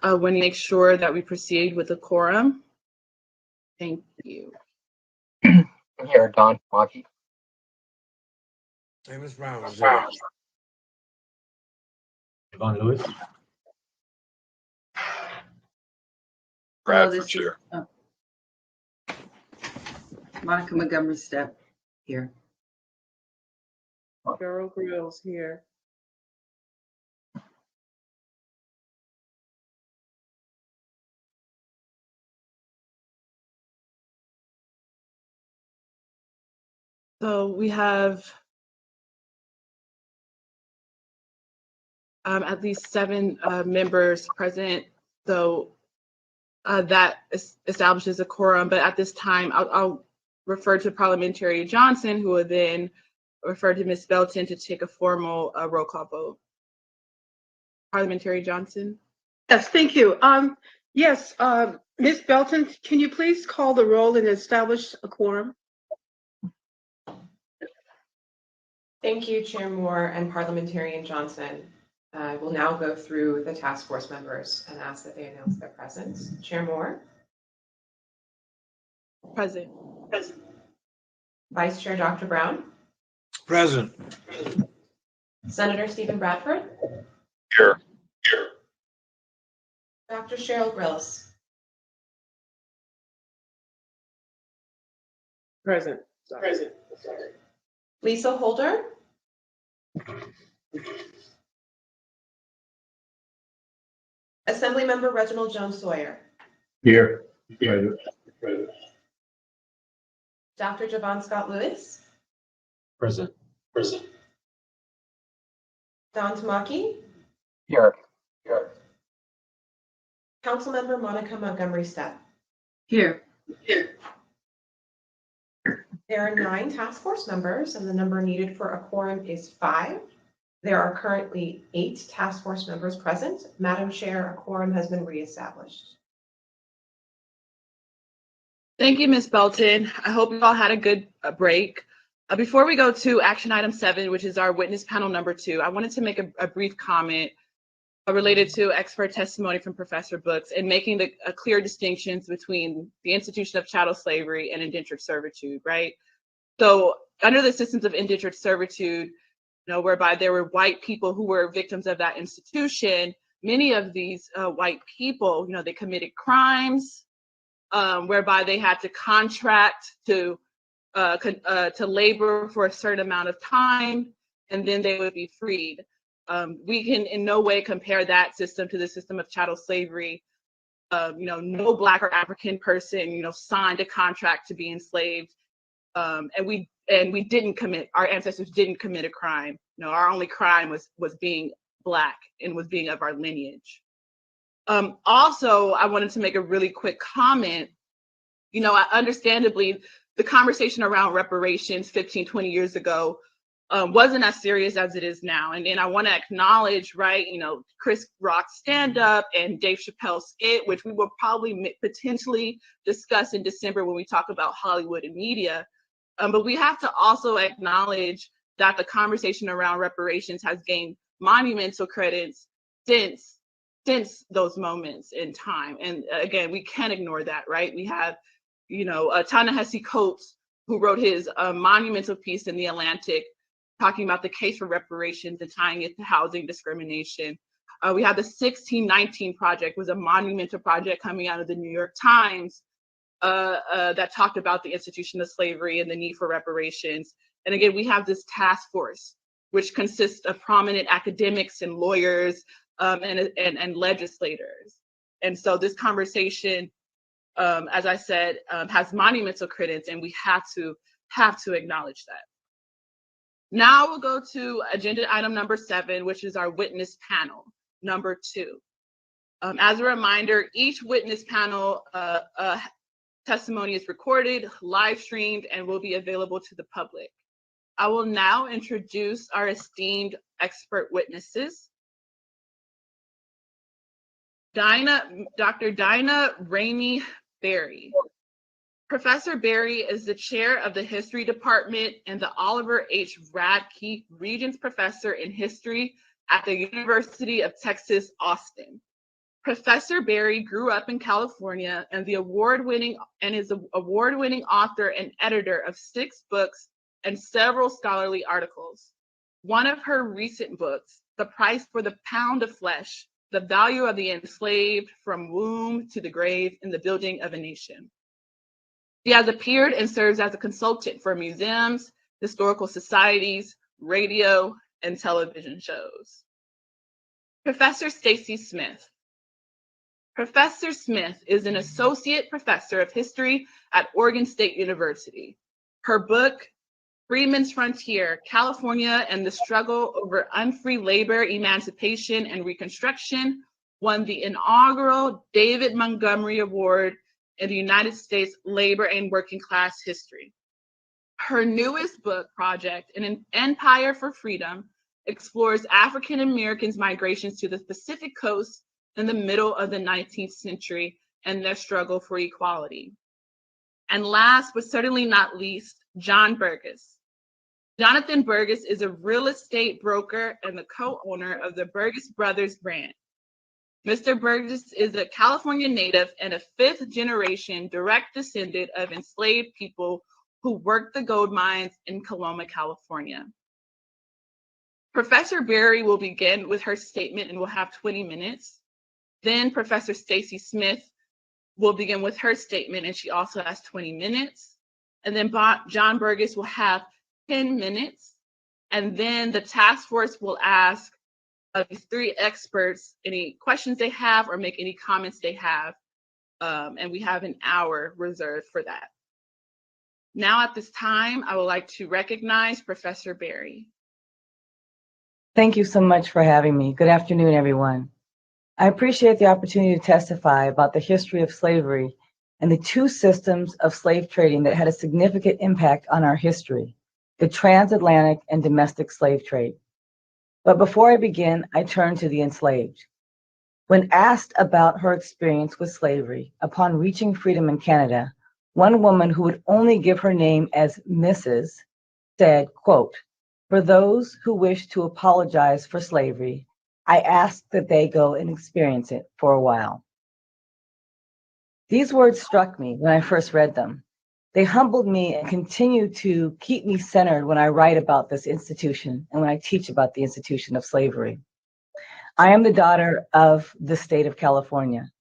when you make sure that we proceed with the quorum. Thank you. Here, Don Maki. Amos Brown is there. Yvonne Lewis. Bradford chair. Monica Montgomery Step here. Cheryl Grills here. So we have at least 7 members present. So that establishes a quorum. But at this time, I'll refer to Parliamentary Johnson, who will then refer to Ms. Belton to take a formal roll call vote. Parliamentary Johnson. Yes, thank you. Yes, Ms. Belton, can you please call the roll and establish a quorum? Thank you, Chair Moore and Parliamentarian Johnson. I will now go through the task force members and ask that they announce their presence. Chair Moore. Present. Vice Chair Dr. Brown. Present. Senator Stephen Bradford. Here. Dr. Cheryl Grills. Present. Lisa Holder. Assemblymember Reginald Jones Sawyer. Here. Dr. Javon Scott Lewis. Present. Don Tamaki. Here. Councilmember Monica Montgomery Step. Here. There are 9 task force members, and the number needed for a quorum is 5. There are currently 8 task force members present. Madam Chair, a quorum has been reestablished. Thank you, Ms. Belton. I hope you all had a good break. Before we go to action item 7, which is our witness panel number 2, I wanted to make a brief comment related to expert testimony from Professor Brooks and making a clear distinctions between the institution of chattel slavery and indentured servitude, right? So under the systems of indentured servitude, whereby there were white people who were victims of that institution, many of these white people, they committed crimes whereby they had to contract to labor for a certain amount of time, and then they would be freed. We can in no way compare that system to the system of chattel slavery. No Black or African person, signed a contract to be enslaved, and we didn't commit. Our ancestors didn't commit a crime. Our only crime was being Black and was being of our lineage. Also, I wanted to make a really quick comment. Understandably, the conversation around reparations 15, 20 years ago wasn't as serious as it is now. And I want to acknowledge, right, Chris Rock's stand up and Dave Chappelle's It, which we will probably potentially discuss in December when we talk about Hollywood and media. But we have to also acknowledge that the conversation around reparations has gained monumental credence since those moments in time. And again, we can't ignore that, right? We have, Ta-Nehisi Coates, who wrote his monumental piece in The Atlantic, talking about the case for reparations and tying it to housing discrimination. We have the 1619 Project, was a monumental project coming out of the New York Times that talked about the institution of slavery and the need for reparations. And again, we have this task force, which consists of prominent academics and lawyers and legislators. And so this conversation, as I said, has monumental credence, and we have to acknowledge that. Now we'll go to agenda item number 7, which is our witness panel number 2. As a reminder, each witness panel testimony is recorded, live streamed, and will be available to the public. I will now introduce our esteemed expert witnesses. Dr. Dinah Ramey Berry. Professor Berry is the chair of the History Department and the Oliver H. Radke Regents Professor in History at the University of Texas, Austin. Professor Berry grew up in California and is an award-winning author and editor of 6 books and several scholarly articles. One of her recent books, The Price for the Pound of Flesh, The Value of the Enslaved from Womb to the Grave in the Building of a Nation. She has appeared and serves as a consultant for museums, historical societies, radio, and television shows. Professor Stacy Smith. Professor Smith is an associate professor of history at Oregon State University. Her book, Freedmen's Frontier, California and the Struggle Over Unfree Labor, Emancipation, and Reconstruction, won the inaugural David Montgomery Award in the United States Labor and Working Class History. Her newest book project, An Empire for Freedom, explores African Americans' migrations to the Pacific Coast in the middle of the 19th century and their struggle for equality. And last but certainly not least, John Burgess. Jonathan Burgess is a real estate broker and the co-owner of the Burgess Brothers brand. Mr. Burgess is a California native and a 5th-generation direct descendant of enslaved people who worked the gold mines in Coloma, California. Professor Berry will begin with her statement and will have 20 minutes. Then Professor Stacy Smith will begin with her statement and she also has 20 minutes. And then John Burgess will have 10 minutes. And then the task force will ask these 3 experts any questions they have or make any comments they have. And we have an hour reserved for that. Now at this time, I would like to recognize Professor Berry. Thank you so much for having me. Good afternoon, everyone. I appreciate the opportunity to testify about the history of slavery and the 2 systems of slave trading that had a significant impact on our history, the transatlantic and domestic slave trade. But before I begin, I turn to the enslaved. When asked about her experience with slavery upon reaching freedom in Canada, one woman who would only give her name as Mrs. said, quote, "For those who wish to apologize for slavery, I ask that they go and experience it for a while." These words struck me when I first read them. They humbled me and continue to keep me centered when I write about this institution and when I teach about the institution of slavery. I am the daughter of the state of California.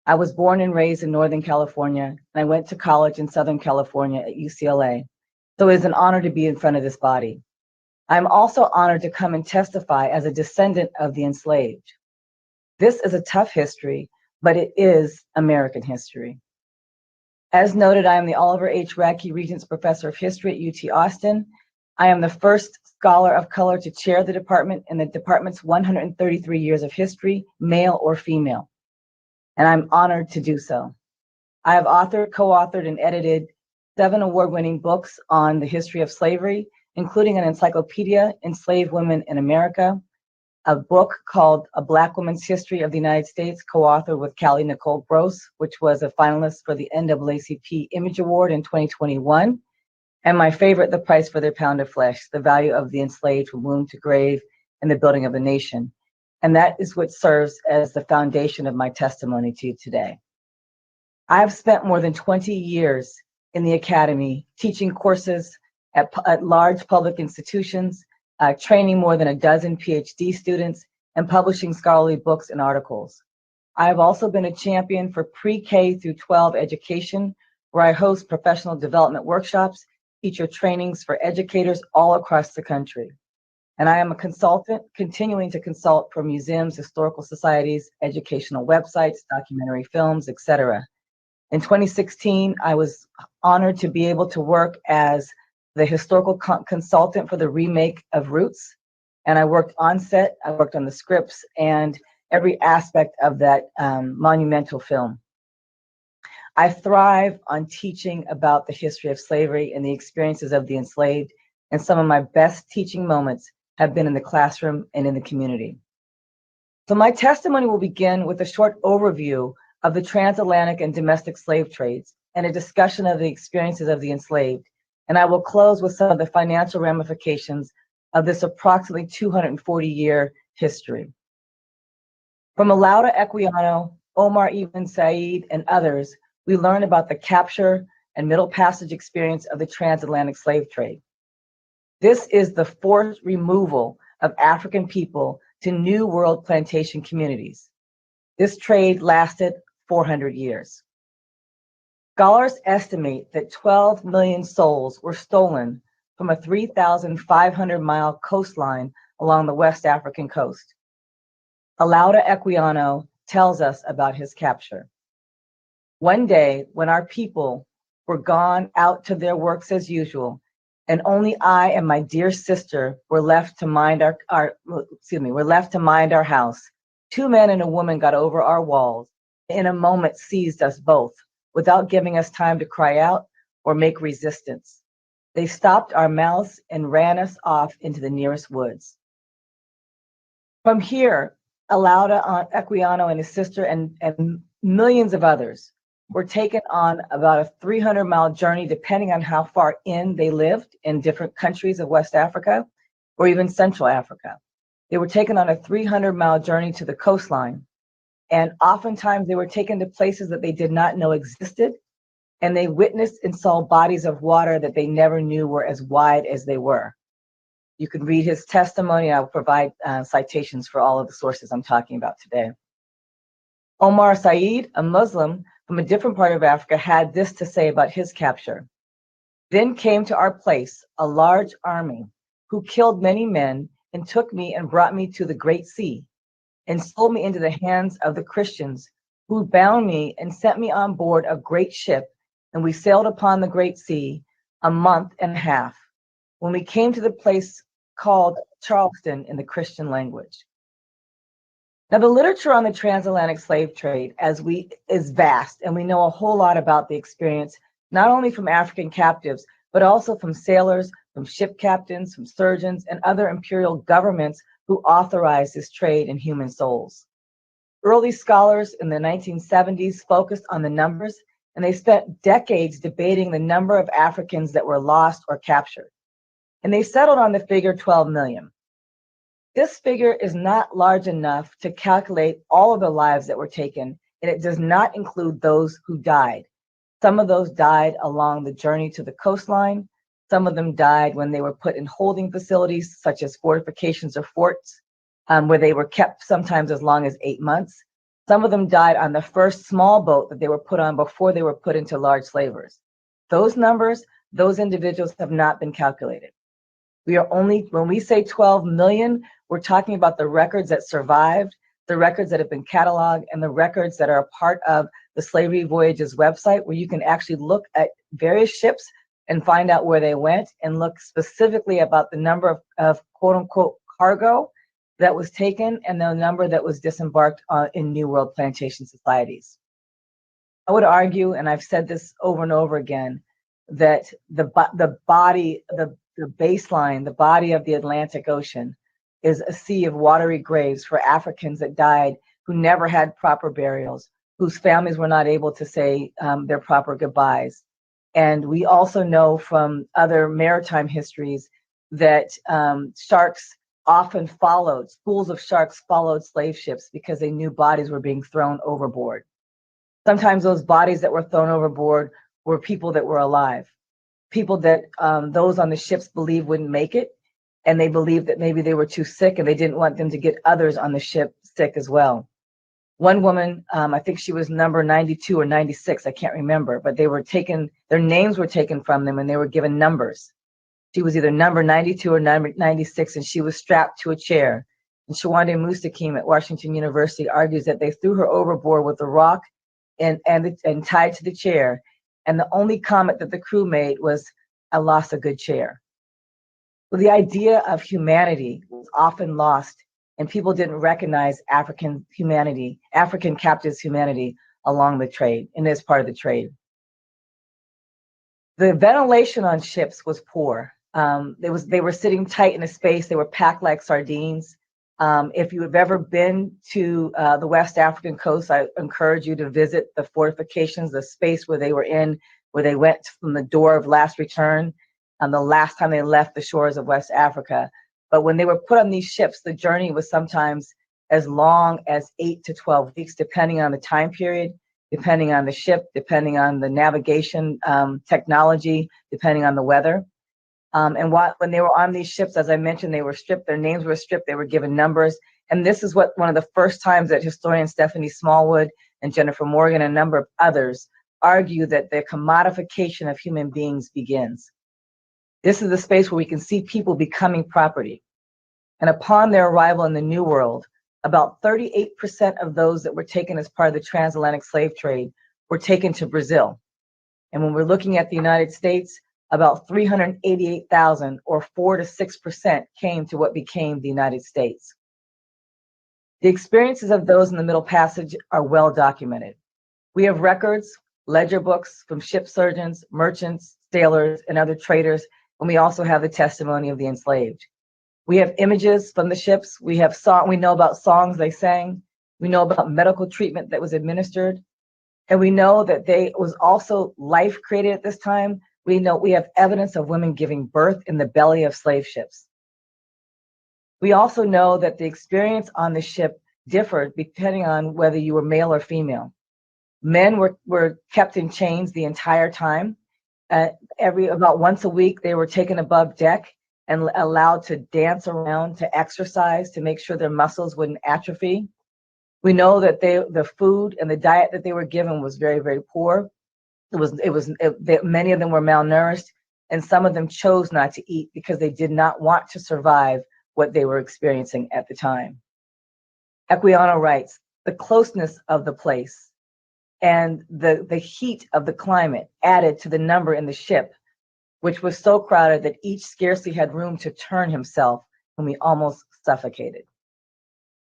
I was born and raised in Northern California, and I went to college in Southern California at UCLA. So it is an honor to be in front of this body. I'm also honored to come and testify as a descendant of the enslaved. This is a tough history, but it is American history. As noted, I am the Oliver H. Radke Regents Professor of History at UT Austin. I am the first scholar of color to chair the department in the department's 133 years of history, male or female, and I'm honored to do so. I have authored, co-authored, and edited 7 award-winning books on the history of slavery, including an encyclopedia, Enslaved Women in America, a book called A Black Woman's History of the United States, co-authored with Callie Nicole Gross, which was a finalist for the NAACP Image Award in 2021, and my favorite, The Price for Their Pound of Flesh, The Value of the Enslaved from Womb to Grave in the Building of a Nation. And that is what serves as the foundation of my testimony to you today. I have spent more than 20 years in the academy teaching courses at large public institutions, training more than a dozen PhD students, and publishing scholarly books and articles. I have also been a champion for pre-K through 12 education, where I host professional development workshops, teacher trainings for educators all across the country. And I am a consultant, continuing to consult for museums, historical societies, educational websites, documentary films, etc. In 2016, I was honored to be able to work as the historical consultant for the remake of Roots. And I worked on set, I worked on the scripts and every aspect of that monumental film. I thrive on teaching about the history of slavery and the experiences of the enslaved, and some of my best teaching moments have been in the classroom and in the community. So my testimony will begin with a short overview of the transatlantic and domestic slave trades and a discussion of the experiences of the enslaved. And I will close with some of the financial ramifications of this approximately 240-year history. From Alauda Equiano, Omar Ibn Said, and others, we learn about the capture and Middle Passage experience of the transatlantic slave trade. This is the forced removal of African people to New World plantation communities. This trade lasted 400 years. Scholars estimate that 12 million souls were stolen from a 3,500-mile coastline along the West African coast. Alauda Equiano tells us about his capture. One day, when our people were gone out to their works as usual, and only I and my dear sister were left to mind our house, 2 men and a woman got over our walls, and in a moment seized us both, without giving us time to cry out or make resistance. They stopped our mouths and ran us off into the nearest woods. From here, Alauda Equiano and his sister and millions of others were taken on about a 300-mile journey, depending on how far in they lived in different countries of West Africa or even Central Africa. They were taken on a 300-mile journey to the coastline. And oftentimes they were taken to places that they did not know existed. And they witnessed and saw bodies of water that they never knew were as wide as they were. You can read his testimony. I'll provide citations for all of the sources I'm talking about today. Omar Said, a Muslim from a different part of Africa, had this to say about his capture. Then came to our place a large army who killed many men and took me and brought me to the great sea and sold me into the hands of the Christians, who bound me and sent me on board a great ship, and we sailed upon the great sea a month and a half, when we came to the place called Charleston in the Christian language. Now, the literature on the transatlantic slave trade is vast, and we know a whole lot about the experience, not only from African captives, but also from sailors, from ship captains, from surgeons, and other imperial governments who authorized this trade in human souls. Early scholars in the 1970s focused on the numbers, and they spent decades debating the number of Africans that were lost or captured. And they settled on the figure 12 million. This figure is not large enough to calculate all of the lives that were taken, and it does not include those who died. Some of those died along the journey to the coastline. Some of them died when they were put in holding facilities, such as fortifications or forts, where they were kept sometimes as long as 8 months. Some of them died on the first small boat that they were put on before they were put into large slavers. Those numbers, those individuals have not been calculated. When we say 12 million, we're talking about the records that survived, the records that have been cataloged, and the records that are a part of the Slavery Voyages website, where you can actually look at various ships and find out where they went, and look specifically about the number of quote unquote cargo that was taken and the number that was disembarked in New World plantation societies. I would argue, and I've said this over and over again, that the baseline, the body of the Atlantic Ocean, is a sea of watery graves for Africans that died who never had proper burials, whose families were not able to say their proper goodbyes. And we also know from other maritime histories that schools of sharks followed slave ships because they knew bodies were being thrown overboard. Sometimes those bodies that were thrown overboard were people that were alive, people that those on the ships believed wouldn't make it, and they believed that maybe they were too sick and they didn't want them to get others on the ship sick as well. One woman, I think she was number 92 or 96, I can't remember, but their names were taken from them and they were given numbers. She was either number 92 or number 96, and she was strapped to a chair. And Shawande Mustakim at Washington University argues that they threw her overboard with a rock and tied to the chair. And the only comment that the crew made was, "I lost a good chair." Well, the idea of humanity was often lost, and people didn't recognize African captives' humanity along the trade, and as part of the trade. The ventilation on ships was poor. They were sitting tight in a space. They were packed like sardines. If you have ever been to the West African coast, I encourage you to visit the fortifications, the space where they were in, where they went from the door of last return, the last time they left the shores of West Africa. But when they were put on these ships, the journey was sometimes as long as 8 to 12 weeks, depending on the time period, depending on the ship, depending on the navigation technology, depending on the weather. When they were on these ships, as I mentioned, they were stripped, their names were stripped, they were given numbers. And this is one of the first times that historian Stephanie Smallwood and Jennifer Morgan and a number of others argue that the commodification of human beings begins. This is the space where we can see people becoming property. And upon their arrival in the New World, about 38% of those that were taken as part of the transatlantic slave trade were taken to Brazil. And when we're looking at the United States, about 388,000 or 4 to 6% came to what became the United States. The experiences of those in the Middle Passage are well documented. We have records, ledger books from ship surgeons, merchants, sailors, and other traders, and we also have the testimony of the enslaved. We have images from the ships. We know about songs they sang. We know about medical treatment that was administered. And we know that was also life created at this time. We have evidence of women giving birth in the belly of slave ships. We also know that the experience on the ship differed depending on whether you were male or female. Men were kept in chains the entire time. About once a week, they were taken above deck and allowed to dance around, to exercise, to make sure their muscles wouldn't atrophy. We know that the food and the diet that they were given was very, very poor. Many of them were malnourished, and some of them chose not to eat because they did not want to survive what they were experiencing at the time. Equiano writes, the closeness of the place and the heat of the climate added to the number in the ship, which was so crowded that each scarcely had room to turn himself, and we almost suffocated.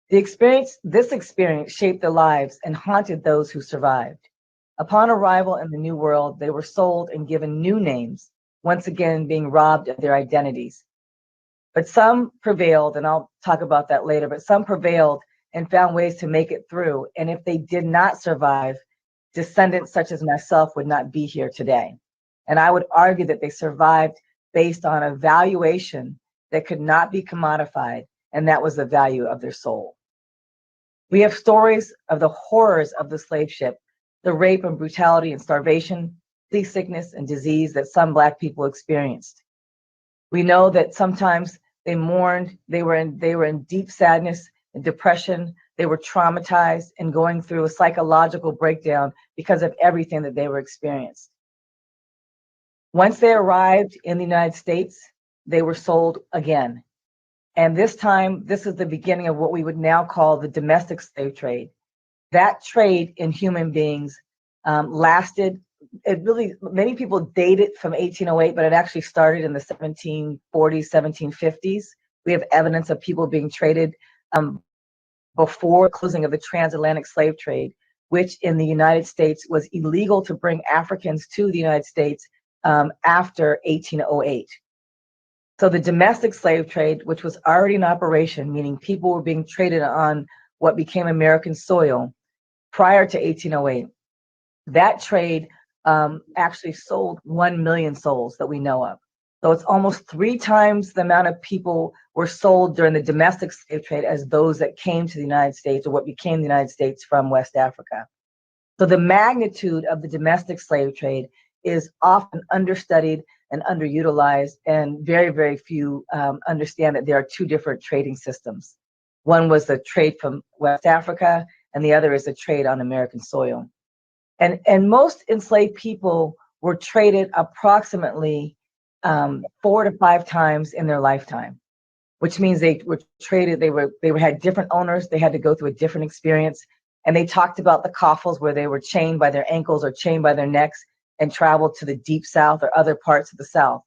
This experience shaped their lives and haunted those who survived. Upon arrival in the New World, they were sold and given new names, once again being robbed of their identities. But some prevailed, and I'll talk about that later, but some prevailed and found ways to make it through. And if they did not survive, descendants such as myself would not be here today. And I would argue that they survived based on a valuation that could not be commodified, and that was the value of their soul. We have stories of the horrors of the slave ship, the rape and brutality and starvation, seasickness and disease that some Black people experienced. We know that sometimes they mourned, they were in deep sadness and depression, they were traumatized and going through a psychological breakdown because of everything that they were experiencing. Once they arrived in the United States, they were sold again. And this time, this is the beginning of what we would now call the domestic slave trade. That trade in human beings lasted, many people date it from 1808, but it actually started in the 1740s, 1750s. We have evidence of people being traded before closing of the transatlantic slave trade, which in the United States was illegal to bring Africans to the United States after 1808. So the domestic slave trade, which was already in operation, meaning people were being traded on what became American soil prior to 1808, that trade actually sold 1 million souls that we know of. So it's almost 3 times the amount of people were sold during the domestic slave trade as those that came to the United States or what became the United States from West Africa. So the magnitude of the domestic slave trade is often understudied and underutilized, and very, very few understand that there are 2 different trading systems. One was the trade from West Africa, and the other is the trade on American soil. And most enslaved people were traded approximately 4 to 5 times in their lifetime, which means they were traded, they had different owners, they had to go through a different experience. And they talked about the coffles where they were chained by their ankles or chained by their necks and traveled to the deep South or other parts of the South.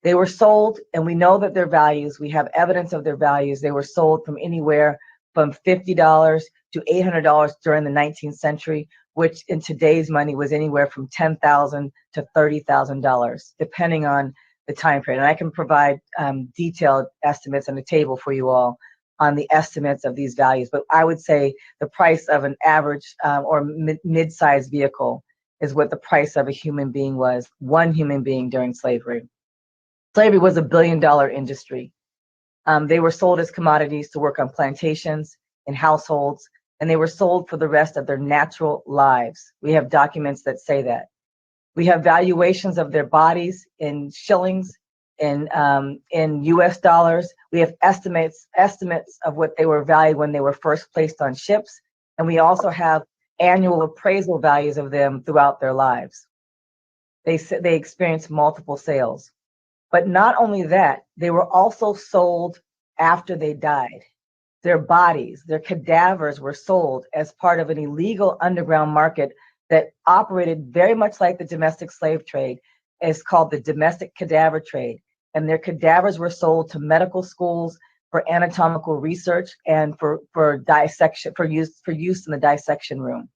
They were sold, and we know that their values, we have evidence of their values. They were sold from anywhere from $50 to $800 during the 19th century, which in today's money was anywhere from $10,000 to $30,000, depending on the time period. And I can provide detailed estimates on the table for you all on the estimates of these values. But I would say the price of an average or mid-sized vehicle is what the price of a human being was, one human being during slavery. Slavery was $1 billion industry. They were sold as commodities to work on plantations in households, and they were sold for the rest of their natural lives. We have documents that say that. We have valuations of their bodies in shillings, in US dollars. We have estimates of what they were valued when they were first placed on ships. And we also have annual appraisal values of them throughout their lives. They experienced multiple sales. But not only that, they were also sold after they died. Their bodies, their cadavers were sold as part of an illegal underground market that operated very much like the domestic slave trade. It's called the domestic cadaver trade. And their cadavers were sold to medical schools for anatomical research and for dissection, for use in the dissection room.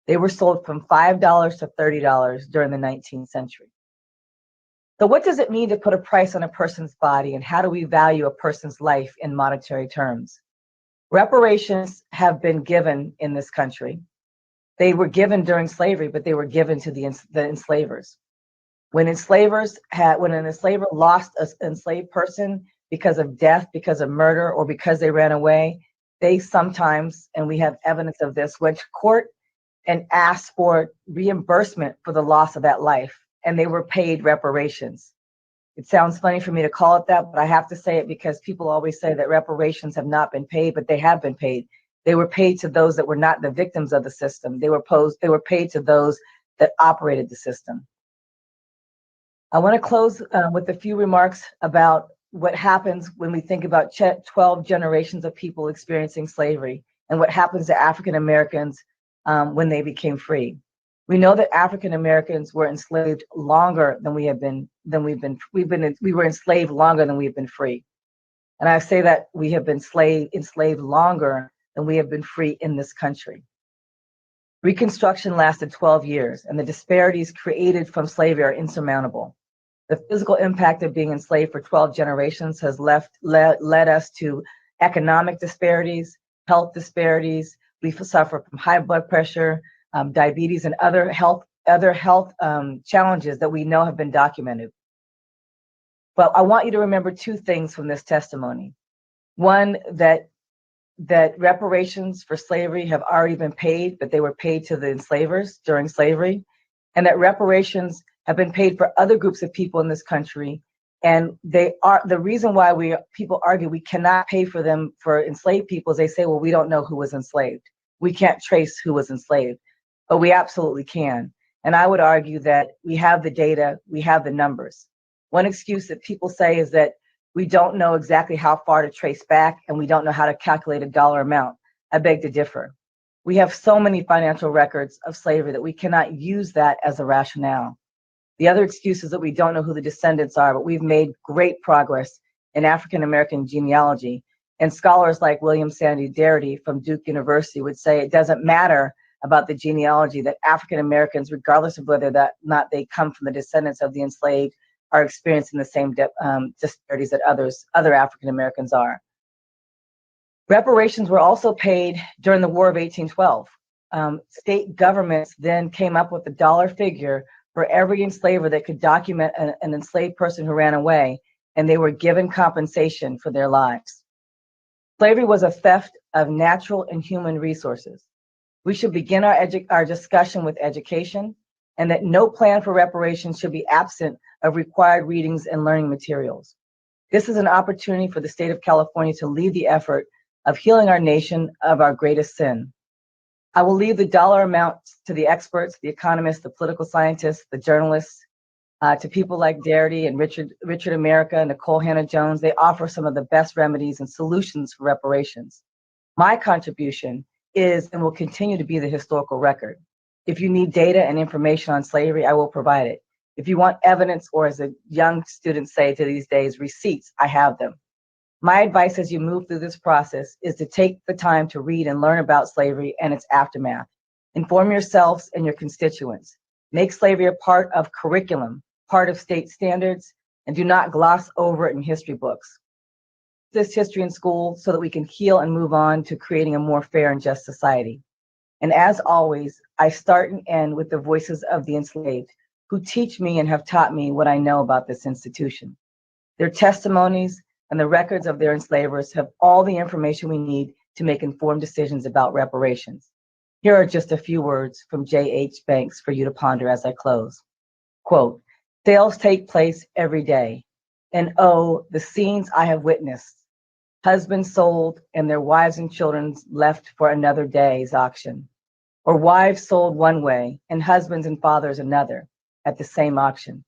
They were sold from $5 to $30 during the 19th century. So what does it mean to put a price on a person's body, and how do we value a person's life in monetary terms? Reparations have been given in this country. They were given during slavery, but they were given to the enslavers. When an enslaver lost an enslaved person because of death, because of murder, or because they ran away, they sometimes, and we have evidence of this, went to court and asked for reimbursement for the loss of that life, and they were paid reparations. It sounds funny for me to call it that, but I have to say it because people always say that reparations have not been paid, but they have been paid. They were paid to those that were not the victims of the system. They were paid to those that operated the system. I want to close with a few remarks about what happens when we think about 12 generations of people experiencing slavery and what happens to African Americans when they became free. We know that African Americans were enslaved longer than we were enslaved longer than we have been free. And I say that we have been enslaved longer than we have been free in this country. Reconstruction lasted 12 years, and the disparities created from slavery are insurmountable. The physical impact of being enslaved for 12 generations has led us to economic disparities, health disparities. We suffer from high blood pressure, diabetes, and other health challenges that we know have been documented. But I want you to remember two things from this testimony. One, that reparations for slavery have already been paid, but they were paid to the enslavers during slavery, and that reparations have been paid for other groups of people in this country. And they are the reason why people argue we cannot pay for them for enslaved people is they say, well, we don't know who was enslaved. We can't trace who was enslaved, but we absolutely can. And I would argue that we have the data, we have the numbers. One excuse that people say is that we don't know exactly how far to trace back, and we don't know how to calculate a dollar amount. I beg to differ. We have so many financial records of slavery that we cannot use that as a rationale. The other excuse is that we don't know who the descendants are, but we've made great progress in African American genealogy. And scholars like William Sandy Darity from Duke University would say it doesn't matter about the genealogy, that African Americans, regardless of whether or not they come from the descendants of the enslaved, are experiencing the same disparities that other African Americans are. Reparations were also paid during the War of 1812. State governments then came up with a dollar figure for every enslaver that could document an enslaved person who ran away, and they were given compensation for their lives. Slavery was a theft of natural and human resources. We should begin our discussion with education, and that no plan for reparations should be absent of required readings and learning materials. This is an opportunity for the state of California to lead the effort of healing our nation of our greatest sin. I will leave the dollar amounts to the experts, the economists, the political scientists, the journalists, to people like Darity and Richard America and Nicole Hannah-Jones. They offer some of the best remedies and solutions for reparations. My contribution is and will continue to be the historical record. If you need data and information on slavery, I will provide it. If you want evidence, or as a young students say to these days, receipts, I have them. My advice as you move through this process is to take the time to read and learn about slavery and its aftermath. Inform yourselves and your constituents. Make slavery a part of curriculum, part of state standards, and do not gloss over it in history books. This history in school so that we can heal and move on to creating a more fair and just society. And as always, I start and end with the voices of the enslaved, who teach me and have taught me what I know about this institution. Their testimonies and the records of their enslavers have all the information we need to make informed decisions about reparations. Here are just a few words from J.H. Banks for you to ponder as I close. Quote, "Sales take place every day, and oh, the scenes I have witnessed. Husbands sold and their wives and children left for another day's auction, or wives sold one way and husbands and fathers another at the same auction.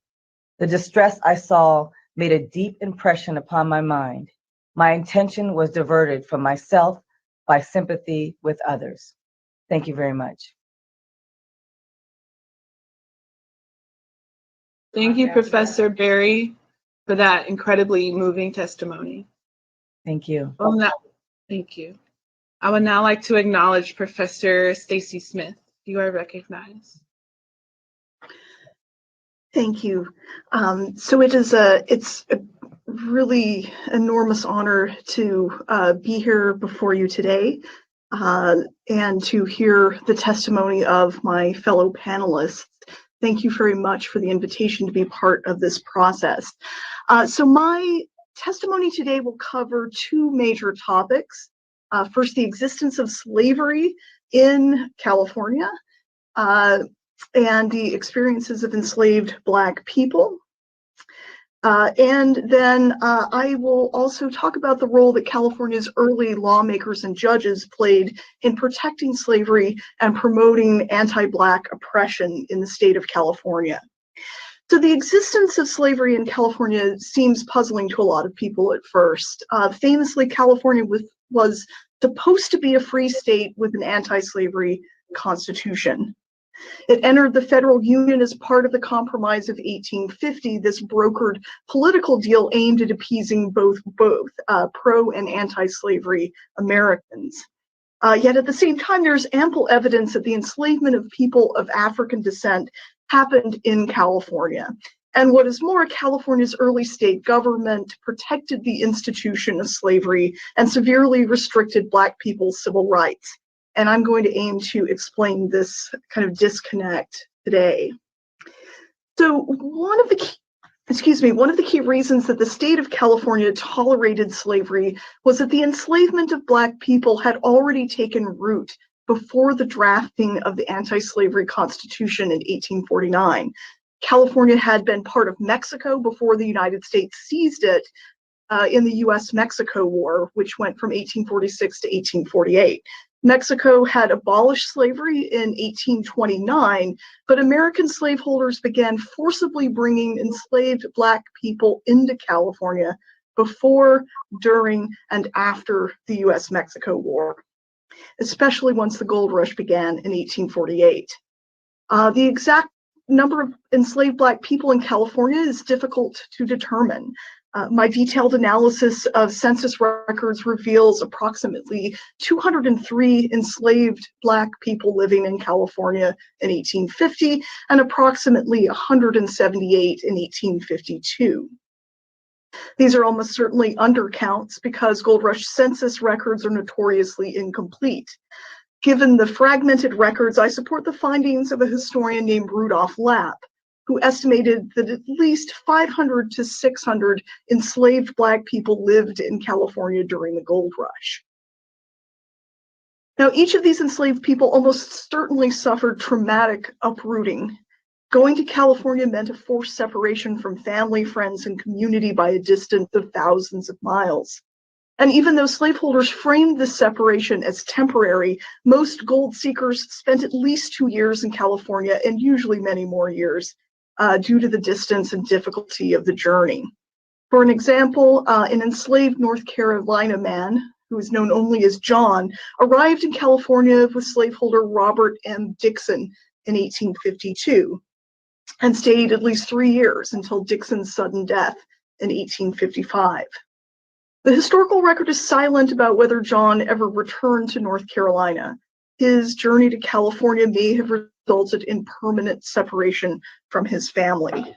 The distress I saw made a deep impression upon my mind. My intention was diverted from myself by sympathy with others." Thank you very much. Thank you, Professor Berry, for that incredibly moving testimony. Thank you. Thank you. I would now like to acknowledge Professor Stacy Smith. You are recognized. Thank you. So it's a really enormous honor to be here before you today and to hear the testimony of my fellow panelists. Thank you very much for the invitation to be part of this process. So my testimony today will cover two major topics. First, the existence of slavery in California, and the experiences of enslaved Black people. And then I will also talk about the role that California's early lawmakers and judges played in protecting slavery and promoting anti-Black oppression in the state of California. So the existence of slavery in California seems puzzling to a lot of people at first. Famously, California was supposed to be a free state with an anti-slavery constitution. It entered the federal union as part of the Compromise of 1850, this brokered political deal aimed at appeasing both pro and anti-slavery Americans. Yet at the same time, there's ample evidence that the enslavement of people of African descent happened in California. And what is more, California's early state government protected the institution of slavery and severely restricted Black people's civil rights. And I'm going to aim to explain this kind of disconnect today. So one of the key reasons that the state of California tolerated slavery was that the enslavement of Black people had already taken root before the drafting of the anti-slavery Constitution in 1849. California had been part of Mexico before the United States seized it in the US-Mexico War, which went from 1846 to 1848. Mexico had abolished slavery in 1829, but American slaveholders began forcibly bringing enslaved Black people into California before, during, and after the US-Mexico War, especially once the gold rush began in 1848. The exact number of enslaved Black people in California is difficult to determine. My detailed analysis of census records reveals approximately 203 enslaved Black people living in California in 1850 and approximately 178 in 1852. These are almost certainly undercounts because Gold Rush census records are notoriously incomplete. Given the fragmented records, I support the findings of a historian named Rudolph Lapp, who estimated that at least 500 to 600 enslaved Black people lived in California during the gold rush. Now, each of these enslaved people almost certainly suffered traumatic uprooting. Going to California meant a forced separation from family, friends, and community by a distance of thousands of miles. And even though slaveholders framed this separation as temporary, most gold seekers spent at least 2 years in California and usually many more years due to the distance and difficulty of the journey. For an example, an enslaved North Carolina man, who is known only as John, arrived in California with slaveholder Robert M. Dixon in 1852 and stayed at least 3 years until Dixon's sudden death in 1855. The historical record is silent about whether John ever returned to North Carolina. His journey to California may have resulted in permanent separation from his family.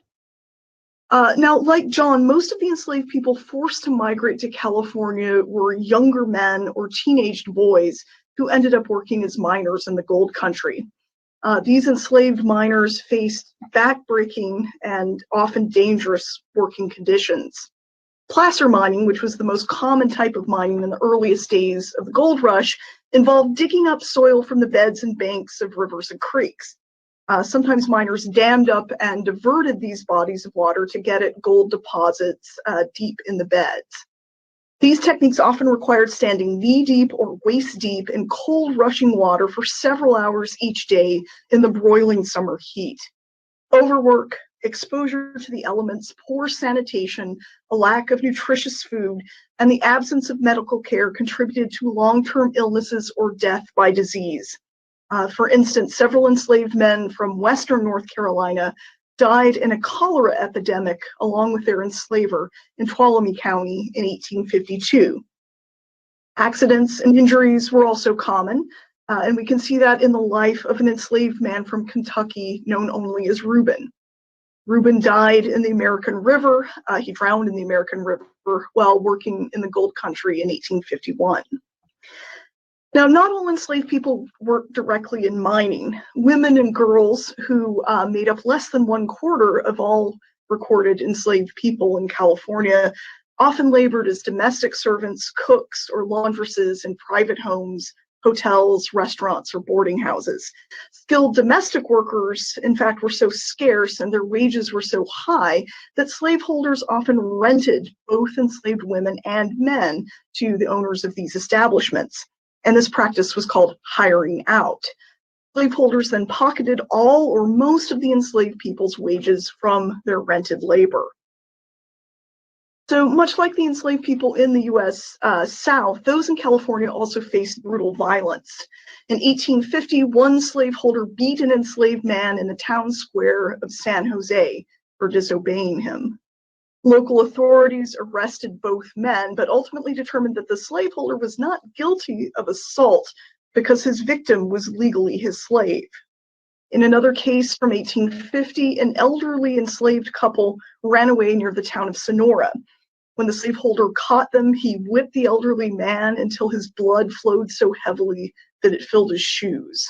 Now, like John, most of the enslaved people forced to migrate to California were younger men or teenaged boys who ended up working as miners in the gold country. These enslaved miners faced backbreaking and often dangerous working conditions. Placer mining, which was the most common type of mining in the earliest days of the gold rush, involved digging up soil from the beds and banks of rivers and creeks. Sometimes miners dammed up and diverted these bodies of water to get at gold deposits deep in the beds. These techniques often required standing knee-deep or waist-deep in cold rushing water for several hours each day in the broiling summer heat. Overwork, exposure to the elements, poor sanitation, a lack of nutritious food, and the absence of medical care contributed to long-term illnesses or death by disease. For instance, several enslaved men from western North Carolina died in a cholera epidemic along with their enslaver in Tuolumne County in 1852. Accidents and injuries were also common, and we can see that in the life of an enslaved man from Kentucky known only as Reuben. Reuben died in the American River. He drowned in the American River while working in the gold country in 1851. Now, not all enslaved people worked directly in mining. Women and girls who made up less than 1/4 of all recorded enslaved people in California often labored as domestic servants, cooks, or laundresses in private homes, hotels, restaurants, or boarding houses. Skilled domestic workers, in fact, were so scarce and their wages were so high that slaveholders often rented both enslaved women and men to the owners of these establishments. And this practice was called hiring out. Slaveholders then pocketed all or most of the enslaved people's wages from their rented labor. So much like the enslaved people in the U.S. South, those in California also faced brutal violence. In 1850, one slaveholder beat an enslaved man in the town square of San Jose for disobeying him. Local authorities arrested both men, but ultimately determined that the slaveholder was not guilty of assault because his victim was legally his slave. In another case from 1850, an elderly enslaved couple ran away near the town of Sonora. When the slaveholder caught them, he whipped the elderly man until his blood flowed so heavily that it filled his shoes.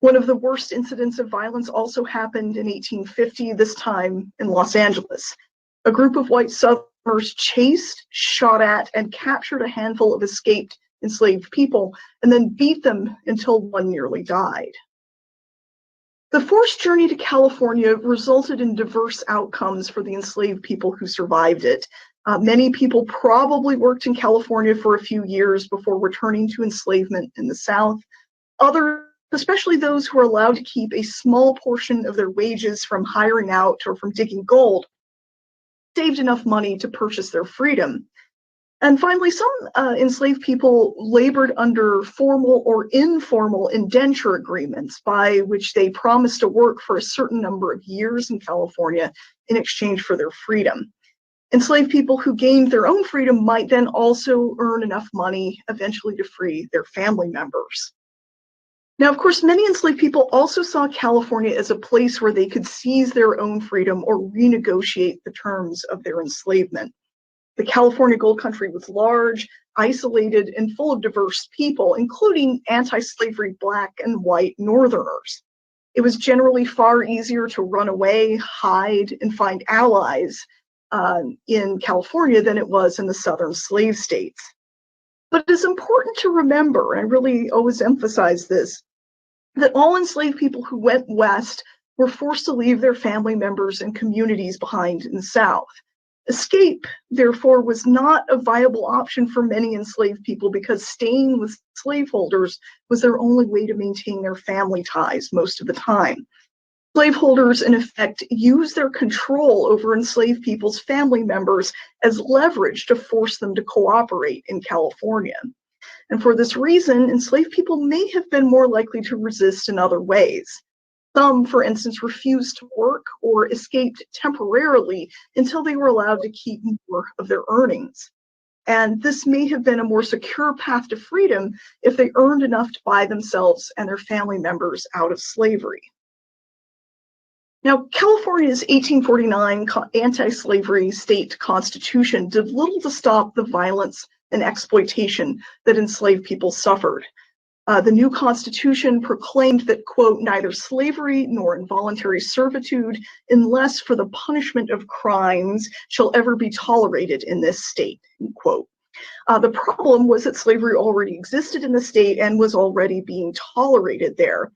One of the worst incidents of violence also happened in 1850, this time in Los Angeles. A group of white Southerners chased, shot at, and captured a handful of escaped enslaved people, and then beat them until one nearly died. The forced journey to California resulted in diverse outcomes for the enslaved people who survived it. Many people probably worked in California for a few years before returning to enslavement in the South. Others, especially those who were allowed to keep a small portion of their wages from hiring out or from digging gold, saved enough money to purchase their freedom. And finally, some enslaved people labored under formal or informal indenture agreements by which they promised to work for a certain number of years in California in exchange for their freedom. Enslaved people who gained their own freedom might then also earn enough money eventually to free their family members. Now, of course, many enslaved people also saw California as a place where they could seize their own freedom or renegotiate the terms of their enslavement. The California gold country was large, isolated, and full of diverse people, including anti-slavery Black and white Northerners. It was generally far easier to run away, hide, and find allies in California than it was in the southern slave states. But it is important to remember, and I really always emphasize this, that all enslaved people who went west were forced to leave their family members and communities behind in the South. Escape, therefore, was not a viable option for many enslaved people because staying with slaveholders was their only way to maintain their family ties most of the time. Slaveholders, in effect, used their control over enslaved people's family members as leverage to force them to cooperate in California. And for this reason, enslaved people may have been more likely to resist in other ways. Some, for instance, refused to work or escaped temporarily until they were allowed to keep more of their earnings. And this may have been a more secure path to freedom if they earned enough to buy themselves and their family members out of slavery. Now, California's 1849 anti-slavery state constitution did little to stop the violence and exploitation that enslaved people suffered. The new Constitution proclaimed that, quote, neither slavery nor involuntary servitude, unless for the punishment of crimes, shall ever be tolerated in this state, end quote. The problem was that slavery already existed in the state and was already being tolerated there.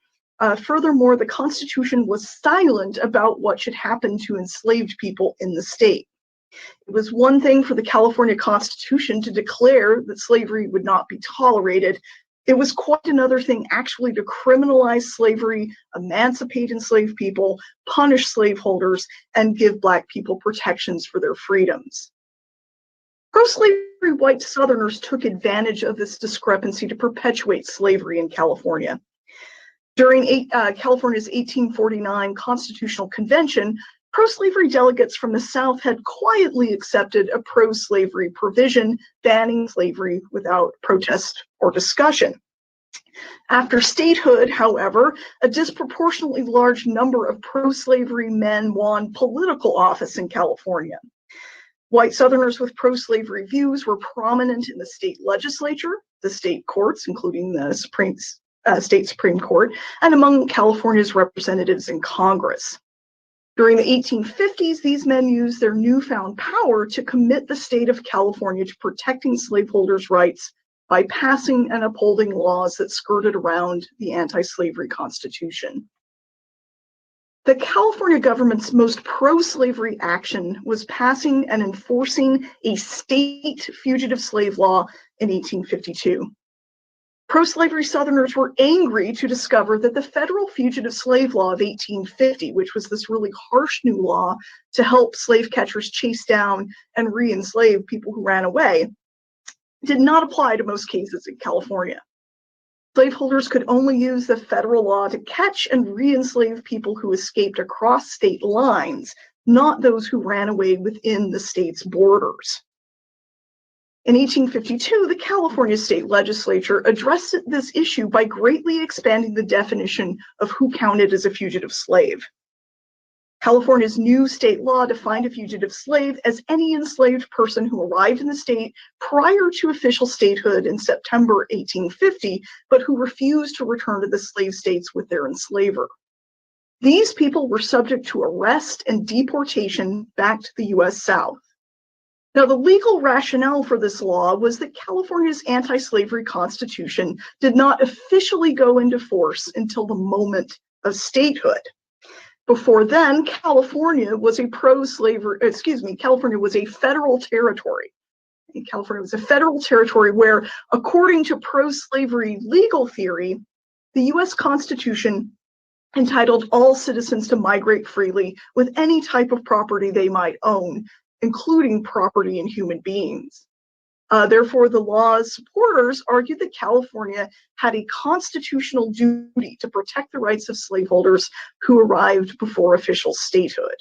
Furthermore, the Constitution was silent about what should happen to enslaved people in the state. It was one thing for the California Constitution to declare that slavery would not be tolerated. It was quite another thing actually to criminalize slavery, emancipate enslaved people, punish slaveholders, and give Black people protections for their freedoms. Pro-slavery white Southerners took advantage of this discrepancy to perpetuate slavery in California. During California's 1849 Constitutional Convention, pro-slavery delegates from the South had quietly accepted a pro-slavery provision banning slavery without protest or discussion. After statehood, however, a disproportionately large number of pro-slavery men won political office in California. White Southerners with pro-slavery views were prominent in the state legislature, the state courts, including the state Supreme Court, and among California's representatives in Congress. During the 1850s, these men used their newfound power to commit the state of California to protecting slaveholders' rights by passing and upholding laws that skirted around the anti-slavery Constitution. The California government's most pro-slavery action was passing and enforcing a state fugitive slave law in 1852. Pro-slavery Southerners were angry to discover that the federal Fugitive Slave Law of 1850, which was this really harsh new law to help slave catchers chase down and re-enslave people who ran away, did not apply to most cases in California. Slaveholders could only use the federal law to catch and re-enslave people who escaped across state lines, not those who ran away within the state's borders. In 1852, the California state legislature addressed this issue by greatly expanding the definition of who counted as a fugitive slave. California's new state law defined a fugitive slave as any enslaved person who arrived in the state prior to official statehood in September 1850, but who refused to return to the slave states with their enslaver. These people were subject to arrest and deportation back to the U.S. South. Now, the legal rationale for this law was that California's anti-slavery constitution did not officially go into force until the moment of statehood. Before then, California was a California was a federal territory. California was a federal territory where, according to pro-slavery legal theory, the U.S. Constitution entitled all citizens to migrate freely with any type of property they might own, including property in human beings. Therefore, the law's supporters argued that California had a constitutional duty to protect the rights of slaveholders who arrived before official statehood.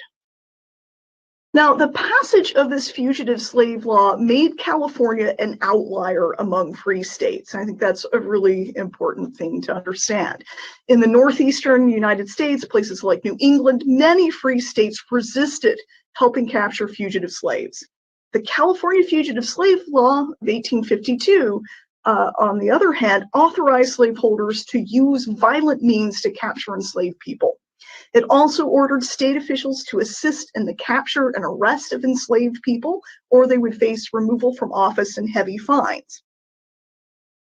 Now, the passage of this fugitive slave law made California an outlier among free states. I think that's a really important thing to understand. In the northeastern United States, places like New England, many free states resisted helping capture fugitive slaves. The California Fugitive Slave Law of 1852, on the other hand, authorized slaveholders to use violent means to capture enslaved people. It also ordered state officials to assist in the capture and arrest of enslaved people, or they would face removal from office and heavy fines.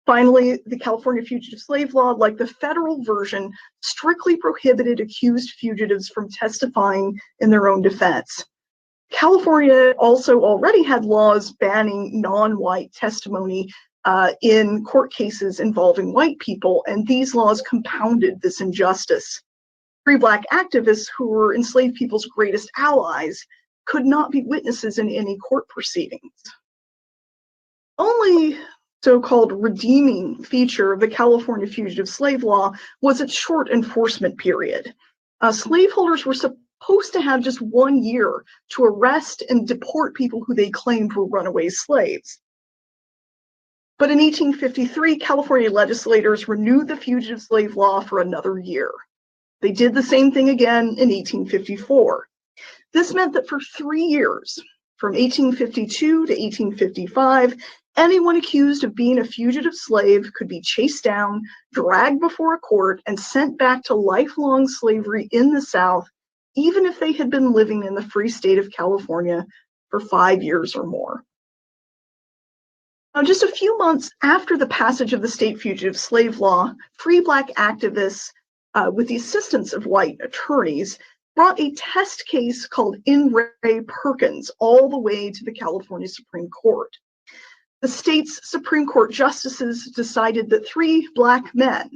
Finally, the California Fugitive Slave Law, like the federal version, strictly prohibited accused fugitives from testifying in their own defense. California also already had laws banning non-white testimony in court cases involving white people, and these laws compounded this injustice. Free Black activists, who were enslaved people's greatest allies, could not be witnesses in any court proceedings. Only so-called redeeming feature of the California Fugitive Slave Law was its short enforcement period. Slaveholders were supposed to have just 1 year to arrest and deport people who they claimed were runaway slaves. But in 1853, California legislators renewed the Fugitive Slave Law for another year. They did the same thing again in 1854. This meant that for 3 years, from 1852 to 1855, Anyone accused of being a fugitive slave could be chased down, dragged before a court, and sent back to lifelong slavery in the South, even if they had been living in the free state of California for 5 years or more. Now, just a few months after the passage of the state fugitive slave law, free Black activists, with the assistance of white attorneys, brought a test case called In Re Perkins all the way to the California Supreme Court. The state's Supreme Court justices decided that 3 Black men,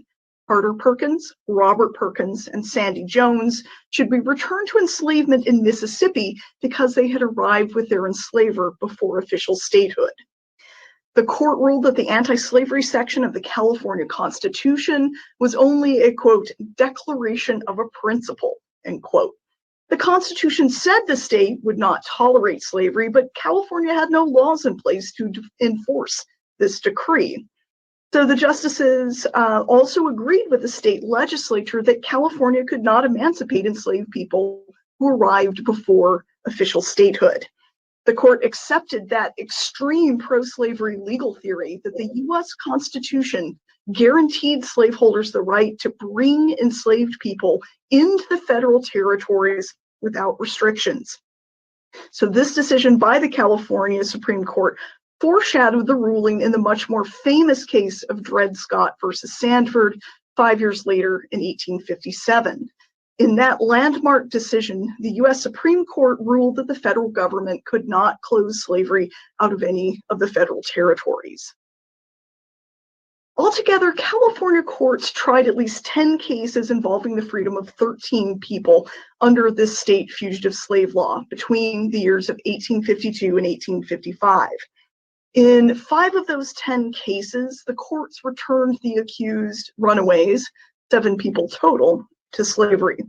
Carter Perkins, Robert Perkins, and Sandy Jones, should be returned to enslavement in Mississippi because they had arrived with their enslaver before official statehood. The court ruled that the anti-slavery section of the California Constitution was only a, quote, declaration of a principle, end quote. The Constitution said the state would not tolerate slavery, but California had no laws in place to enforce this decree. So the justices also agreed with the state legislature that California could not emancipate enslaved people who arrived before official statehood. The court accepted that extreme pro-slavery legal theory that the U.S. Constitution guaranteed slaveholders the right to bring enslaved people into the federal territories without restrictions. So this decision by the California Supreme Court foreshadowed the ruling in the much more famous case of Dred Scott versus Sandford 5 years later in 1857. In that landmark decision, the U.S. Supreme Court ruled that the federal government could not close slavery out of any of the federal territories. Altogether, California courts tried at least 10 cases involving the freedom of 13 people under this state fugitive slave law between the years of 1852 and 1855. In 5 of those 10 cases, the courts returned the accused runaways, 7 people total, to slavery.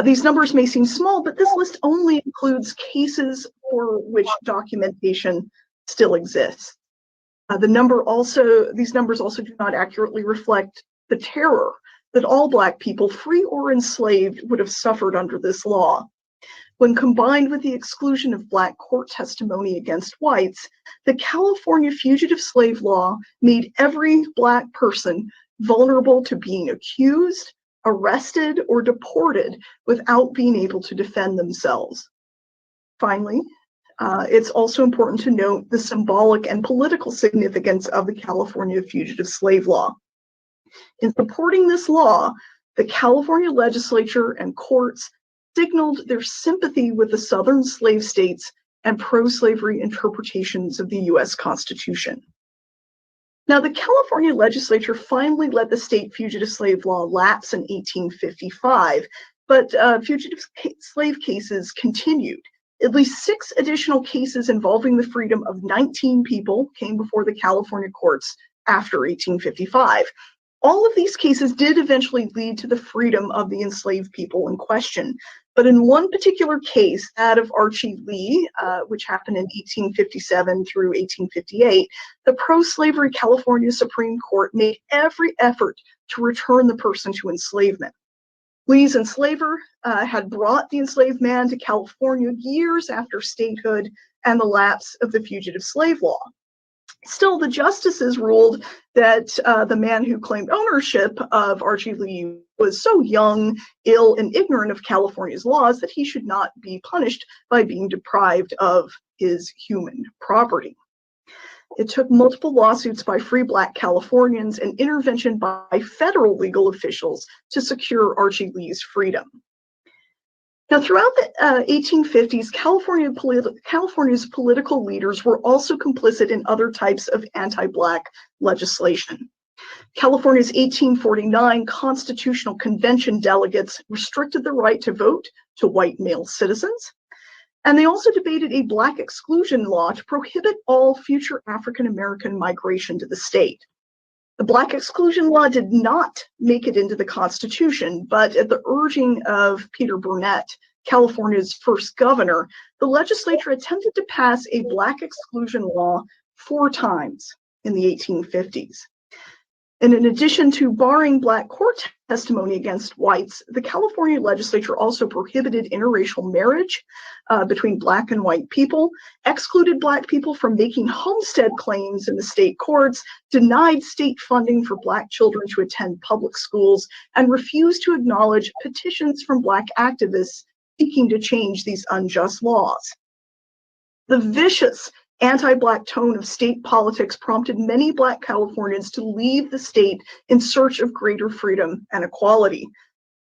These numbers may seem small, but this list only includes cases for which documentation still exists. These numbers also do not accurately reflect the terror that all Black people, free or enslaved, would have suffered under this law. When combined with the exclusion of Black court testimony against whites, the California Fugitive Slave Law made every Black person vulnerable to being accused, arrested, or deported without being able to defend themselves. Finally, it's also important to note the symbolic and political significance of the California Fugitive Slave Law. In supporting this law, the California legislature and courts signaled their sympathy with the Southern slave states and pro-slavery interpretations of the U.S. Constitution. Now, the California legislature finally let the state fugitive slave law lapse in 1855, but fugitive slave cases continued. At least 6 additional cases involving the freedom of 19 people came before the California courts after 1855. All of these cases did eventually lead to the freedom of the enslaved people in question. But in one particular case, that of Archie Lee, which happened in 1857 through 1858, the pro-slavery California Supreme Court made every effort to return the person to enslavement. Lee's enslaver had brought the enslaved man to California years after statehood and the lapse of the fugitive slave law. Still, the justices ruled that the man who claimed ownership of Archie Lee was so young, ill, and ignorant of California's laws that he should not be punished by being deprived of his human property. It took multiple lawsuits by free Black Californians and intervention by federal legal officials to secure Archie Lee's freedom. Now, throughout the 1850s, California's political leaders were also complicit in other types of anti-Black legislation. California's 1849 Constitutional Convention delegates restricted the right to vote to white male citizens, and they also debated a Black exclusion law to prohibit all future African American migration to the state. The Black exclusion law did not make it into the Constitution, but at the urging of Peter Burnett, California's first governor, the legislature attempted to pass a Black exclusion law 4 times in the 1850s. And in addition to barring Black court testimony against whites, the California legislature also prohibited interracial marriage between Black and white people, excluded Black people from making homestead claims in the state courts, denied state funding for Black children to attend public schools, and refused to acknowledge petitions from Black activists seeking to change these unjust laws. The vicious anti-Black tone of state politics prompted many Black Californians to leave the state in search of greater freedom and equality.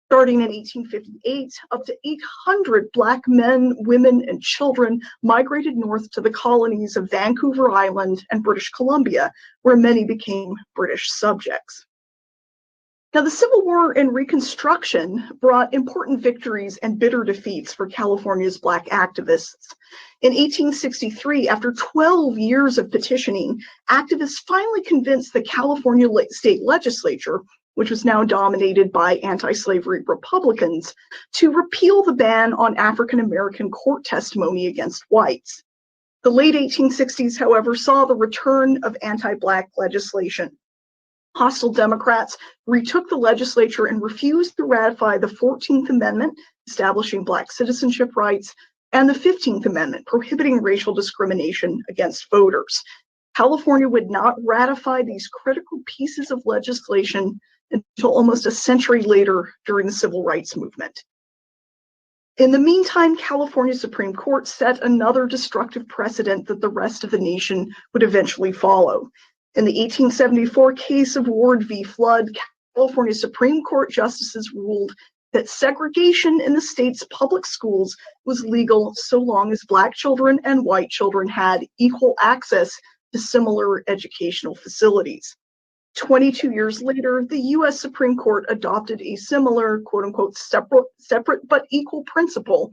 Starting in 1858, up to 800 Black men, women, and children migrated north to the colonies of Vancouver Island and British Columbia, where many became British subjects. Now, the Civil War and Reconstruction brought important victories and bitter defeats for California's Black activists. In 1863, after 12 years of petitioning, activists finally convinced the California state legislature, which was now dominated by anti-slavery Republicans, to repeal the ban on African American court testimony against whites. The late 1860s, however, saw the return of anti-Black legislation. Hostile Democrats retook the legislature and refused to ratify the 14th Amendment, establishing Black citizenship rights, and the 15th Amendment, prohibiting racial discrimination against voters. California would not ratify these critical pieces of legislation until almost a century later during the Civil Rights Movement. In the meantime, California Supreme Court set another destructive precedent that the rest of the nation would eventually follow. In the 1874 case of Ward v. Flood, California Supreme Court justices ruled that segregation in the state's public schools was legal so long as Black children and white children had equal access to similar educational facilities. 22 years later, the U.S. Supreme Court adopted a similar, quote-unquote, separate but equal principle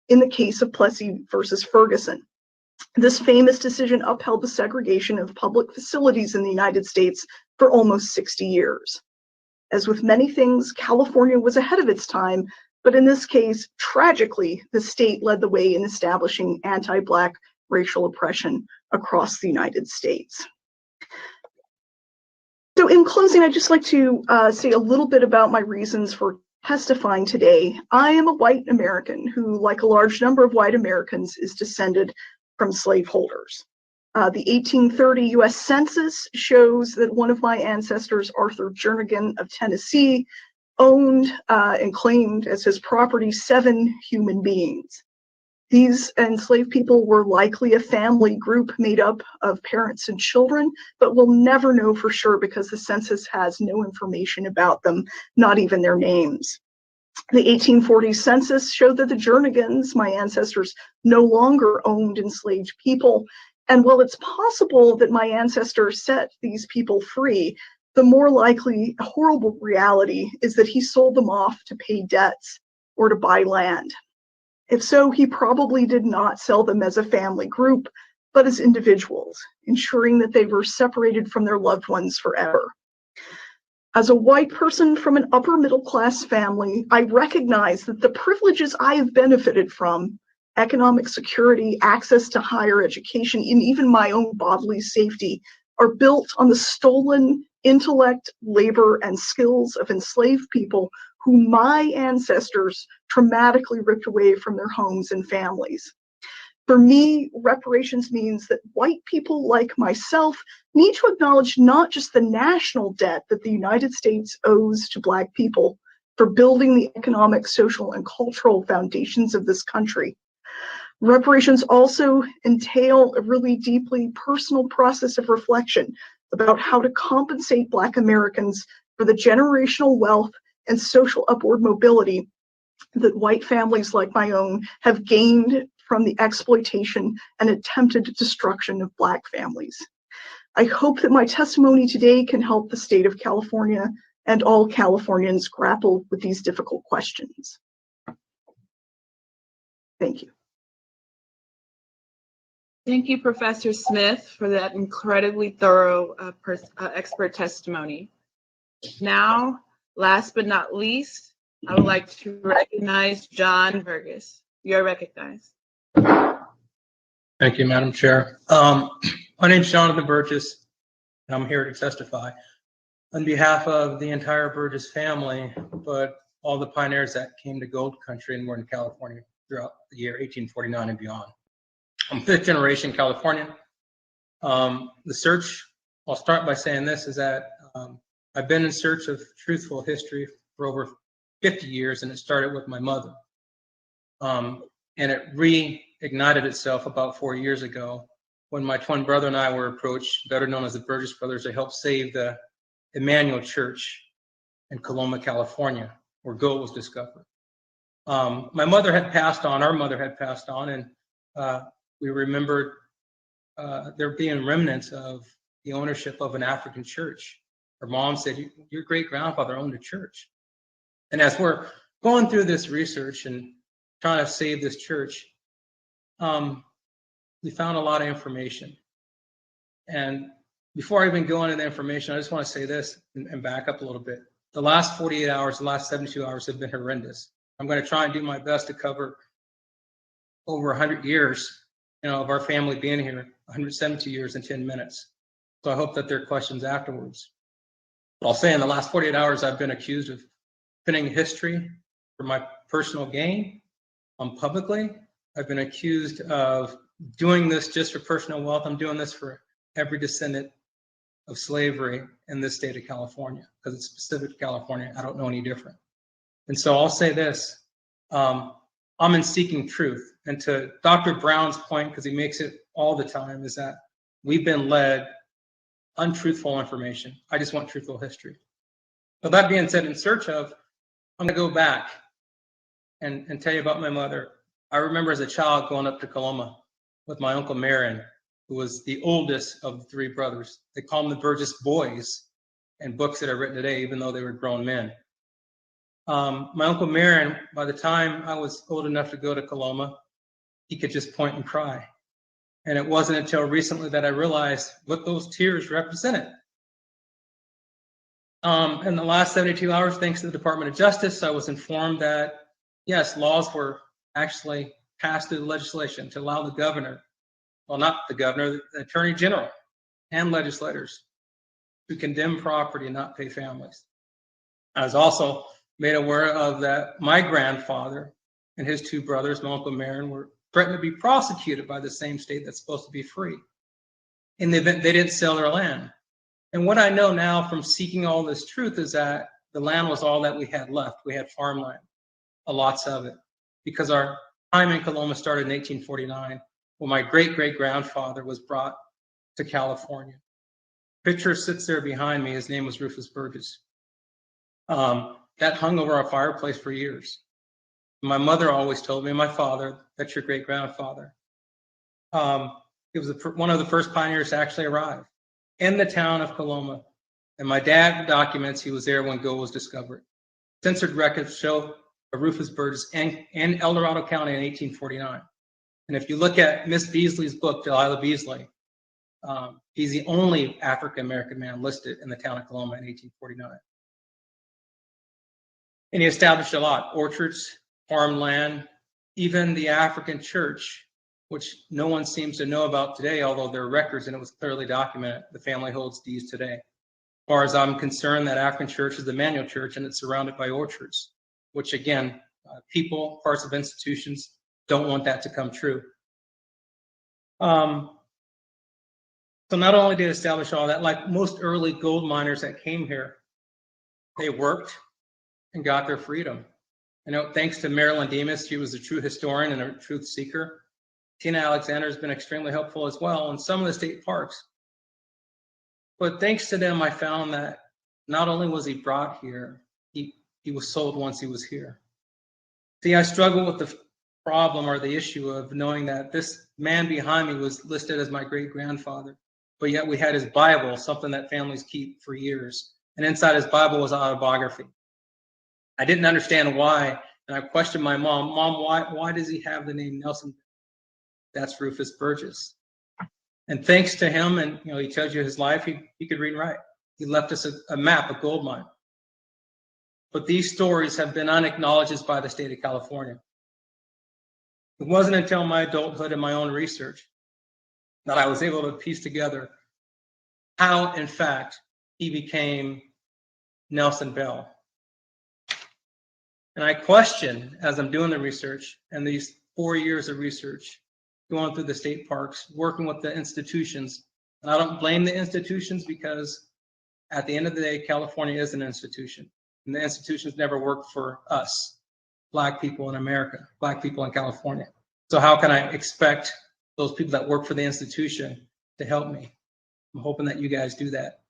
in the case of Plessy versus Ferguson. This famous decision upheld the segregation of public facilities in the United States for almost 60 years. As with many things, California was ahead of its time, but in this case, tragically, the state led the way in establishing anti-Black racial oppression across the United States. So in closing, I'd just like to say a little bit about my reasons for testifying today. I am a white American who, like a large number of white Americans, is descended from slaveholders. The 1830 U.S. Census shows that one of my ancestors, Arthur Jernigan of Tennessee, owned and claimed as his property 7 human beings. These enslaved people were likely a family group made up of parents and children, but we'll never know for sure because the census has no information about them, not even their names. The 1840 census showed that the Jernigans, my ancestors, no longer owned enslaved people. And while it's possible that my ancestors set these people free, the more likely horrible reality is that he sold them off to pay debts or to buy land. If so, he probably did not sell them as a family group, but as individuals, ensuring that they were separated from their loved ones forever. As a white person from an upper middle class family, I recognize that the privileges I have benefited from, economic security, access to higher education, and even my own bodily safety, are built on the stolen intellect, labor, and skills of enslaved people who my ancestors traumatically ripped away from their homes and families. For me, reparations means that white people like myself need to acknowledge not just the national debt that the United States owes to Black people for building the economic, social, and cultural foundations of this country. Reparations also entail a really deeply personal process of reflection about how to compensate Black Americans for the generational wealth and social upward mobility that white families like my own have gained from the exploitation and attempted destruction of Black families. I hope that my testimony today can help the state of California and all Californians grapple with these difficult questions. Thank you. Thank you, Professor Smith, for that incredibly thorough expert testimony. Now, last but not least, I would like to recognize John Burgess. You're recognized. Thank you, Madam Chair. My name is Jonathan Burgess, and I'm here to testify. on behalf of the entire Burgess family, but all the pioneers that came to gold country and were in California throughout the year 1849 and beyond. I'm fifth generation Californian. The search, I'll start by saying this, is that I've been in search of truthful history for over 50 years, and it started with my mother. And it reignited itself about 4 years ago when my twin brother and I were approached, better known as the Burgess brothers, to help save the Emmanuel Church in Coloma, California, where gold was discovered. My mother had passed on, our mother had passed on, and we remembered there being remnants of the ownership of an African church. Her mom said, your great-grandfather owned a church. And as we're going through this research and trying to save this church, we found a lot of information. And before I even go into the information, I just want to say this and back up a little bit. The last 48 hours, the last 72 hours have been horrendous. I'm going to try and do my best to cover over 100 years, of our family being here, 172 years in 10 minutes. So I hope that there are questions afterwards. But I'll say in the last 48 hours, I've been accused of pinning history for my personal gain publicly. I've been accused of doing this just for personal wealth. I'm doing this for every descendant of slavery in this state of California, because it's specific to California. I don't know any different. And so I'll say this, I'm in seeking truth. And to Dr. Brown's point, because he makes it all the time, is that we've been led untruthful information. I just want truthful history. So that being said, in search of, I'm going to go back and tell you about my mother. I remember as a child going up to Coloma with my Uncle Marion, who was the oldest of the three brothers. They call them the Burgess boys in books that are written today, even though they were grown men. My Uncle Marion, by the time I was old enough to go to Coloma, he could just point and cry. And it wasn't until recently that I realized what those tears represented. In the last 72 hours, thanks to the Department of Justice, I was informed that, yes, laws were actually passed through the legislation to allow the governor, well, not the governor, the attorney general and legislators to condemn property and not pay families. I was also made aware of that my grandfather and his two brothers, my Uncle Marion, were threatened to be prosecuted by the same state that's supposed to be free in the event they didn't sell their land. And what I know now from seeking all this truth is that the land was all that we had left. We had farmland, lots of it, because our time in Coloma started in 1849, when my great-great-grandfather was brought to California. Picture sits there behind me. His name was Rufus Burgess. That hung over our fireplace for years. My mother always told me, my father, that's your great-grandfather. He was one of the first pioneers to actually arrive in the town of Coloma. And my dad documents he was there when gold was discovered. Censored records show Rufus Burgess in El Dorado County in 1849. And if you look at Miss Beasley's book, Delilah Beasley, he's the only African-American man listed in the town of Coloma in 1849. And he established a lot, orchards, farmland, even the African church, which no one seems to know about today, although there are records and it was clearly documented. The family holds deeds today. As far as I'm concerned, that African church is the Emmanuel Church, and it's surrounded by orchards, which again, people, parts of institutions don't want that to come true. So not only did it establish all that, like most early gold miners that came here, they worked and got their freedom. Thanks to Marilyn Demas, she was a true historian and a truth seeker. Tina Alexander has been extremely helpful as well in some of the state parks. But thanks to them, I found that not only was he brought here, he was sold once he was here. See, I struggle with the problem or the issue of knowing that this man behind me was listed as my great-grandfather, but yet we had his Bible, something that families keep for years. And inside his Bible was an autobiography. I didn't understand why, and I questioned my mom. Mom, why does he have the name Nelson? That's Rufus Burgess. And thanks to him, and he tells you his life, he could read and write. He left us a map, a gold mine. But these stories have been unacknowledged by the state of California. It wasn't until my adulthood and my own research that I was able to piece together how, in fact, he became Nelson Bell. And I question, as I'm doing the research, and these 4 years of research, going through the state parks, working with the institutions, and I don't blame the institutions because at the end of the day, California is an institution. And the institutions never worked for us, Black people in America, Black people in California. So how can I expect those people that work for the institution to help me? I'm hoping that you guys do that.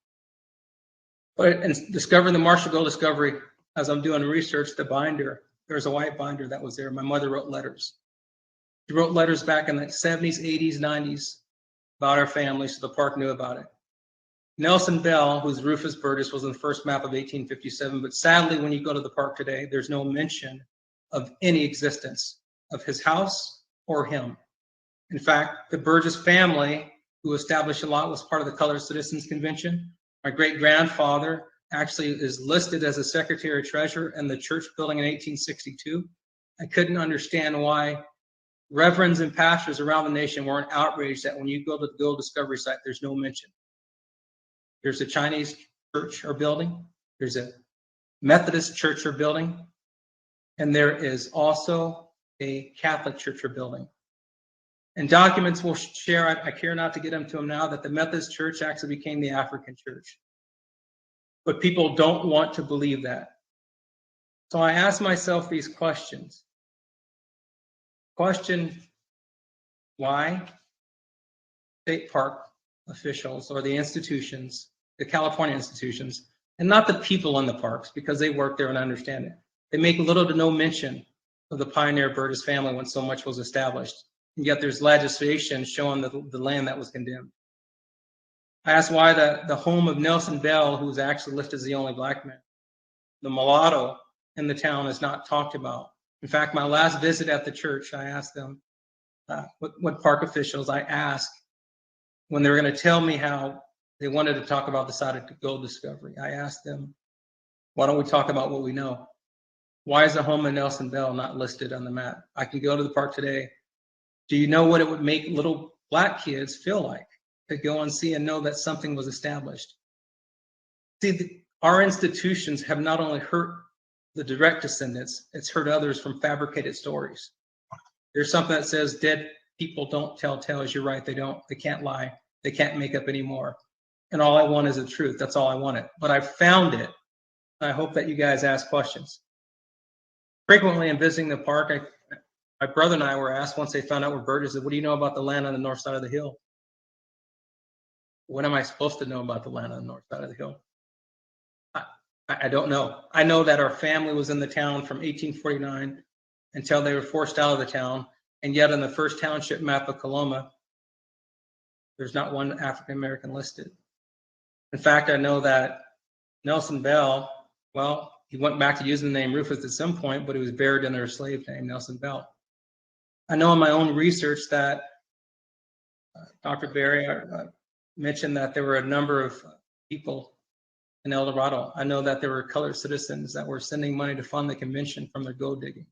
But in discovering the Marshall Gold discovery, as I'm doing research, the binder, there's a white binder that was there. My mother wrote letters. She wrote letters back in the 70s, 80s, 90s about our family, so the park knew about it. Nelson Bell, whose Rufus Burgess was on the first map of 1857, but sadly, when you go to the park today, there's no mention of any existence of his house or him. In fact, the Burgess family, who established a lot, was part of the Colored Citizens Convention. My great-grandfather actually is listed as a secretary treasurer in the church building in 1862. I couldn't understand why reverends and pastors around the nation weren't outraged that when you go to the gold discovery site, there's no mention. There's a Chinese church or building. There's a Methodist church or building. And there is also a Catholic church or building. And documents will share, I care not to get into them now, that the Methodist church actually became the African church. But people don't want to believe that. So I ask myself these questions. Question, why state park officials or the institutions, the California institutions, and not the people in the parks, because they work there and understand it. They make little to no mention of the pioneer Burgess family when so much was established. And yet there's legislation showing the land that was condemned. I asked why the home of Nelson Bell, who was actually listed as the only Black man, the mulatto in the town, is not talked about. In fact, my last visit at the church, I asked them, what park officials, I asked when they were going to tell me how they wanted to talk about the site of gold discovery. I asked them, why don't we talk about what we know? Why is the home of Nelson Bell not listed on the map? I can go to the park today. Do you know what it would make little Black kids feel like to go and see and know that something was established? See, our institutions have not only hurt the direct descendants, it's hurt others from fabricated stories. There's something that says dead people don't tell tales. You're right, they don't. They can't lie. They can't make up anymore. And all I want is the truth. That's all I wanted. But I found it. I hope that you guys ask questions. Frequently in visiting the park, my brother and I were asked once they found out where Burgess is, what do you know about the land on the north side of the hill? What am I supposed to know about the land on the north side of the hill? I don't know. I know that our family was in the town from 1849 until they were forced out of the town. And yet on the first township map of Coloma, there's not one African American listed. In fact, I know that Nelson Bell, well, he went back to using the name Rufus at some point, but he was buried under a slave named Nelson Bell. I know in my own research that Dr. Berry mentioned that there were a number of people in El Dorado. I know that there were colored citizens that were sending money to fund the convention from their gold digging.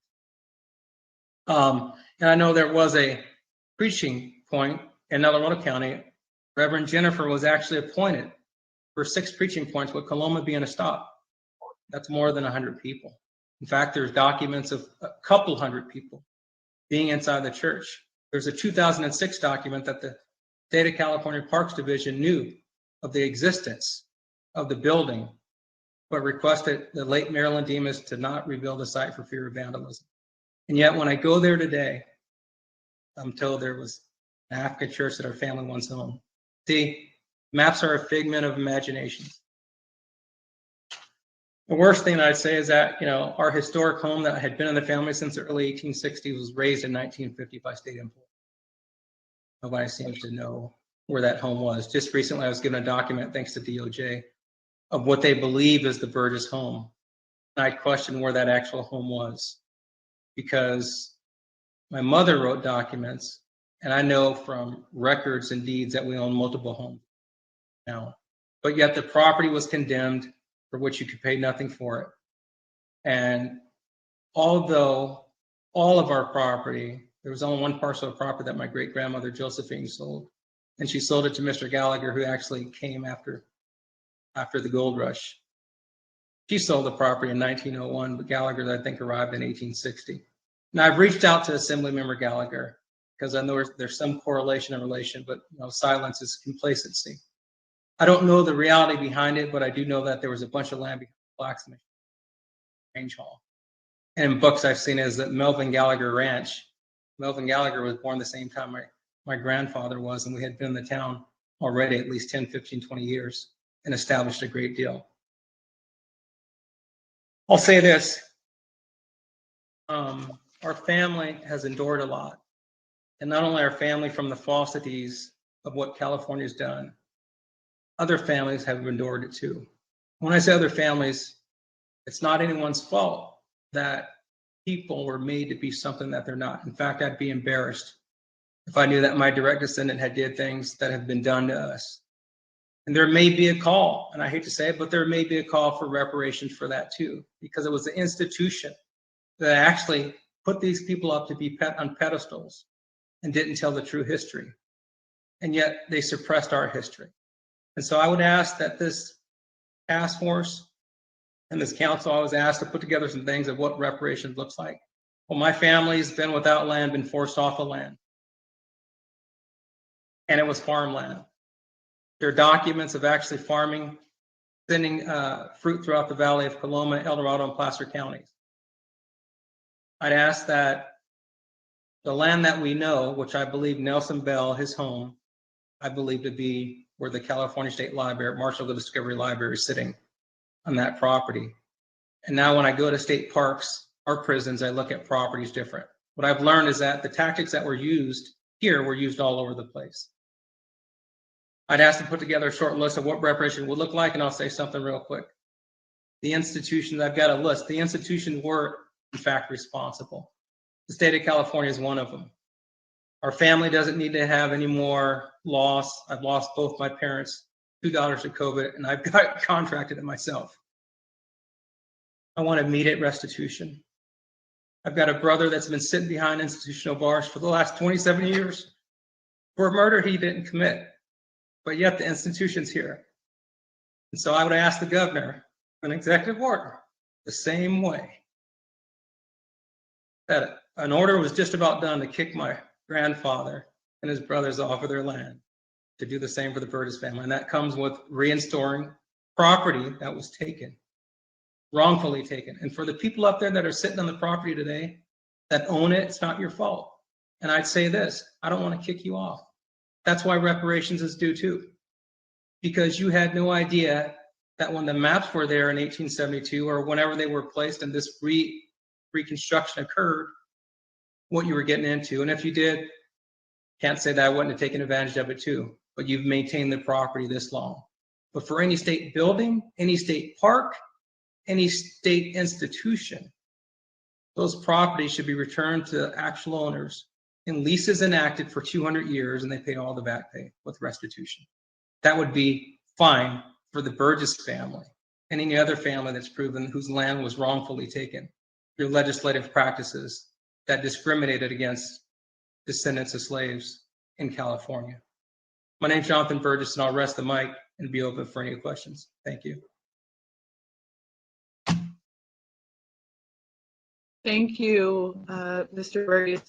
And I know there was a preaching point in El Dorado County. Reverend Jennifer was actually appointed for 6 preaching points, with Coloma being a stop. That's more than 100 people. In fact, there's documents of a couple hundred people being inside the church. There's a 2006 document that the State of California Parks Division knew of the existence of the building, but requested the late Marilyn Demas to not rebuild the site for fear of vandalism. And yet when I go there today, I'm told there was an African church that our family once owned. See, maps are a figment of imagination. The worst thing I'd say is that, our historic home that had been in the family since the early 1860s was razed in 1950 by state employees. Nobody seems to know where that home was. Just recently, I was given a document, thanks to DOJ, of what they believe is the Burgess home. And I questioned where that actual home was, because my mother wrote documents, and I know from records and deeds that we own multiple homes now. But yet the property was condemned, for which you could pay nothing for it. And although all of our property, there was only one parcel of property that my great-grandmother Josephine sold, and she sold it to Mr. Gallagher, who actually came after the gold rush. She sold the property in 1901, but Gallagher, I think, arrived in 1860. And I've reached out to Assemblymember Gallagher because I know there's some correlation and relation, but silence is complacency. I don't know the reality behind it, but I do know that there was a bunch of land behind the blacksmith range hall. And in books I've seen is that Melvin Gallagher Ranch. Melvin Gallagher was born the same time my grandfather was, and we had been in the town already at least 10, 15, 20 years and established a great deal. I'll say this. Our family has endured a lot. And not only our family from the falsities of what California's done, other families have endured it too. When I say other families, it's not anyone's fault that people were made to be something that they're not. In fact, I'd be embarrassed if I knew that my direct descendant had did things that have been done to us. And there may be a call, and I hate to say it, but there may be a call for reparations for that too, because it was the institution that actually put these people up to be on pedestals and didn't tell the true history. And yet they suppressed our history. And so I would ask that this task force and this council, I was asked to put together some things of what reparations looks like. Well, my family's been without land, been forced off of land. And it was farmland. There are documents of actually farming, sending fruit throughout the valley of Coloma, El Dorado, and Placer counties. I'd ask that the land that we know, which I believe Nelson Bell, his home, I believe to be where the California State Library, Marshall Discovery Library is sitting on that property. And now when I go to state parks or prisons, I look at properties different. What I've learned is that the tactics that were used here were used all over the place. I'd ask to put together a short list of what reparation would look like, and I'll say something real quick. The institutions, I've got a list. The institutions were, in fact, responsible. The state of California is one of them. Our family doesn't need to have any more loss. I've lost both my parents, 2 daughters to COVID, and I've got contracted it myself. I want immediate restitution. I've got a brother that's been sitting behind institutional bars for the last 27 years for a murder he didn't commit, but yet the institution's here. And so I would ask the governor, an executive order, the same way, that an order was just about done to kick my grandfather and his brothers off of their land, to do the same for the Burgess family. And that comes with reinstoring property that was taken, wrongfully taken. And for the people up there that are sitting on the property today that own it, it's not your fault. And I'd say this, I don't want to kick you off. That's why reparations is due too. Because you had no idea that when the maps were there in 1872 or whenever they were placed and this reconstruction occurred, what you were getting into. And if you did, can't say that I wouldn't have taken advantage of it too, but you've maintained the property this long. But for any state building, any state park, any state institution, those properties should be returned to actual owners in leases enacted for 200 years, and they pay all the back pay with restitution. That would be fine for the Burgess family and any other family that's proven whose land was wrongfully taken through legislative practices that discriminated against descendants of slaves in California. My name's Jonathan Burgess, and I'll rest the mic and be open for any questions. Thank you. Thank you, Mr. Burgess,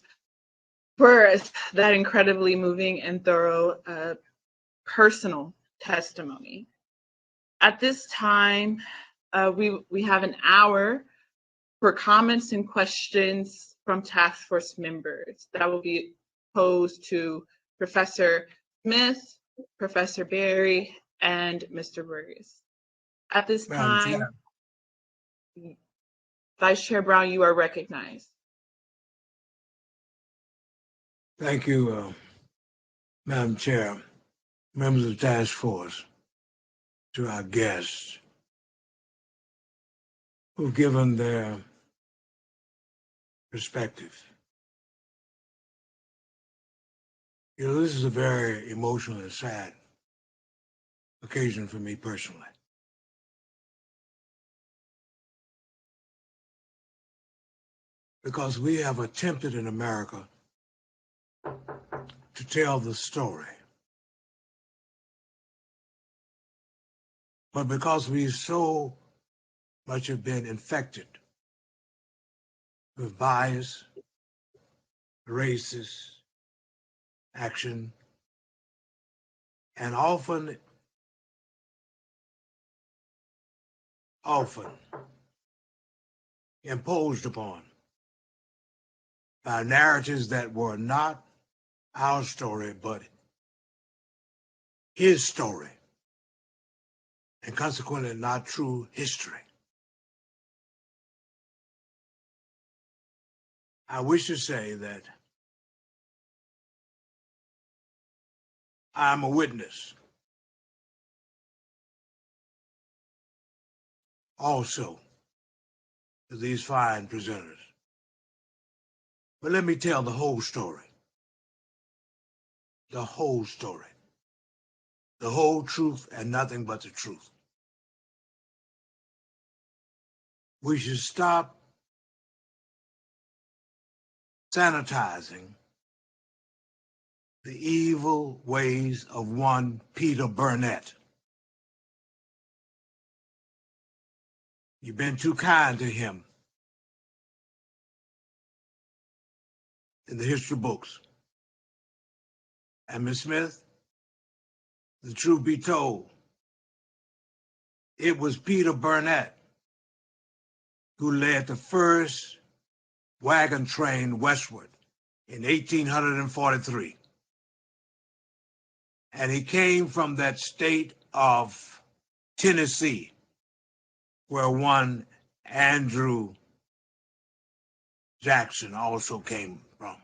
for that incredibly moving and thorough personal testimony. At this time, we have an hour for comments and questions from task force members that will be posed to Professor Smith, Professor Berry, and Mr. Burgess. At this time, Vice Chair Brown, you are recognized. Thank you, Madam Chair, members of the task force, to our guests who've given their perspective. You know, this is a very emotional and sad occasion for me personally. Because we have attempted in America to tell the story. But because we so much have been infected with bias, racist action, and often imposed upon by narratives that were not our story, but his story, and consequently not true history. I wish to say that I'm a witness also to these fine presenters. But let me tell the whole story. The whole story. The whole truth and nothing but the truth. We should stop sanitizing the evil ways of one Peter Burnett. You've been too kind to him in the history books. And Ms. Smith, the truth be told, it was Peter Burnett who led the first wagon train westward in 1843. And he came from that state of Tennessee, where one Andrew Jackson also came from.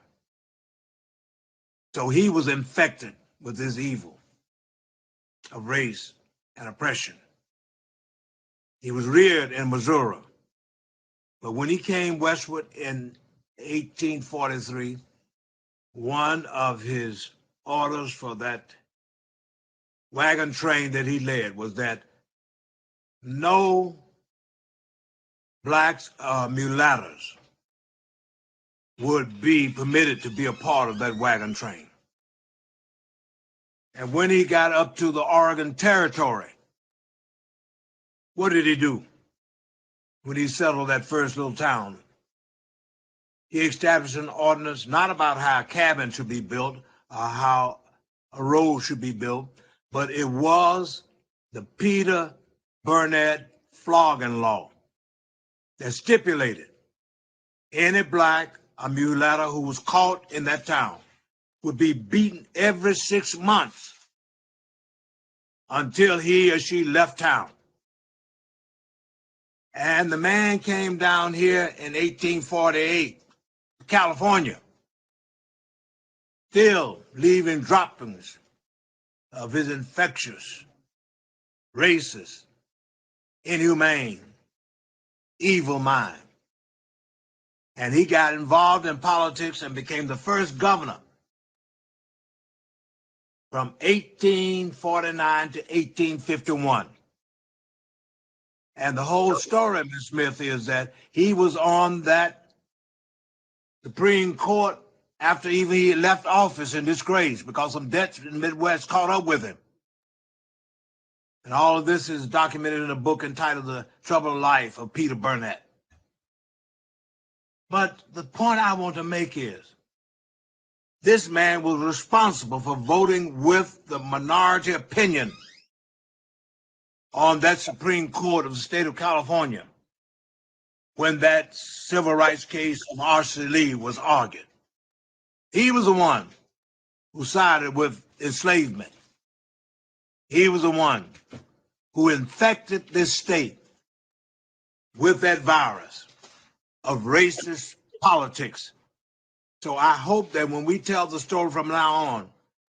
So he was infected with this evil of race and oppression. He was reared in Missouri, but when he came westward in 1843, one of his orders for that wagon train that he led was that no blacks or mulattoes would be permitted to be a part of that wagon train. And when he got up to the Oregon Territory, what did he do? When he settled that first little town, he established an ordinance not about how a cabin should be built or how a road should be built, but it was the Peter Burnett flogging law that stipulated any black or mulatto who was caught in that town would be beaten every 6 months until he or she left town. And the man came down here in 1848, California, still leaving droppings of his infectious, racist, inhumane, evil mind. And he got involved in politics and became the first governor from 1849 to 1851. And the whole story, Ms. Smith, is that he was on that Supreme Court after even he left office in disgrace because some debts in the Midwest caught up with him. And all of this is documented in a book entitled The Troubled Life of Peter Burnett. But the point I want to make is, this man was responsible for voting with the minority opinion on that Supreme Court of the state of California when that civil rights case of R.C. Lee was argued. He was the one who sided with enslavement. He was the one who infected this state with that virus of racist politics. So I hope that when we tell the story from now on,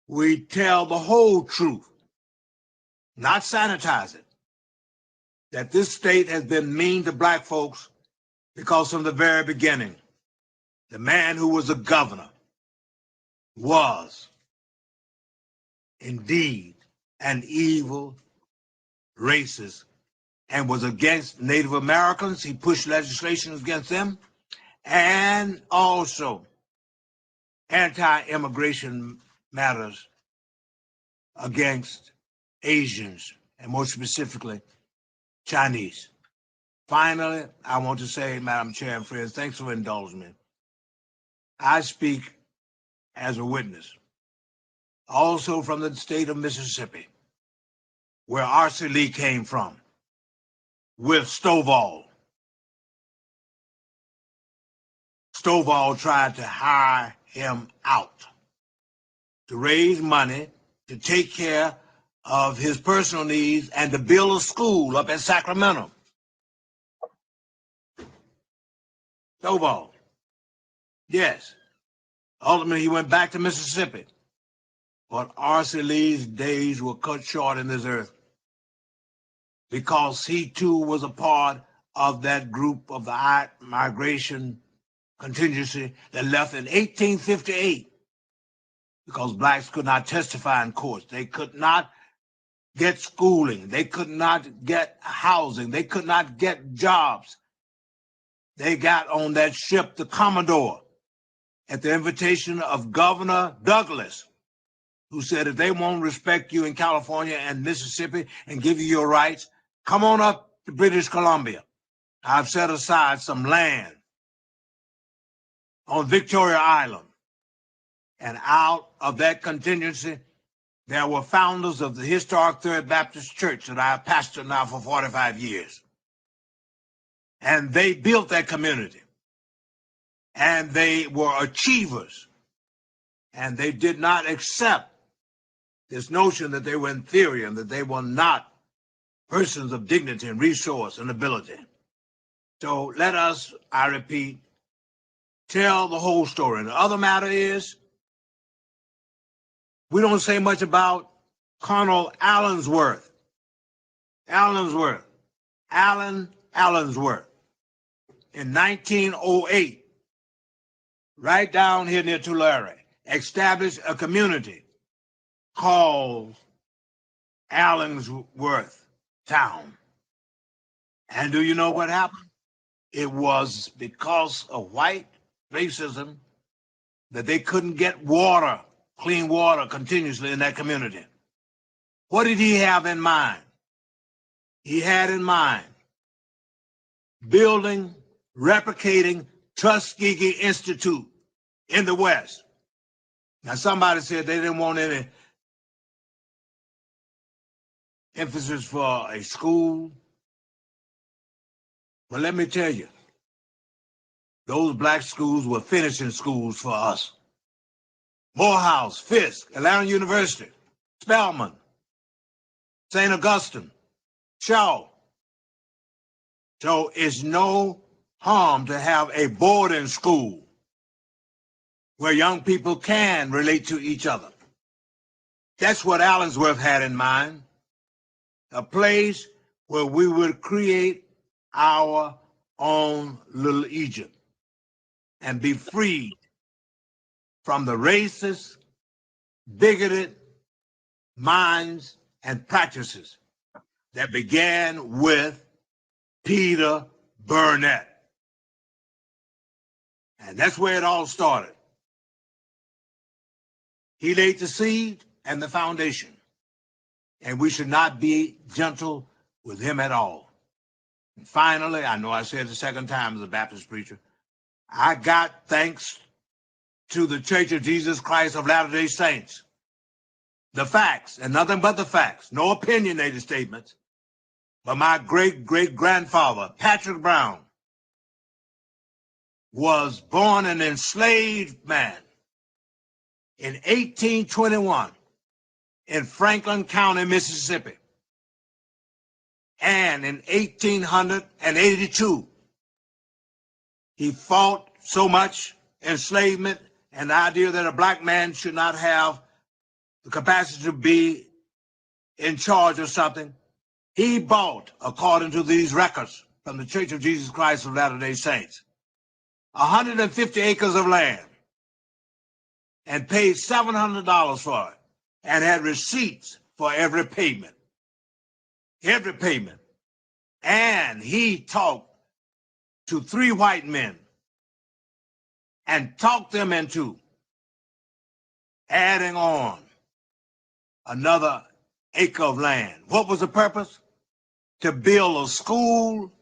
we tell the whole truth, not sanitize it, that this state has been mean to black folks because from the very beginning, the man who was a governor was indeed an evil racist and was against Native Americans. He pushed legislation against them, and also anti-immigration matters against Asians, and more specifically, Chinese. Finally, I want to say, Madam Chair and friends, thanks for indulging me. I speak as a witness, also from the state of Mississippi, where R.C. Lee came from, with Stovall. Stovall tried to hire him out to raise money to take care of his personal needs and to build a school up in Sacramento. Stovall. Yes. Ultimately, he went back to Mississippi. But R.C. Lee's days were cut short in this earth because he too was a part of that group of the migration contingency that left in 1858 because blacks could not testify in courts. They could not get schooling. They could not get housing. They could not get jobs. They got on that ship, the Commodore, at the invitation of Governor Douglas, who said, if they won't respect you in California and Mississippi and give you your rights, come on up to British Columbia. I've set aside some land on Victoria Island. And out of that contingency, there were founders of the historic Third Baptist Church that I have pastored now for 45 years. And they built that community. And they were achievers. And they did not accept this notion that they were inferior and that they were not persons of dignity and resource and ability. So let us, I repeat, tell the whole story. And the other matter is, we don't say much about Colonel Allensworth. Allensworth. In 1908, right down here near Tulare, established a community called Allensworth Town. And do you know what happened? It was because of white racism that they couldn't get water, clean water, continuously in that community. What did he have in mind? He had in mind building, replicating Tuskegee Institute in the West. Now, somebody said they didn't want any emphasis for a school. Well, let me tell you, those black schools were finishing schools for us. Morehouse, Fisk, Atlanta University, Spelman, St. Augustine, Shaw. So it's no harm to have a boarding school where young people can relate to each other. That's what Allensworth had in mind, a place where we would create our own little Egypt and be freed from the racist, bigoted minds and practices that began with Peter Burnett. And that's where it all started. He laid the seed and the foundation, and we should not be gentle with him at all. And finally, I know I said it the second time as a Baptist preacher, I got thanks to the Church of Jesus Christ of Latter-day Saints. The facts, and nothing but the facts, no opinionated statements. But my great-great-grandfather, Patrick Brown, was born an enslaved man in 1821 in Franklin County, Mississippi. And in 1882, he fought so much enslavement and the idea that a black man should not have the capacity to be in charge of something. He bought, according to these records from the Church of Jesus Christ of Latter-day Saints, 150 acres of land and paid $700 for it and had receipts for every payment. Every payment. And he talked to 3 white men and talked them into adding on another acre of land. What was the purpose? To build a school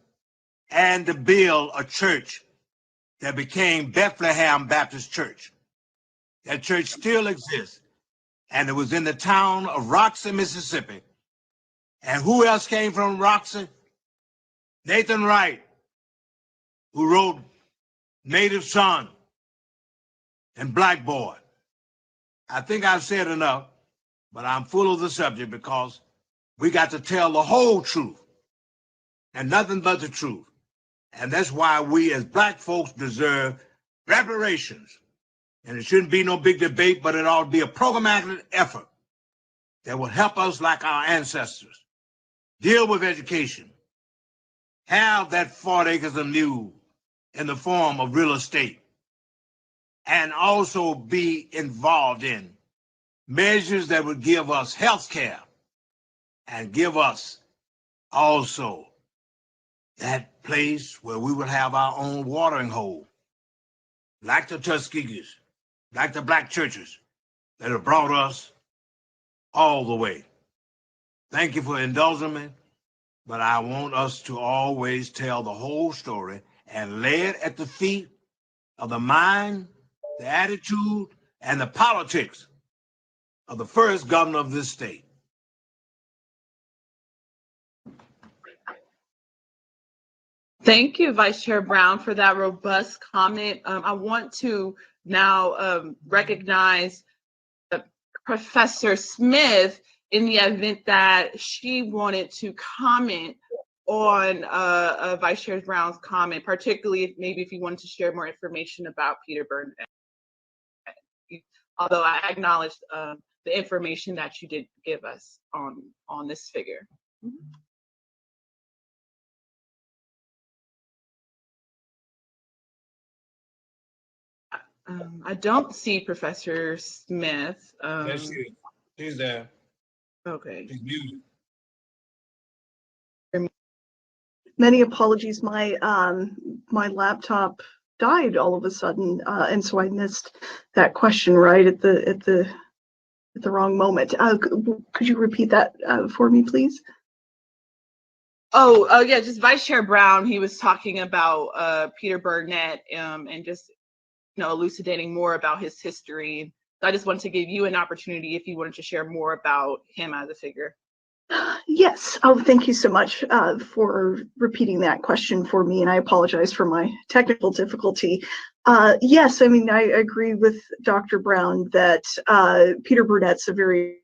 and to build a church that became Bethlehem Baptist Church. That church still exists, and it was in the town of Roxy, Mississippi. And who else came from Roxy? Nathan Wright, who wrote Native Son and Black Boy. I think I've said enough, but I'm full of the subject because we got to tell the whole truth and nothing but the truth. And that's why we as Black folks deserve reparations. And it shouldn't be no big debate, but it ought to be a programmatic effort that will help us like our ancestors deal with education, have that 40 acres of new in the form of real estate, and also be involved in measures that would give us health care and give us also that place where we would have our own watering hole, like the Tuskegees, like the Black churches that have brought us all the way. Thank you for indulging me, but I want us to always tell the whole story and lay it at the feet of the mind, the attitude, and the politics of the first governor of this state. Thank you, Vice Chair Brown, for that robust comment. I want to now recognize Professor Smith in the event that she wanted to comment on Vice Chair Brown's comment, particularly if you wanted to share more information about Peter Burnett. Although I acknowledge the information that you did give us on this figure. I don't see Professor Smith. She's there. Okay. She's muted. Many apologies. My laptop died all of a sudden, and so I missed that question right at the wrong moment. Could you repeat that for me, please? Oh, yeah, just Vice Chair Brown. He was talking about Peter Burnett and just elucidating more about his history. So I just wanted to give you an opportunity if you wanted to share more about him as a figure. Yes. Oh, thank you so much for repeating that question for me, and I apologize for my technical difficulty. Yes, I mean, I agree with Dr. Brown that Peter Burnett's a very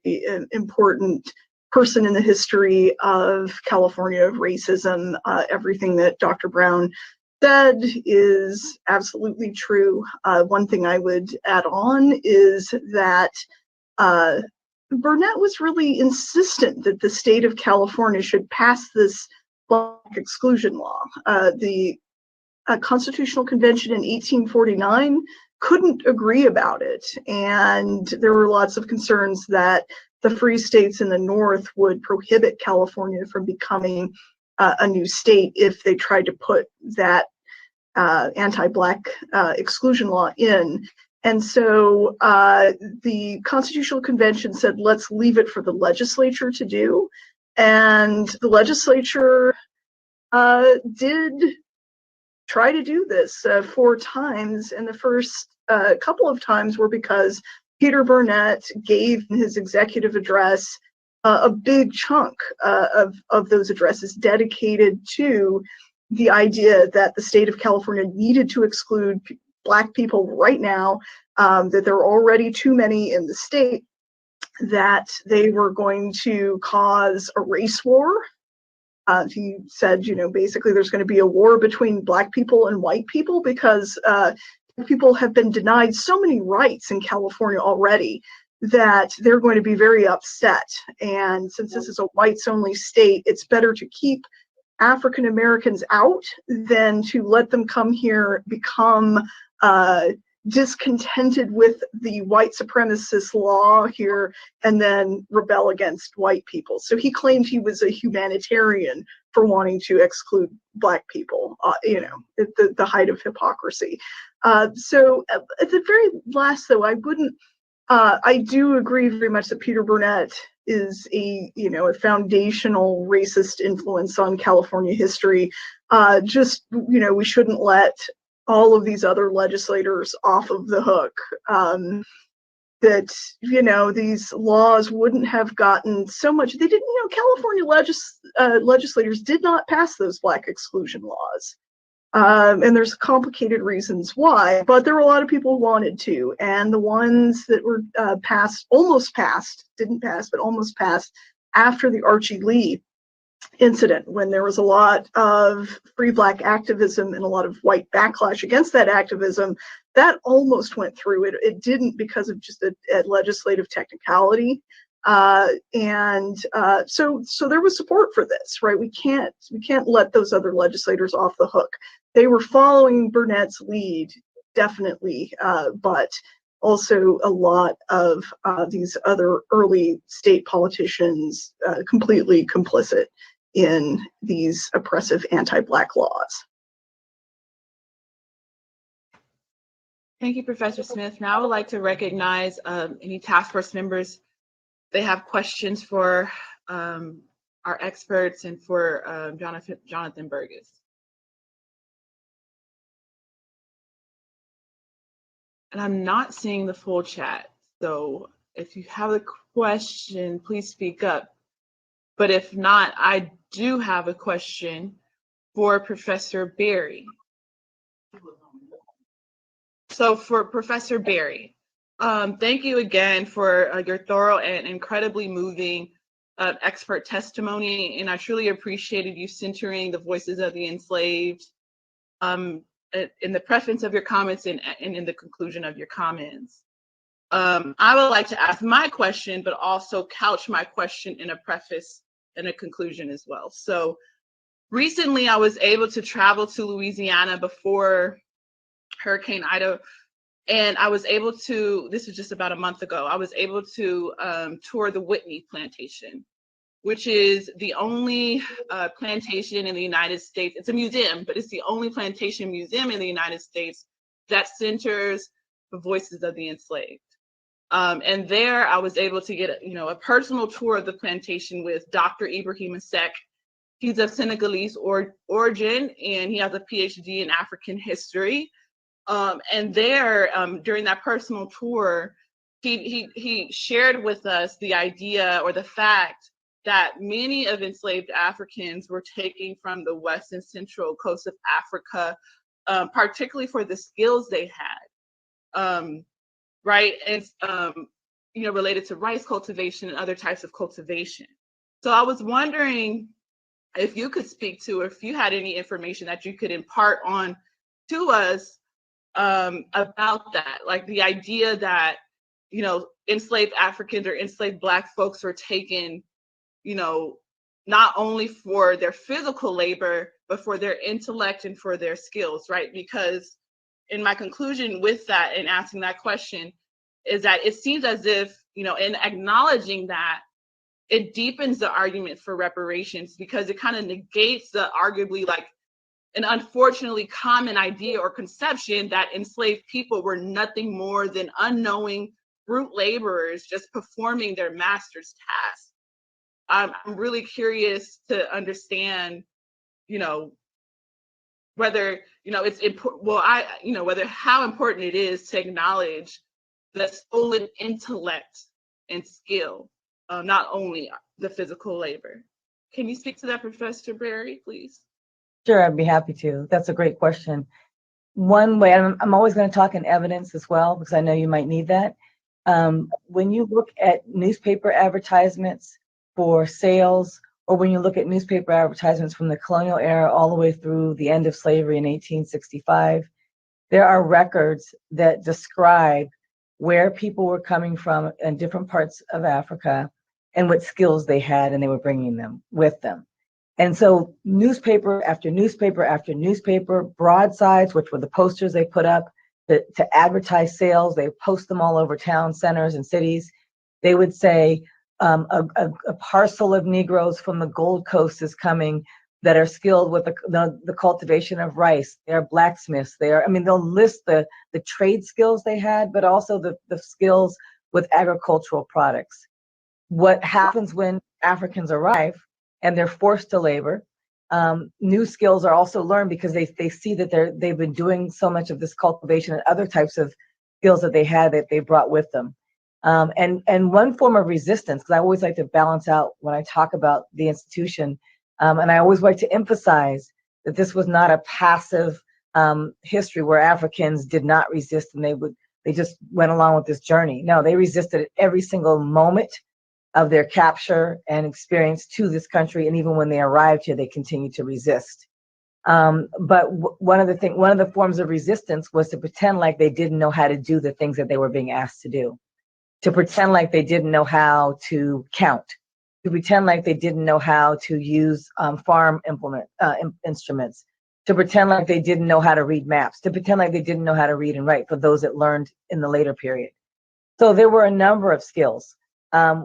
important person in the history of California, of racism. Everything that Dr. Brown said is absolutely true. One thing I would add on is that Burnett was really insistent that the state of California should pass this Black Exclusion Law. The Constitutional Convention in 1849 couldn't agree about it, and there were lots of concerns that the free states in the North would prohibit California from becoming a new state if they tried to put that anti-Black exclusion law in. And so the Constitutional Convention said, let's leave it for the legislature to do. And the legislature did try to do this 4 times. And the first couple of times were because Peter Burnett gave in his executive address a big chunk of those addresses dedicated to the idea that the state of California needed to exclude Black people right now, that there were already too many in the state, that they were going to cause a race war. He said, basically there's going to be a war between Black people and white people because people have been denied so many rights in California already that they're going to be very upset. And since this is a whites-only state, it's better to keep African Americans out than to let them come here, become discontented with the white supremacist law here, and then rebel against white people. So he claimed he was a humanitarian for wanting to exclude Black people, at the height of hypocrisy. So at the very last, though, I do agree very much that Peter Burnett is a foundational racist influence on California history. Just, we shouldn't let all of these other legislators off of the hook. That, these laws wouldn't have gotten so much. They didn't, California legislators did not pass those Black exclusion laws. And there's complicated reasons why, but there were a lot of people who wanted to. And the ones that were almost passed, didn't pass, but almost passed after the Archie Lee incident, when there was a lot of free Black activism and a lot of white backlash against that activism, that almost went through. It didn't, because of just a legislative technicality. So there was support for this, right? We can't let those other legislators off the hook. They were following Burnett's lead, definitely, but also a lot of these other early state politicians completely complicit in these oppressive anti-Black laws. Thank you, Professor Smith. Now I would like to recognize any task force members. They have questions for our experts and for Jonathan Burgess. And I'm not seeing the full chat, so if you have a question, please speak up. But if not, I do have a question for Professor Berry. So for Professor Berry, thank you again for your thorough and incredibly moving expert testimony, and I truly appreciated you centering the voices of the enslaved in the preface of your comments and in the conclusion of your comments. I would like to ask my question, but also couch my question in a preface and a conclusion as well. So recently I was able to travel to Louisiana before Hurricane Ida, and I was able to, this was just about a month ago, I was able to tour the Whitney Plantation, which is the only plantation in the United States. It's a museum, but it's the only plantation museum in the United States that centers the voices of the enslaved. And there I was able to get a personal tour of the plantation with Dr. Ibrahim Asek. He's of Senegalese origin, and he has a PhD in African history. And there, during that personal tour, he shared with us the idea or the fact that many of enslaved Africans were taken from the west and central coast of Africa, particularly for the skills they had, right? And, related to rice cultivation and other types of cultivation. So I was wondering if you could speak to, or if you had any information that you could impart on to us about that, like the idea that, enslaved Africans or enslaved Black folks were taken, not only for their physical labor, but for their intellect and for their skills, right? Because in my conclusion with that and asking that question is that it seems as if, in acknowledging that, it deepens the argument for reparations, because it kind of negates the arguably like an unfortunately common idea or conception that enslaved people were nothing more than unknowing brute laborers just performing their master's task. I'm really curious to understand, whether, it's important, whether how important it is to acknowledge the stolen intellect and skill, not only the physical labor. Can you speak to that, Professor Berry, please? Sure, I'd be happy to. That's a great question. One way, I'm always going to talk in evidence as well, because I know you might need that. When you look at newspaper advertisements for sales, or when you look at newspaper advertisements from the colonial era all the way through the end of slavery in 1865, there are records that describe where people were coming from in different parts of Africa and what skills they had, and they were bringing them with them. And so newspaper after newspaper after newspaper, broadsides, which were the posters they put up to advertise sales, they post them all over town centers and cities. They would say a parcel of Negroes from the Gold Coast is coming that are skilled with the cultivation of rice. They're blacksmiths. They'll list the trade skills they had, but also the skills with agricultural products. What happens when Africans arrive and they're forced to labor, new skills are also learned because they see that they've been doing so much of this cultivation and other types of skills that they had that they brought with them. And one form of resistance, because I always like to balance out when I talk about the institution, and I always like to emphasize that this was not a passive history where Africans did not resist and they just went along with this journey. No, they resisted at every single moment of their capture and experience to this country, and even when they arrived here, they continued to resist. But one of the forms of resistance was to pretend like they didn't know how to do the things that they were being asked to do, to pretend like they didn't know how to count, to pretend like they didn't know how to use farm instruments, to pretend like they didn't know how to read maps, to pretend like they didn't know how to read and write for those that learned in the later period. So there were a number of skills.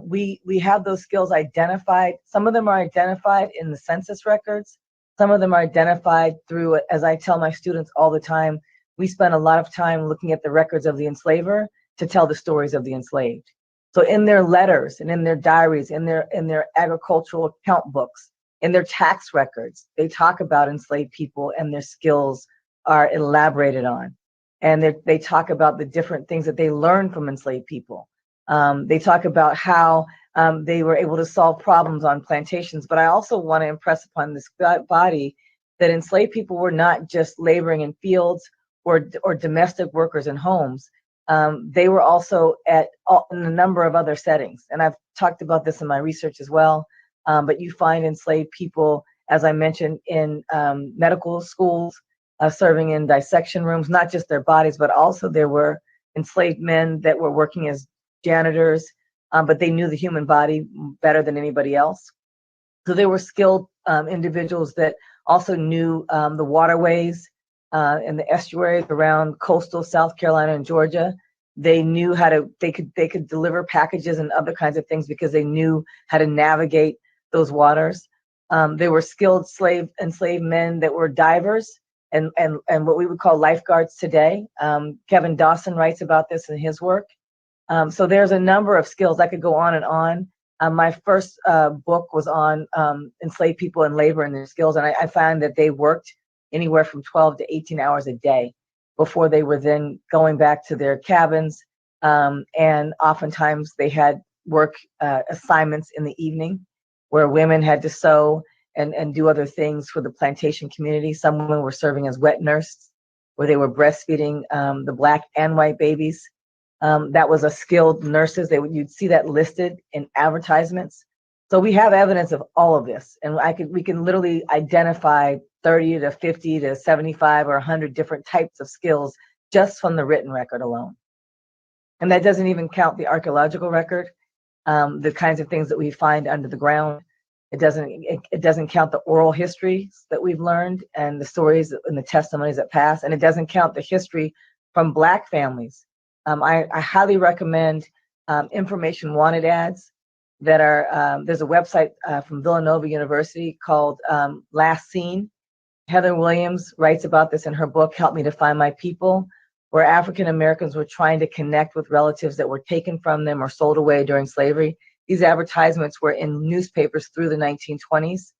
We have those skills identified. Some of them are identified in the census records. Some of them are identified through, as I tell my students all the time, we spend a lot of time looking at the records of the enslaver to tell the stories of the enslaved. So in their letters and in their diaries, in their agricultural account books, in their tax records, they talk about enslaved people and their skills are elaborated on. And they talk about the different things that they learned from enslaved people. They talk about how they were able to solve problems on plantations. But I also want to impress upon this body that enslaved people were not just laboring in fields or domestic workers in homes. They were also in a number of other settings. And I've talked about this in my research as well. But you find enslaved people, as I mentioned, in medical schools, serving in dissection rooms, not just their bodies, but also there were enslaved men that were working as janitors, but they knew the human body better than anybody else. So they were skilled individuals that also knew the waterways and the estuaries around coastal South Carolina and Georgia. They knew they could deliver packages and other kinds of things because they knew how to navigate those waters. They were skilled enslaved men that were divers and what we would call lifeguards today. Kevin Dawson writes about this in his work. So there's a number of skills. I could go on and on. My first book was on enslaved people and labor and their skills, and I found that they worked anywhere from 12 to 18 hours a day before they were then going back to their cabins, and oftentimes they had work assignments in the evening where women had to sew and do other things for the plantation community. Some women were serving as wet nurses, where they were breastfeeding the Black and white babies. That was a skilled nurses. You'd see that listed in advertisements. So we have evidence of all of this, and we can literally identify 30 to 50 to 75 or 100 different types of skills just from the written record alone. And that doesn't even count the archaeological record, the kinds of things that we find under the ground. It doesn't count the oral histories that we've learned and the stories and the testimonies that pass, and it doesn't count the history from Black families. I highly recommend information wanted ads that are, there's a website from Villanova University called Last Seen. Heather Williams writes about this in her book, Help Me to Find My People, where African Americans were trying to connect with relatives that were taken from them or sold away during slavery. These advertisements were in newspapers through the 1920s.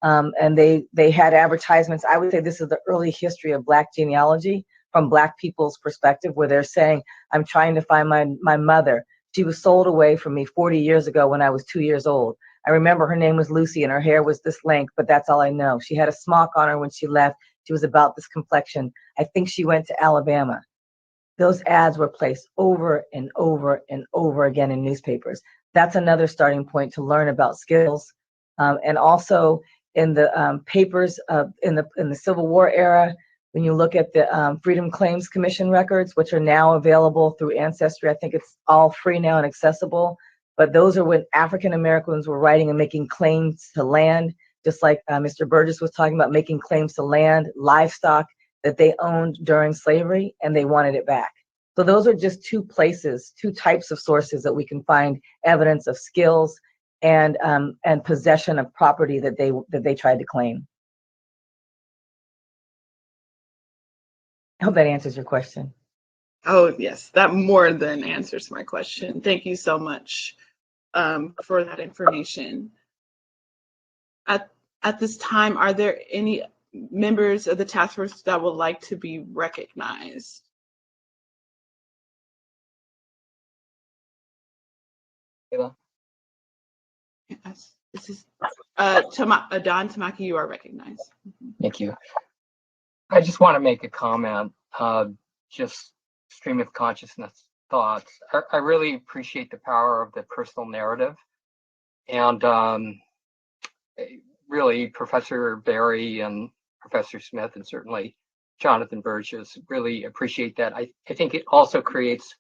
And they had advertisements. I would say this is the early history of Black genealogy from Black people's perspective, where they're saying, I'm trying to find my mother. She was sold away from me 40 years ago when I was 2 years old. I remember her name was Lucy and her hair was this length, but that's all I know. She had a smock on her when she left. She was about this complexion. I think she went to Alabama. Those ads were placed over and over and over again in newspapers. That's another starting point to learn about skills. And also in the papers in the Civil War era, when you look at the Freedom Claims Commission records, which are now available through Ancestry, I think it's all free now and accessible. But those are when African Americans were writing and making claims to land, just like Mr. Burgess was talking about, making claims to land, livestock that they owned during slavery, and they wanted it back. So those are just two types of sources that we can find evidence of skills and possession of property that they tried to claim. I hope that answers your question. Oh, yes, that more than answers my question. Thank you so much for that information. At this time, are there any members of the task force that would like to be recognized? Kayla? Yes, this is Don Tamaki, you are recognized. Thank you. I just want to make a comment, just stream of consciousness thoughts. I really appreciate the power of the personal narrative. And really, Professor Berry and Professor Smith, and certainly Jonathan Burgess, really appreciate that. I think it also creates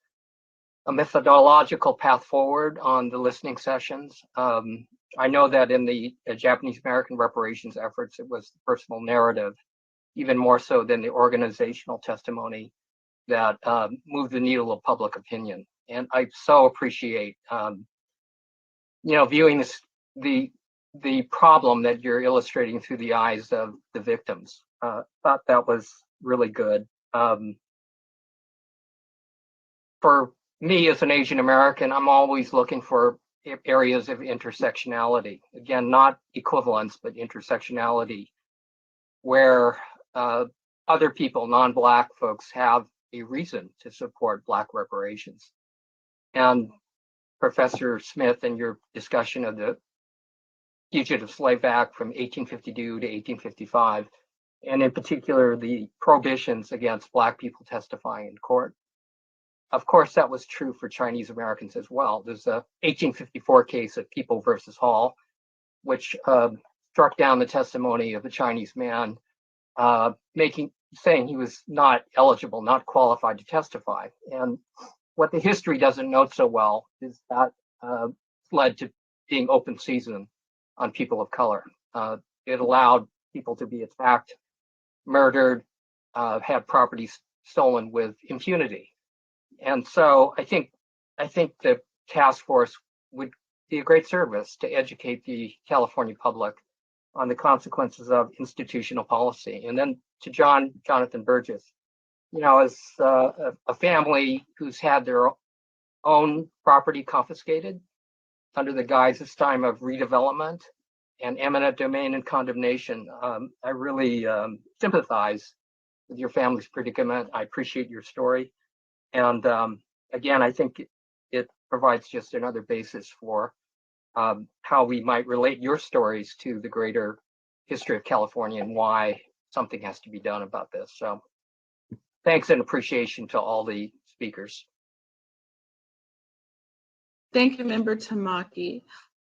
a methodological path forward on the listening sessions. I know that in the Japanese American reparations efforts, it was the personal narrative, even more so than the organizational testimony, that moved the needle of public opinion. And I so appreciate, viewing this, the problem that you're illustrating through the eyes of the victims. Thought that was really good. For me as an Asian American, I'm always looking for areas of intersectionality. Again, not equivalence, but intersectionality, where other people, non-Black folks, have a reason to support Black reparations. And Professor Smith, in your discussion of the Fugitive Slave Act from 1852 to 1855, and in particular the prohibitions against Black people testifying in court. Of course, that was true for Chinese Americans as well. There's a 1854 case of People versus Hall, which struck down the testimony of a Chinese man, saying he was not eligible, not qualified to testify. And what the history doesn't note so well is that led to being open season on people of color. It allowed people to be attacked, murdered, have properties stolen with impunity. And so I think the task force would be a great service to educate the California public on the consequences of institutional policy. And then to Jonathan Burgess, as a family who's had their own property confiscated under the guise this time of redevelopment and eminent domain and condemnation, I really sympathize with your family's predicament. I appreciate your story. And again, I think it provides just another basis for how we might relate your stories to the greater history of California and why something has to be done about this. So thanks and appreciation to all the speakers. Thank you, Member Tamaki.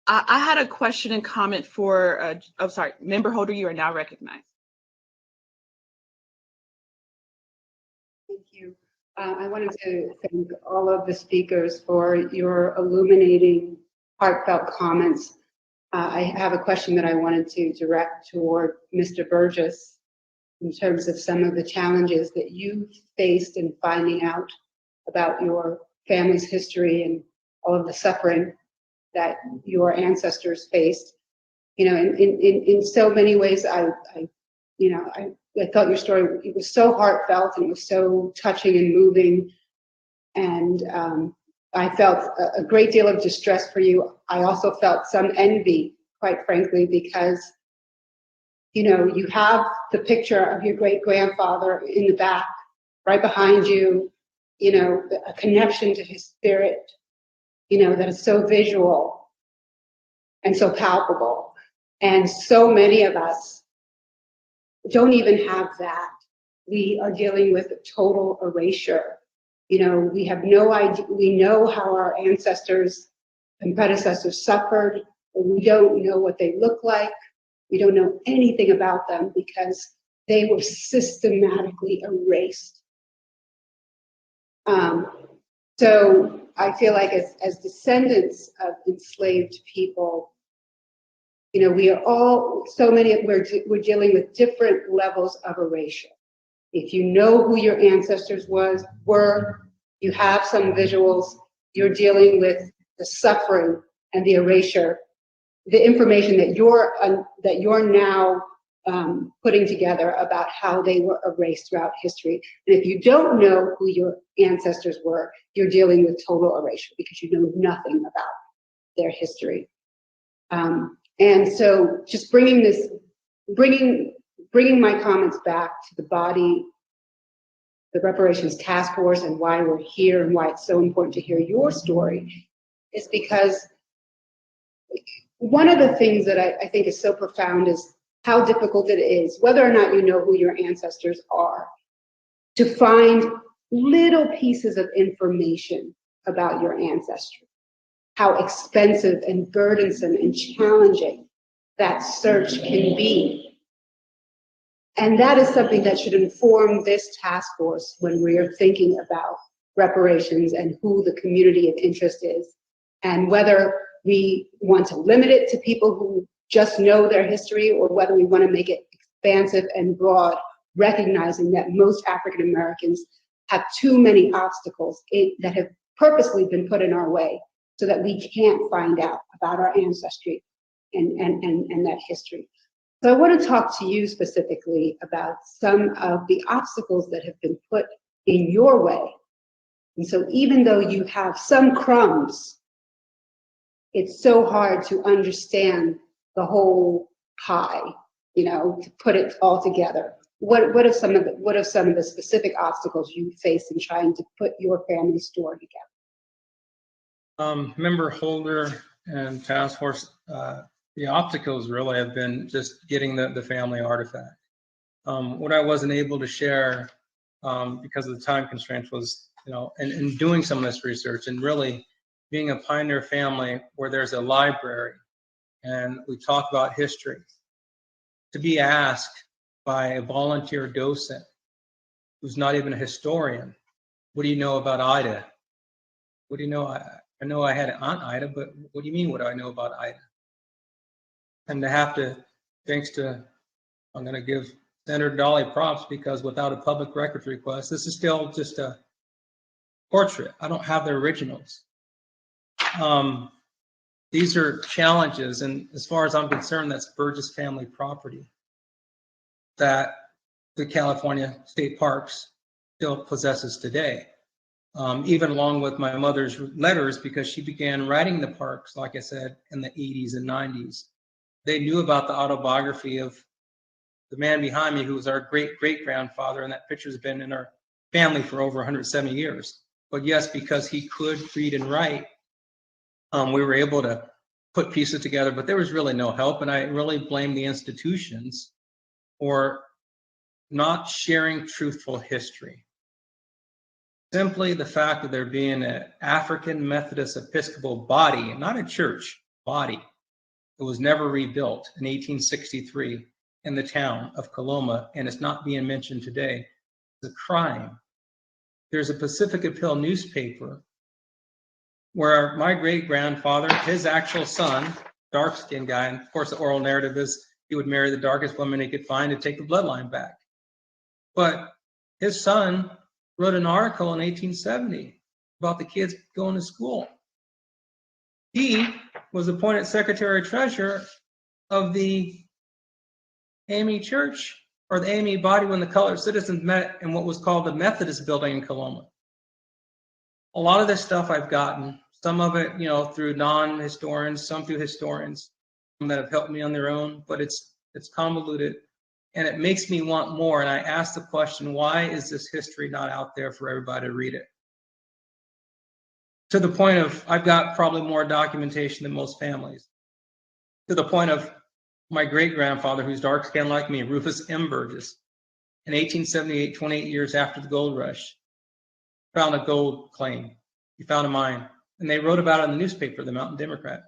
I had a question and comment for, Member Holder, you are now recognized. Thank you. I wanted to thank all of the speakers for your illuminating, heartfelt comments. I have a question that I wanted to direct toward Mr. Burgess in terms of some of the challenges that you faced in finding out about your family's history and all of the suffering that your ancestors faced. In so many ways, I thought your story, it was so heartfelt and it was so touching and moving. And I felt a great deal of distress for you. I also felt some envy, quite frankly, because, you have the picture of your great grandfather in the back, right behind you, a connection to his spirit, that is so visual and so palpable. And so many of us don't even have that. We are dealing with total erasure. We have no idea. We know how our ancestors and predecessors suffered, but we don't know what they look like. We don't know anything about them because they were systematically erased. So I feel like as descendants of enslaved people, we are all, we're dealing with different levels of erasure. If you know who your ancestors were, you have some visuals, you're dealing with the suffering and the erasure, the information that you're now putting together about how they were erased throughout history. And if you don't know who your ancestors were, you're dealing with total erasure because you know nothing about their history. And so just bringing this bringing my comments back to the body, the Reparations Task Force, and why we're here and why it's so important to hear your story is because one of the things that I think is so profound is how difficult it is, whether or not you know who your ancestors are, to find little pieces of information about your ancestry, how expensive and burdensome and challenging that search can be. And that is something that should inform this task force when we are thinking about reparations and who the community of interest is, and whether we want to limit it to people who just know their history or whether we want to make it expansive and broad, recognizing that most African Americans have too many obstacles that have purposely been put in our way so that we can't find out about our ancestry and that history. So I want to talk to you specifically about some of the obstacles that have been put in your way. And so even though you have some crumbs, it's so hard to understand the whole pie, you know, to put it all together. What are some of the specific obstacles you face in trying to put your family story together? Member Holder and Task Force, the obstacles really have been just getting the family artifact. What I wasn't able to share because of the time constraints was, you know, and doing some of this research and really being a pioneer family where there's a library and we talk about history, to be asked by a volunteer docent who's not even a historian, what do you know about Ida? What do you know? I know I had an Aunt Ida, but what do you mean, what do I know about Ida? And to have to, thanks to, I'm going to give Senator Dolly props because without a public records request, this is still just a portrait. I don't have the originals. These are challenges, and as far as I'm concerned, that's Burgess family property that the California State Parks still possesses today. Even along with my mother's letters, because she began writing the parks, like I said, in the 80s and 90s. They knew about the autobiography of the man behind me, who was our great-great-grandfather, and that picture's been in our family for over 170 years. But yes, because he could read and write, we were able to put pieces together, but there was really no help, and I really blame the institutions for not sharing truthful history. Simply the fact that there being an African Methodist Episcopal body, not a church, body, it was never rebuilt in 1863 in the town of Coloma, and it's not being mentioned today. It's a crime. There's a Pacific Appeal newspaper where my great-grandfather, his actual son, dark-skinned guy, and of course the oral narrative is he would marry the darkest woman he could find to take the bloodline back. But his son wrote an article in 1870 about the kids going to school. He was appointed secretary-treasurer of the AME Church, or the AME body, when the colored citizens met in what was called the Methodist building in Coloma. A lot of this stuff I've gotten, some of it, you know, through non-historians, some through historians that have helped me on their own, but it's convoluted and it makes me want more. And I ask the question, why is this history not out there for everybody to read it? To the point of, I've got probably more documentation than most families. To the point of my great-grandfather, who's dark-skinned like me, Rufus M. Burgess, in 1878, 28 years after the gold rush, found a gold claim. He found a mine. And they wrote about it in the newspaper, the Mountain Democrat.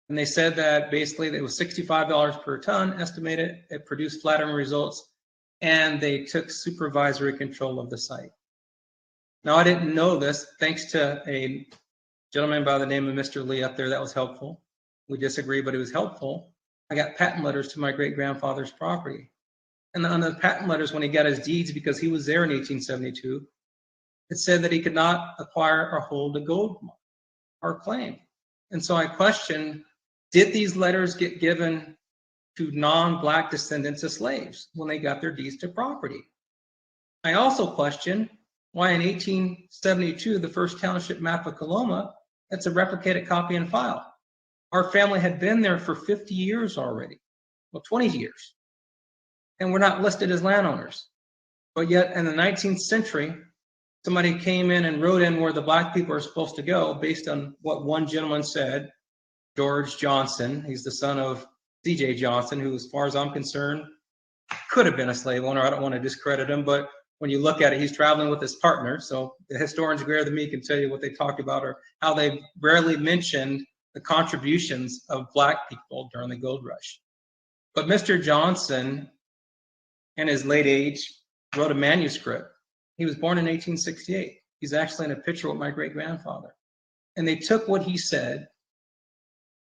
And they said that basically it was $65 per ton estimated. It produced flattering results. And they took supervisory control of the site. Now, I didn't know this. Thanks to a gentleman by the name of Mr. Lee up there, that was helpful. We disagree, but it was helpful. I got patent letters to my great-grandfather's property. And on the patent letters, when he got his deeds, because he was there in 1872, it said that he could not acquire or hold a gold or claim. And so I questioned, did these letters get given to non-Black descendants of slaves when they got their deeds to property? I also questioned why in 1872, the first township map of Coloma, that's a replicated copy and file. Our family had been there for 50 years already. Well, 20 years. And we're not listed as landowners. But yet in the 19th century, somebody came in and wrote in where the black people are supposed to go based on what one gentleman said, George Johnson. He's the son of C.J. Johnson, who, as far as I'm concerned, could have been a slave owner. I don't want to discredit him, but when you look at it, he's traveling with his partner. So the historians greater than me can tell you what they talked about or how they rarely mentioned the contributions of black people during the gold rush. But Mr. Johnson, in his late age, wrote a manuscript. He was born in 1868. He's actually in a picture with my great-grandfather. And they took what he said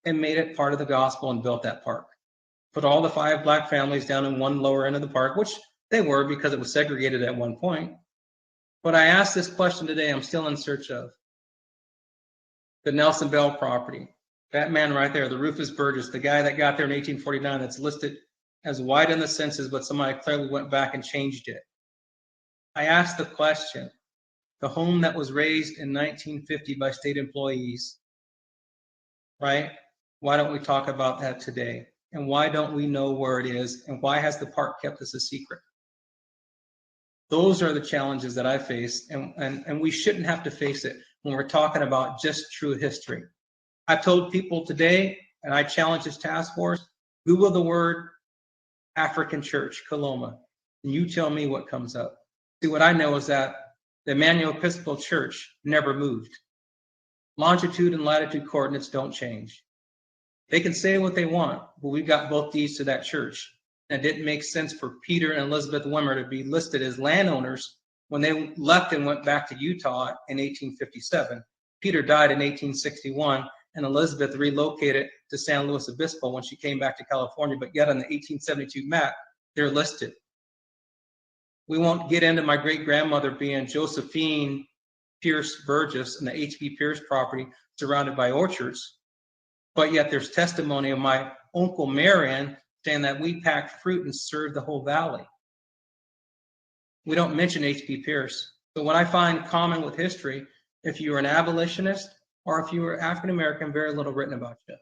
and made it part of the gospel and built that park. Put all the 5 black families down in one lower end of the park, which they were because it was segregated at one point. But I asked this question today, I'm still in search of. The Nelson Bell property. That man right there, the Rufus Burgess, the guy that got there in 1849 that's listed as white in the census, but somebody clearly went back and changed it. I asked the question, the home that was raised in 1950 by state employees, right? Why don't we talk about that today? And why don't we know where it is? And why has the park kept this a secret? Those are the challenges that I face, and we shouldn't have to face it when we're talking about just true history. I've told people today, and I challenge this task force, Google the word African church, Coloma, and you tell me what comes up. See, what I know is that the Emmanuel Episcopal Church never moved. Longitude and latitude coordinates don't change. They can say what they want, but we've got both deeds to that church. And it didn't make sense for Peter and Elizabeth Wimmer to be listed as landowners when they left and went back to Utah in 1857. Peter died in 1861, and Elizabeth relocated to San Luis Obispo when she came back to California, but yet on the 1872 map, they're listed. We won't get into my great-grandmother being Josephine Pierce Burgess and the H.B. Pierce property surrounded by orchards, but yet there's testimony of my Uncle Marion saying that we packed fruit and served the whole valley. We don't mention H.B. Pierce. But what I find common with history, if you were an abolitionist or if you were African-American, very little written about you.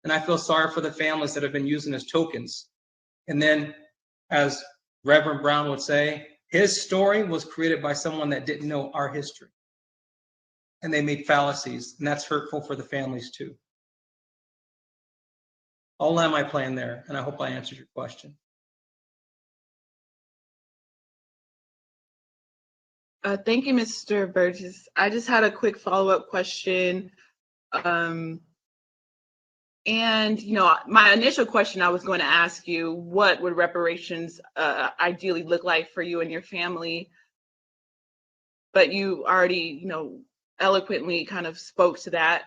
And I feel sorry for the families that have been using as tokens. And then, as Reverend Brown would say, his story was created by someone that didn't know our history. And they made fallacies, and that's hurtful for the families too. I'll land my plan there, and I hope I answered your question. Thank you, Mr. Burgess. I just had a quick follow-up question. And, you know, my initial question I was going to ask you, what would reparations ideally look like for you and your family? But you already, you know, eloquently kind of spoke to that.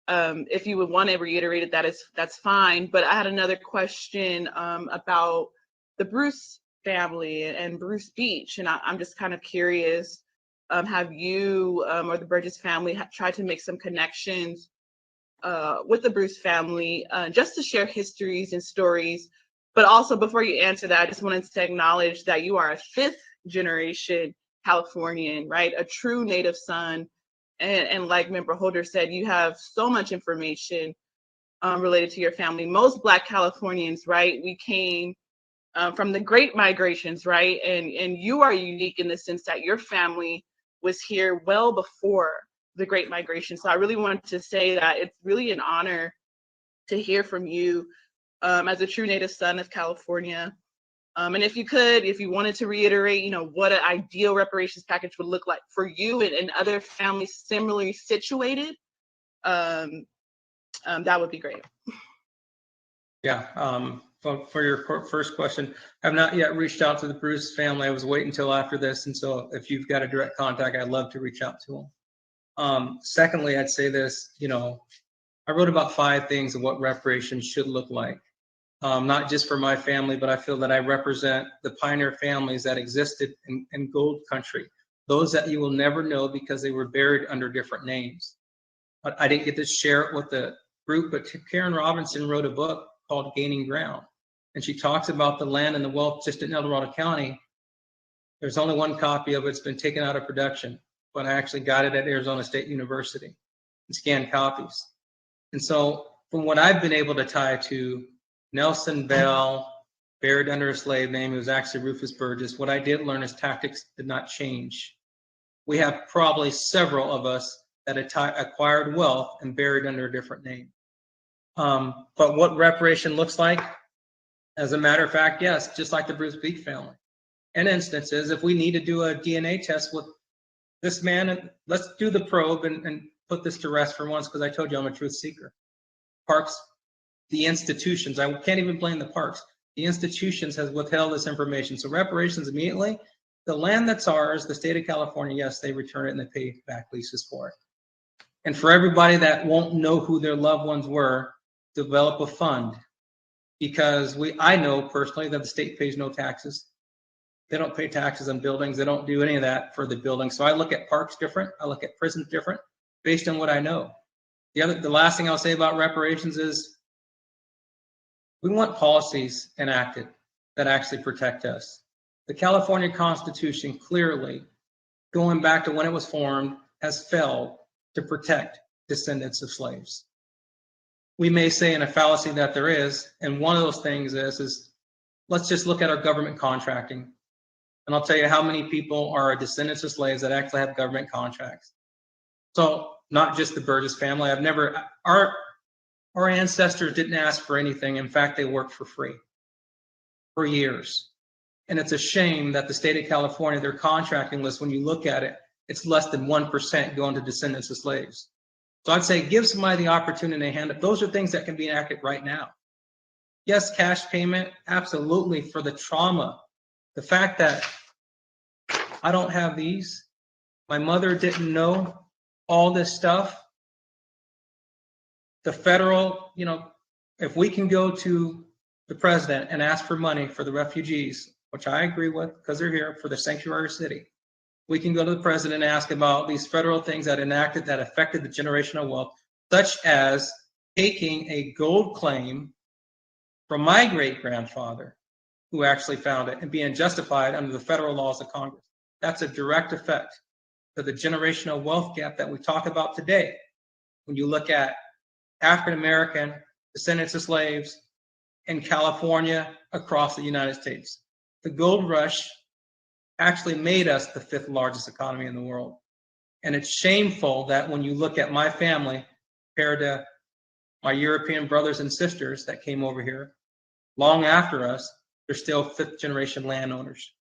If you would want to reiterate it, that's fine. But I had another question about the Bruce family and Bruce Beach, and I'm just kind of curious. Have you or the Burgess family tried to make some connections with the Bruce family just to share histories and stories? But also, before you answer that, I just wanted to acknowledge that you are a 5th generation Californian, right? A true native son. And like Member Holder said, you have so much information related to your family. Most Black Californians, right? We came from the Great Migrations, right? And you are unique in the sense that your family was here well before the Great Migration. So I really wanted to say that it's really an honor to hear from you as a true native son of California. And if you wanted to reiterate, you know, what an ideal reparations package would look like for you and other families similarly situated, that would be great. Yeah, for your first question, I've not yet reached out to the Bruce family. I was waiting until after this. And so if you've got a direct contact, I'd love to reach out to them. Secondly, I'd say this, you know, I wrote about 5 things of what reparations should look like. Not just for my family, but I feel that I represent the pioneer families that existed in gold country, those that you will never know because they were buried under different names. But I didn't get to share it with the group, but Karen Robinson wrote a book called Gaining Ground, and she talks about the land and the wealth just in El Dorado County. There's only one copy of it. It's been taken out of production, but I actually got it at Arizona State University and scanned copies. And so from what I've been able to tie to Nelson Bell, buried under a slave name, he was actually Rufus Burgess. What I did learn is tactics did not change. We have probably several of us that acquired wealth and buried under a different name. But what reparation looks like, as a matter of fact, yes, just like the Bruce Beach family. In instances, if we need to do a DNA test with this man, and let's do the probe and put this to rest for once, because I told you I'm a truth seeker. Parks, the institutions, I can't even blame the parks. The institutions has withheld this information. So reparations immediately, the land that's ours, the state of California, yes, they return it and they pay back leases for it. And for everybody that won't know who their loved ones were, develop a fund. Because I know personally that the state pays no taxes. They don't pay taxes on buildings. They don't do any of that for the building. So I look at parks different. I look at prisons different based on what I know. The last thing I'll say about reparations is we want policies enacted that actually protect us. The California Constitution clearly, going back to when it was formed, has failed to protect descendants of slaves. We may say in a fallacy that there is, and one of those things is let's just look at our government contracting. And I'll tell you how many people are descendants of slaves that actually have government contracts. So not just the Burgess family. Our ancestors didn't ask for anything. In fact, they worked for free for years. And it's a shame that the state of California, their contracting list, when you look at it, it's less than 1% going to descendants of slaves. So I'd say give somebody the opportunity to hand up. Those are things that can be enacted right now. Yes, cash payment, absolutely, for the trauma. The fact that I don't have these, my mother didn't know all this stuff. The federal, if we can go to the president and ask for money for the refugees, which I agree with because they're here for the sanctuary city, we can go to the president and ask about these federal things that enacted that affected the generational wealth, such as taking a gold claim from my great-grandfather, who actually found it, and being justified under the federal laws of Congress. That's a direct effect to the generational wealth gap that we talk about today. When you look at African-American descendants of slaves in California, across the United States. The gold rush actually made us the 5th largest economy in the world. And it's shameful that when you look at my family compared to my European brothers and sisters that came over here long after us, they're still 5th generation landowners.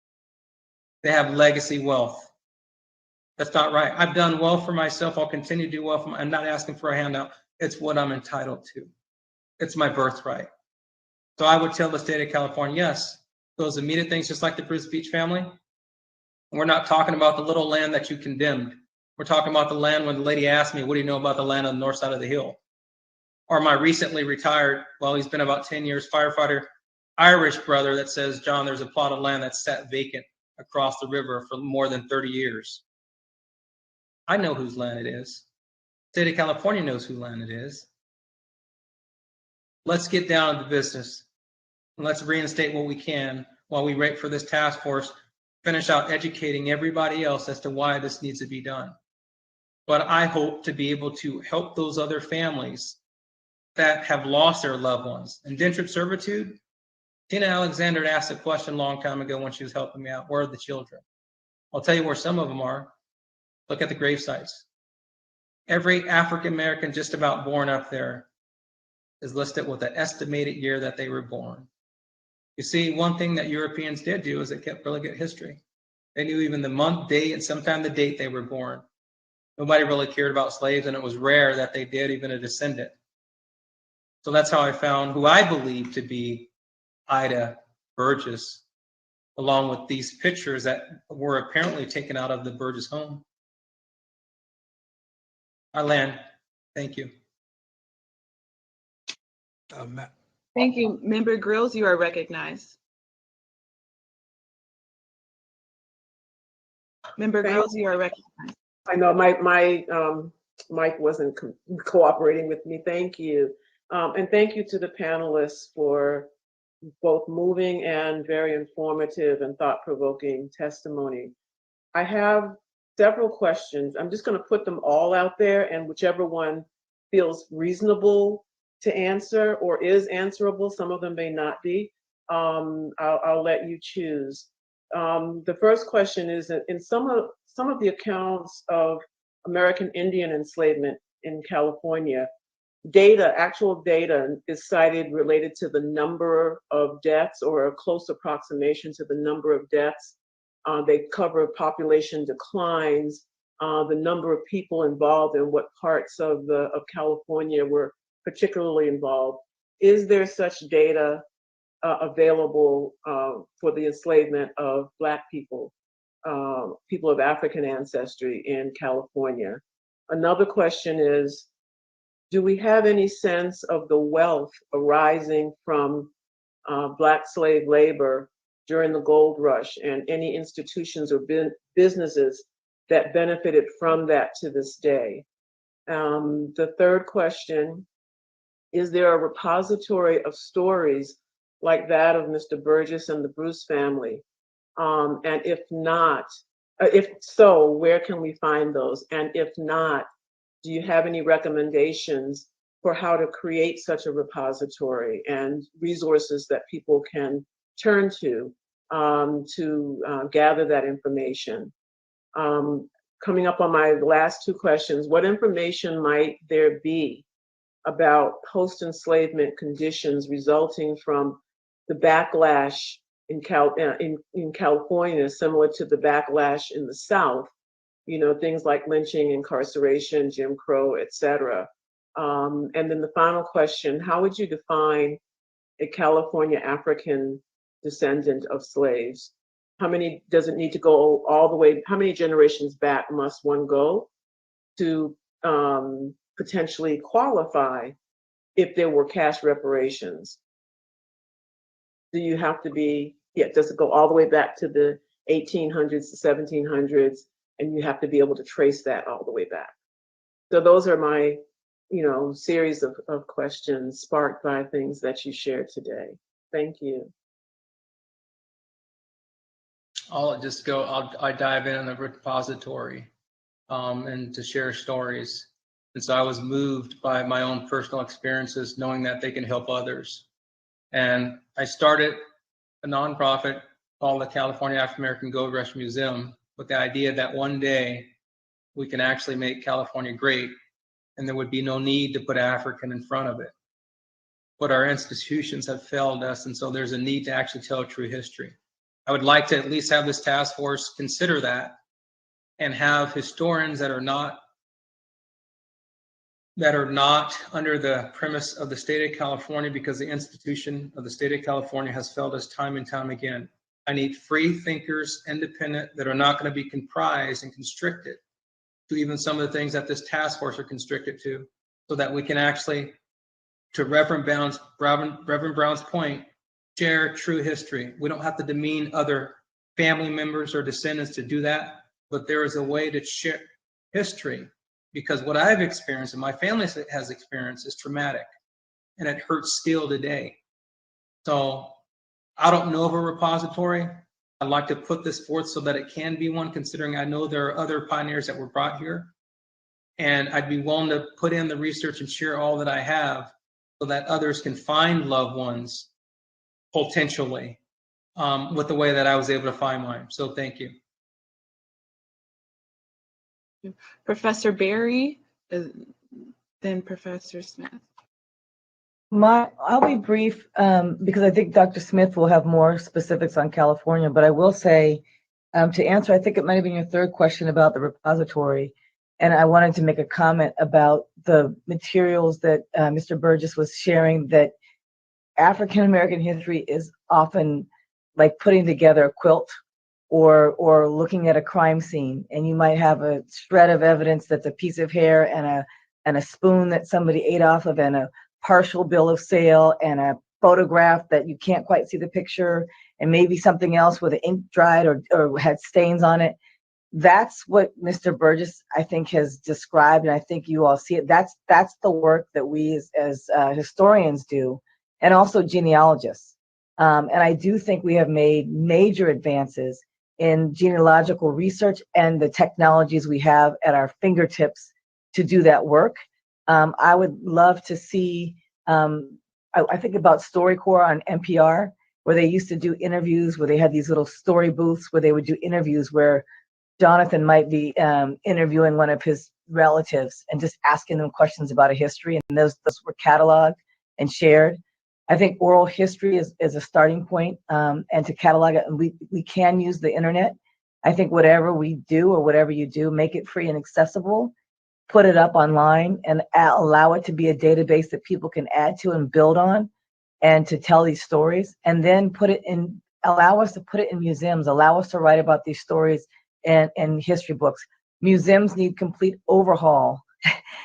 They have legacy wealth. That's not right. I've done well for myself. I'll continue to do well for I'm not asking for a handout. It's what I'm entitled to. It's my birthright. So I would tell the state of California, yes, those immediate things, just like the Bruce Beach family. We're not talking about the little land that you condemned. We're talking about the land when the lady asked me, what do you know about the land on the north side of the hill? Or my recently retired, well, he's been about 10 years, firefighter, Irish brother that says, John, there's a plot of land that's sat vacant across the river for more than 30 years. I know whose land it is. The state of California knows whose land it is. Let's get down to the business. And let's reinstate what we can while we wait for this task force, finish out educating everybody else as to why this needs to be done. But I hope to be able to help those other families that have lost their loved ones. Indentured servitude, Tina Alexander asked a question a long time ago when she was helping me out. Where are the children? I'll tell you where some of them are. Look at the grave sites. Every African American just about born up there is listed with the estimated year that they were born. You see, one thing that Europeans did do is they kept really good history. They knew even the month, day, and sometimes the date they were born. Nobody really cared about slaves, and it was rare that they did, even a descendant. So that's how I found who I believe to be Ida Burgess, along with these pictures that were apparently taken out of the Burgess home. I land. Thank you. Thank you. Member Grills, you are recognized. Member Grills, you are recognized. I know my mic wasn't cooperating with me. Thank you. And thank you to the panelists for both moving and very informative and thought-provoking testimony. I have several questions. I'm just going to put them all out there, and whichever one feels reasonable to answer or is answerable. Some of them may not be. I'll let you choose. The first question is that in some of the accounts of American Indian enslavement in California, actual data is cited related to the number of deaths or a close approximation to the number of deaths. They cover population declines, the number of people involved and what parts of California were particularly involved. Is there such data available for the enslavement of Black people, people of African ancestry in California? Another question is, do we have any sense of the wealth arising from Black slave labor during the gold rush and any institutions or businesses that benefited from that to this day? The third question, is there a repository of stories like that of Mr. Burgess and the Bruce family? And if not, if so, where can we find those? And if not, do you have any recommendations for how to create such a repository and resources that people can turn to gather that information? Coming up on my last two questions, what information might there be about post-enslavement conditions resulting from the backlash in California, similar to the backlash in the South? You know, things like lynching, incarceration, Jim Crow, et cetera. And then the final question, how would you define a California African descendant of slaves? How many, does it need to go all the way, how many generations back must one go to potentially qualify if there were cash reparations? Do you have to be, does it go all the way back to the 1800s, the 1700s, and you have to be able to trace that all the way back? So those are my, series of questions sparked by things that you shared today. Thank you. I'll dive in on the repository and to share stories. And so I was moved by my own personal experiences, knowing that they can help others. And I started a nonprofit called the California African American Gold Rush Museum with the idea that one day we can actually make California great and there would be no need to put African in front of it. But our institutions have failed us, and so there's a need to actually tell true history. I would like to at least have this task force consider that and have historians that are not under the premise of the state of California, because the institution of the state of California has failed us time and time again. I need free thinkers, independent, that are not going to be comprised and constricted to even some of the things that this task force are constricted to, so that we can actually, to Reverend Brown's point, share true history. We don't have to demean other family members or descendants to do that, but there is a way to share history, because what I've experienced and my family has experienced is traumatic, and it hurts still today. So I don't know of a repository. I'd like to put this forth so that it can be one, considering I know there are other pioneers that were brought here. And I'd be willing to put in the research and share all that I have so that others can find loved ones potentially with the way that I was able to find mine. So thank you. Professor Berry, then Professor Smith. I'll be brief because I think Dr. Smith will have more specifics on California, but I will say to answer, I think it might have been your third question about the repository, and I wanted to make a comment about the materials that Mr. Burgess was sharing, that African American history is often like putting together a quilt or looking at a crime scene, and you might have a shred of evidence that's a piece of hair and a spoon that somebody ate off of, and a partial bill of sale, and a photograph that you can't quite see the picture, and maybe something else with the ink dried or had stains on it. That's what Mr. Burgess, I think, has described, and I think you all see it. That's the work that we as historians do, and also genealogists. And I do think we have made major advances in genealogical research and the technologies we have at our fingertips to do that work. I would love to see I think about StoryCorps on NPR, where they used to do interviews, where they had these little story booths where they would do interviews where Jonathan might be interviewing one of his relatives and just asking them questions about a history, and those were cataloged and shared. I think oral history is a starting point, and to catalog it, and we can use the internet. I think whatever we do or whatever you do, make it free and accessible, put it up online, and allow it to be a database that people can add to and build on, and to tell these stories, and then allow us to put it in museums, allow us to write about these stories in history books. Museums need complete overhaul.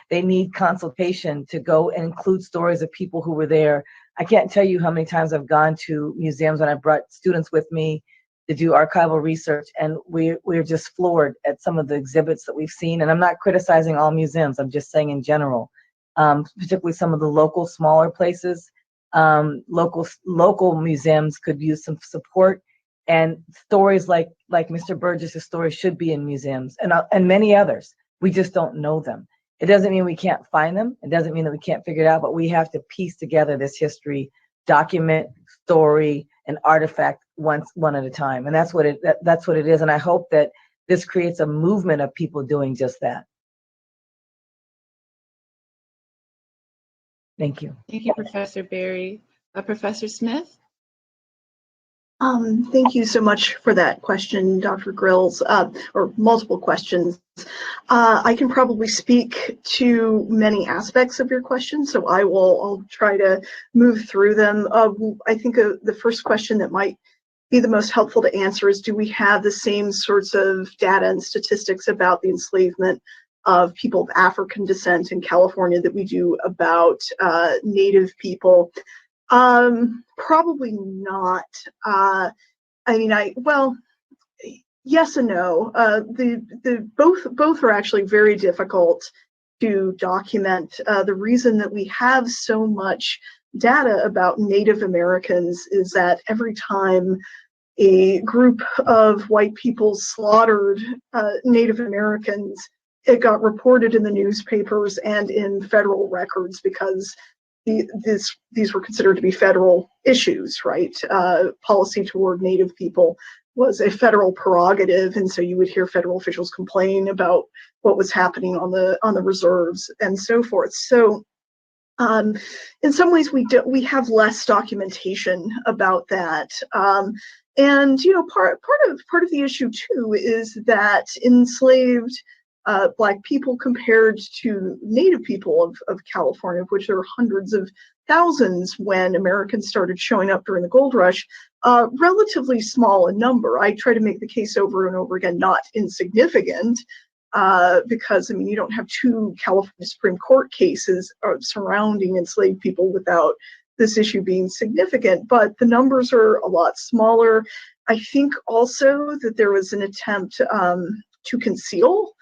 They need consultation to go and include stories of people who were there. I can't tell you how many times I've gone to museums when I brought students with me to do archival research, and we're just floored at some of the exhibits that we've seen. And I'm not criticizing all museums, I'm just saying in general, particularly some of the local smaller places. Local museums could use some support, and stories like Mr. Burgess' story should be in museums, and many others. We just don't know them. It doesn't mean we can't find them. It doesn't mean that we can't figure it out, but we have to piece together this history, document, story, and artifact one at a time. And that's what it is. And I hope that this creates a movement of people doing just that. Thank you. Thank you, Professor Berry. Professor Smith? Thank you so much for that question, Dr. Grills, or multiple questions. I can probably speak to many aspects of your question, so I'll try to move through them. I think the first question that might be the most helpful to answer is, do we have the same sorts of data and statistics about the enslavement of people of African descent in California that we do about Native people? Probably not. Yes and no. Both are actually very difficult to document. The reason that we have so much data about Native Americans is that every time a group of white people slaughtered Native Americans, it got reported in the newspapers and in federal records, because these were considered to be federal issues, right? Policy toward Native people was a federal prerogative, and so you would hear federal officials complain about what was happening on the reserves and so forth. So, in some ways, we have less documentation about that, and part of the issue too is that enslaved Black people compared to Native people of California, of which there were hundreds of thousands when Americans started showing up during the gold rush, relatively small in number. I try to make the case over and over again, not insignificant, because you don't have two California Supreme Court cases surrounding enslaved people without this issue being significant, but the numbers are a lot smaller. I think also that there was an attempt to conceal.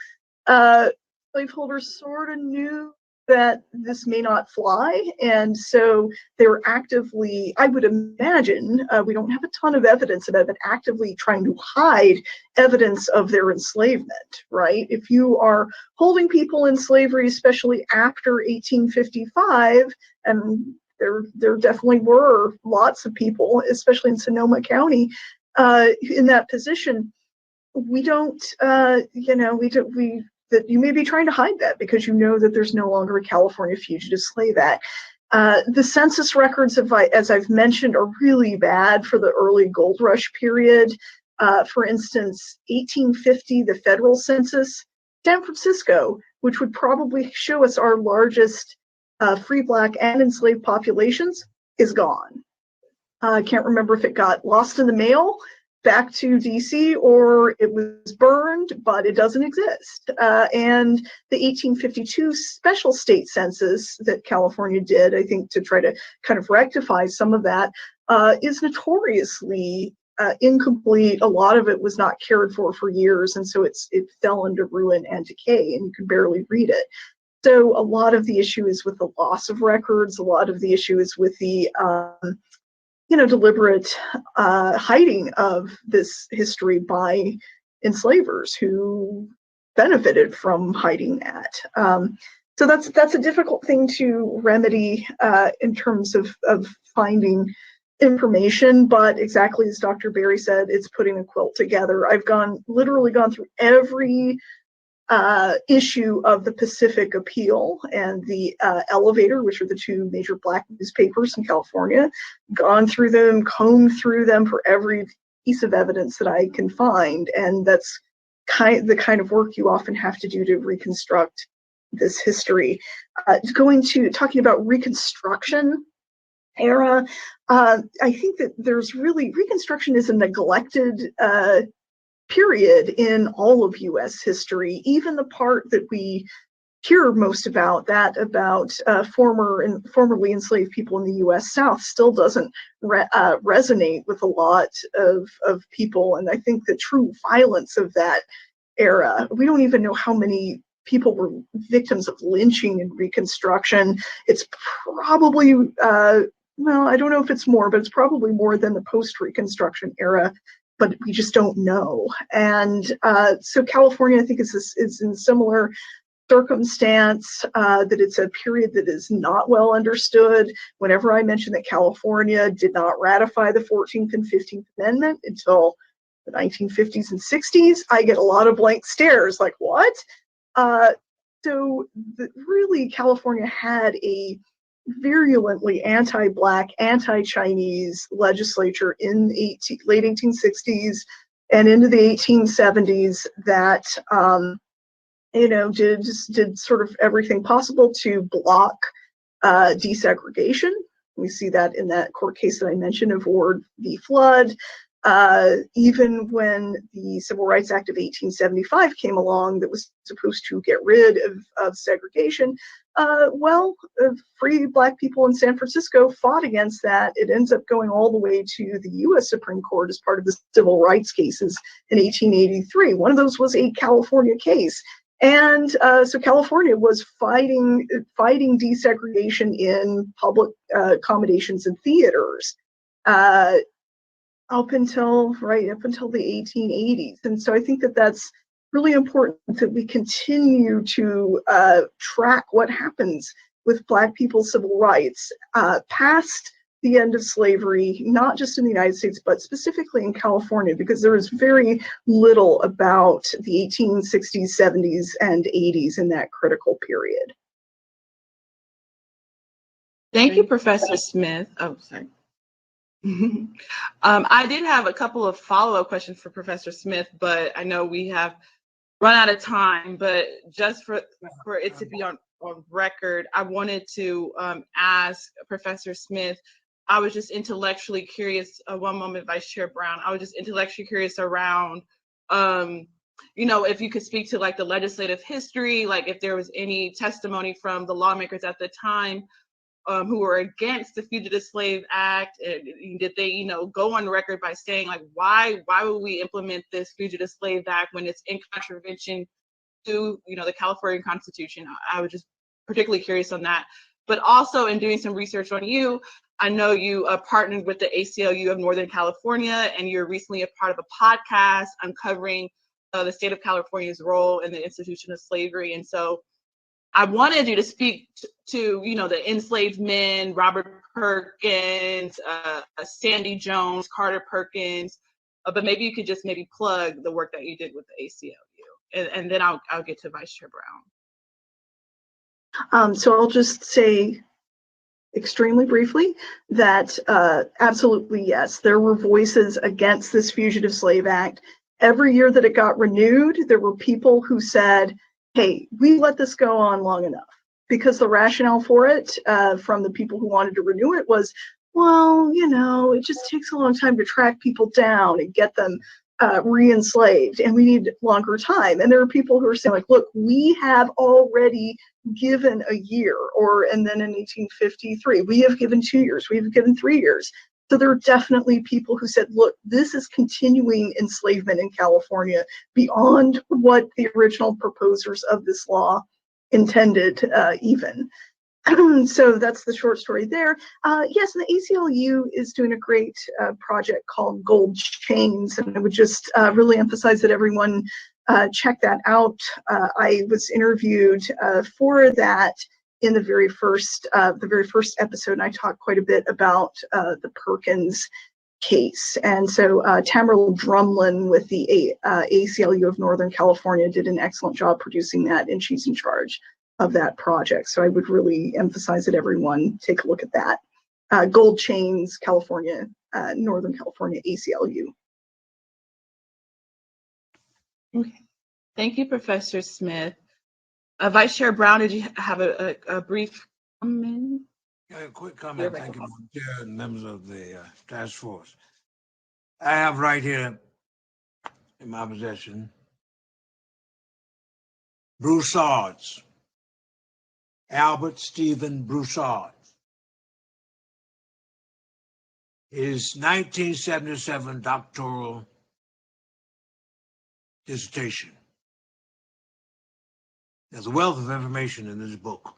Slaveholders sort of knew that this may not fly, and so they were actively, I would imagine, we don't have a ton of evidence about it, but actively trying to hide evidence of their enslavement, right? If you are holding people in slavery, especially after 1855, and there definitely were lots of people, especially in Sonoma County, in that position, that you may be trying to hide that because you know that there's no longer a California Fugitive Slave Act. The census records, as I've mentioned, are really bad for the early gold rush period. For instance, 1850, the federal census, San Francisco, which would probably show us our largest free Black and enslaved populations, is gone. I can't remember if it got lost in the mail back to DC or it was burned, but it doesn't exist. And the 1852 special state census that California did, I think, to try to kind of rectify some of that, is notoriously incomplete. A lot of it was not cared for years, and so it fell into ruin and decay, and you can barely read it. So a lot of the issue is with the loss of records. A lot of the issue is with the deliberate hiding of this history by enslavers who benefited from hiding that. So that's a difficult thing to remedy in terms of finding information, but exactly as Dr. Berry said, it's putting a quilt together. I've literally gone through every issue of the Pacific Appeal and the Elevator, which are the two major Black newspapers in California, gone through them, combed through them for every piece of evidence that I can find, and that's the kind of work you often have to do to reconstruct this history. Talking about Reconstruction Era, I think that Reconstruction is a neglected period in all of U.S. history. Even the part that we hear most about, formerly enslaved people in the U.S. South, still doesn't resonate with a lot of people. And I think the true violence of that era, we don't even know how many people were victims of lynching in Reconstruction. It's probably, well, I don't know if it's more, but it's probably more than the post-Reconstruction era, but we just don't know. And so California, I think, is in similar circumstance, that it's a period that is not well understood. Whenever I mention that California did not ratify the 14th and 15th Amendment until the 1950s and 60s, I get a lot of blank stares, like, what? Really, California had a virulently anti-Black, anti-Chinese legislature in the late 1860s and into the 1870s that did sort of everything possible to block desegregation. We see that in that court case that I mentioned of Ward v. Flood. Even when the Civil Rights Act of 1875 came along that was supposed to get rid of segregation, free Black people in San Francisco fought against that. It ends up going all the way to the U.S. Supreme Court as part of the civil rights cases in 1883. One of those was a California case. And so California was fighting desegregation in public accommodations and theaters up until the 1880s. And so I think that that's really important, that we continue to track what happens with Black people's civil rights past the end of slavery, not just in the United States, but specifically in California, because there is very little about the 1860s, 70s, and 80s in that critical period. Thank you, Professor Smith. Oh, sorry. I did have a couple of follow-up questions for Professor Smith, but I know we have run out of time. But just for it to be on record, I wanted to ask Professor Smith, I was just intellectually curious, one moment, Vice Chair Brown, I was just intellectually curious around, if you could speak to like the legislative history, like if there was any testimony from the lawmakers at the time who were against the Fugitive Slave Act, and did they, go on record by saying like, why would we implement this Fugitive Slave Act when it's in contravention to, the California Constitution? I was just particularly curious on that. But also in doing some research on you, I know you partnered with the ACLU of Northern California, and you're recently a part of a podcast uncovering the state of California's role in the institution of slavery. And so I wanted you to speak to the enslaved men, Robert Perkins, Sandy Jones, Carter Perkins, but maybe you could just plug the work that you did with the ACLU, and then I'll get to Vice Chair Brown. So I'll just say extremely briefly that absolutely yes, there were voices against this Fugitive Slave Act. Every year that it got renewed, there were people who said, hey, we let this go on long enough, because the rationale for it from the people who wanted to renew it was, well, it just takes a long time to track people down and get them re-enslaved, and we need longer time. And there are people who are saying, like, look, we have already given a year, and then in 1853, we have given 2 years, we've given 3 years. So there are definitely people who said, look, this is continuing enslavement in California beyond what the original proposers of this law intended even. So that's the short story there. Yes, and the ACLU is doing a great project called Gold Chains, and I would just really emphasize that everyone check that out. I was interviewed for that in the very first episode, and I talked quite a bit about the Perkins case. And so Tamara Drumlin with the ACLU of Northern California did an excellent job producing that, and she's in charge of that project. So I would really emphasize that everyone take a look at that. Gold Chains, California, Northern California ACLU. Okay. Thank you, Professor Smith. Vice Chair Brown, did you have a brief comment? Yeah, a quick comment. Thank you, Madam Chair and members of the task force. I have right here in my possession Broussard's, Albert Stephen Broussard's, his 1977 doctoral dissertation. There's a wealth of information in this book.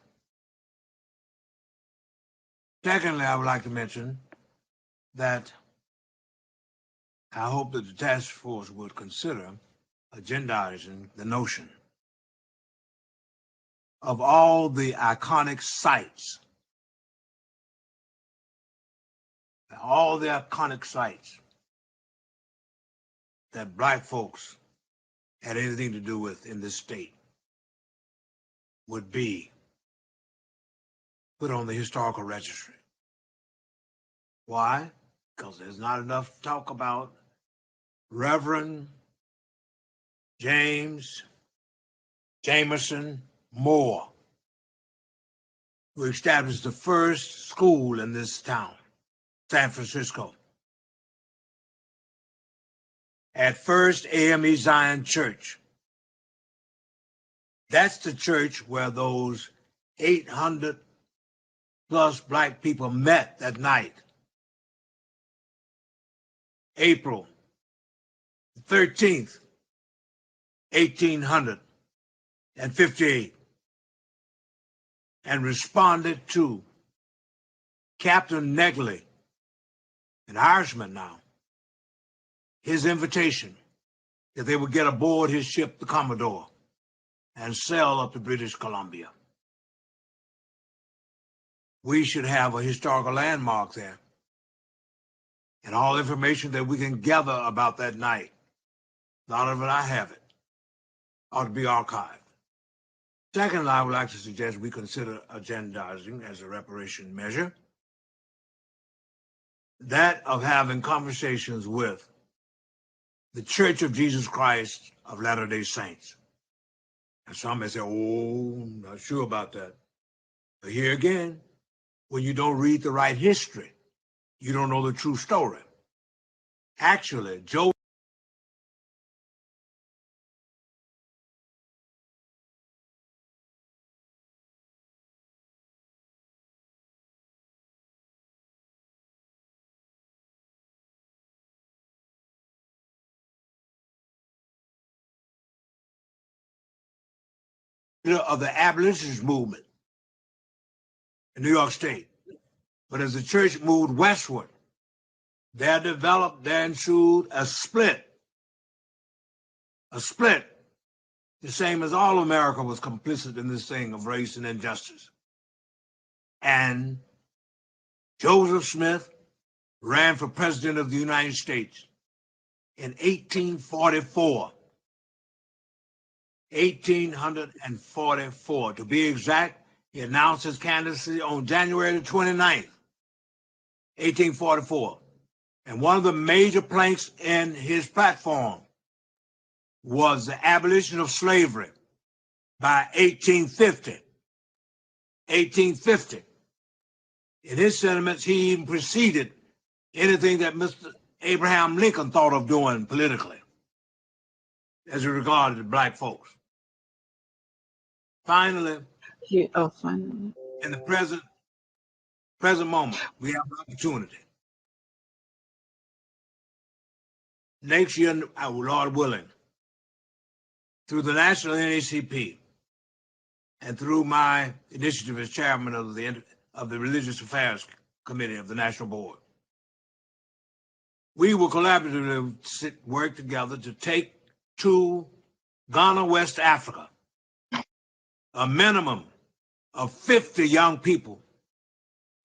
Secondly, I would like to mention that I hope that the task force would consider agendizing the notion of all the iconic sites, that Black folks had anything to do with in this state would be put on the historical registry. Why? Because there's not enough talk about Reverend James Jameson Moore, who established the first school in this town, San Francisco, at First AME Zion Church. That's the church where those 800 plus Black people met that night, April 13th, 1858, and responded to Captain Negley, an Irishman now, his invitation that they would get aboard his ship, the Commodore, and sail up to British Columbia. We should have a historical landmark there, and all information that we can gather about that night, not of it I have it, ought to be archived. Second, I would like to suggest we consider agendizing as a reparation measure that of having conversations with the Church of Jesus Christ of Latter-day Saints. And some may say, oh, not sure about that. But here again, when you don't read the right history, you don't know the true story. Actually, Joe of the abolitionist movement in New York State. But as the church moved westward, there ensued a split, the same as all America was complicit in this thing of race and injustice. And Joseph Smith ran for president of the United States in 1844. 1844. To be exact, he announced his candidacy on January 29th, 1844. And one of the major planks in his platform was the abolition of slavery by 1850. 1850. In his sentiments, he even preceded anything that Mr. Abraham Lincoln thought of doing politically as it regarded the Black folks. Finally, in the present moment, we have an opportunity. Next year, Lord willing, through the National NAACP and through my initiative as chairman of the Religious Affairs Committee of the National Board, we will collaboratively work together to take to Ghana, West Africa, a minimum of 50 young people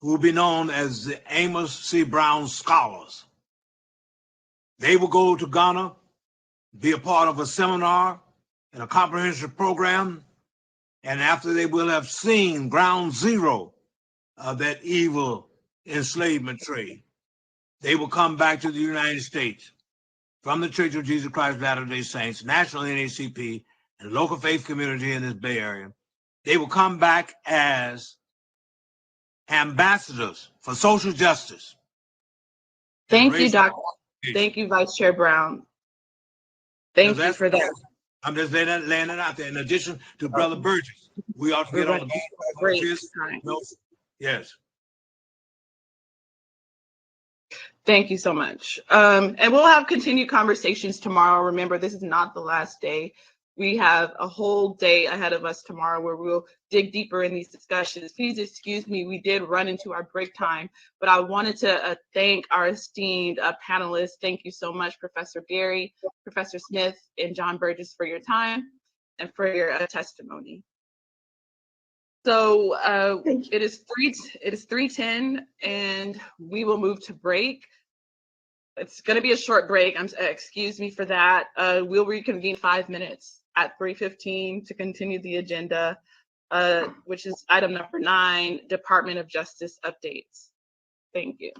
who will be known as the Amos C. Brown Scholars. They will go to Ghana, be a part of a seminar and a comprehensive program, and after they will have seen ground zero of that evil enslavement trade, they will come back to the United States from the Church of Jesus Christ of Latter-day Saints, National NACP, and local faith community in this Bay Area. They will come back as ambassadors for social justice. Thank you, Dr. Thank you, Vice Chair Brown. Thank you for that. I'm just laying it out there. In addition to Brother Burgess, we ought to get on the break time. Yes. Thank you so much. And we'll have continued conversations tomorrow. Remember, this is not the last day. We have a whole day ahead of us tomorrow where we'll dig deeper in these discussions. Please excuse me, we did run into our break time, but I wanted to thank our esteemed panelists. Thank you so much, Professor Gary, Professor Smith, and John Burgess for your time and for your testimony. So it is 3:10 and we will move to break. It's going to be a short break. Excuse me for that. We'll reconvene 5 minutes at 3:15 to continue the agenda, which is item number 9, Department of Justice updates. Thank you.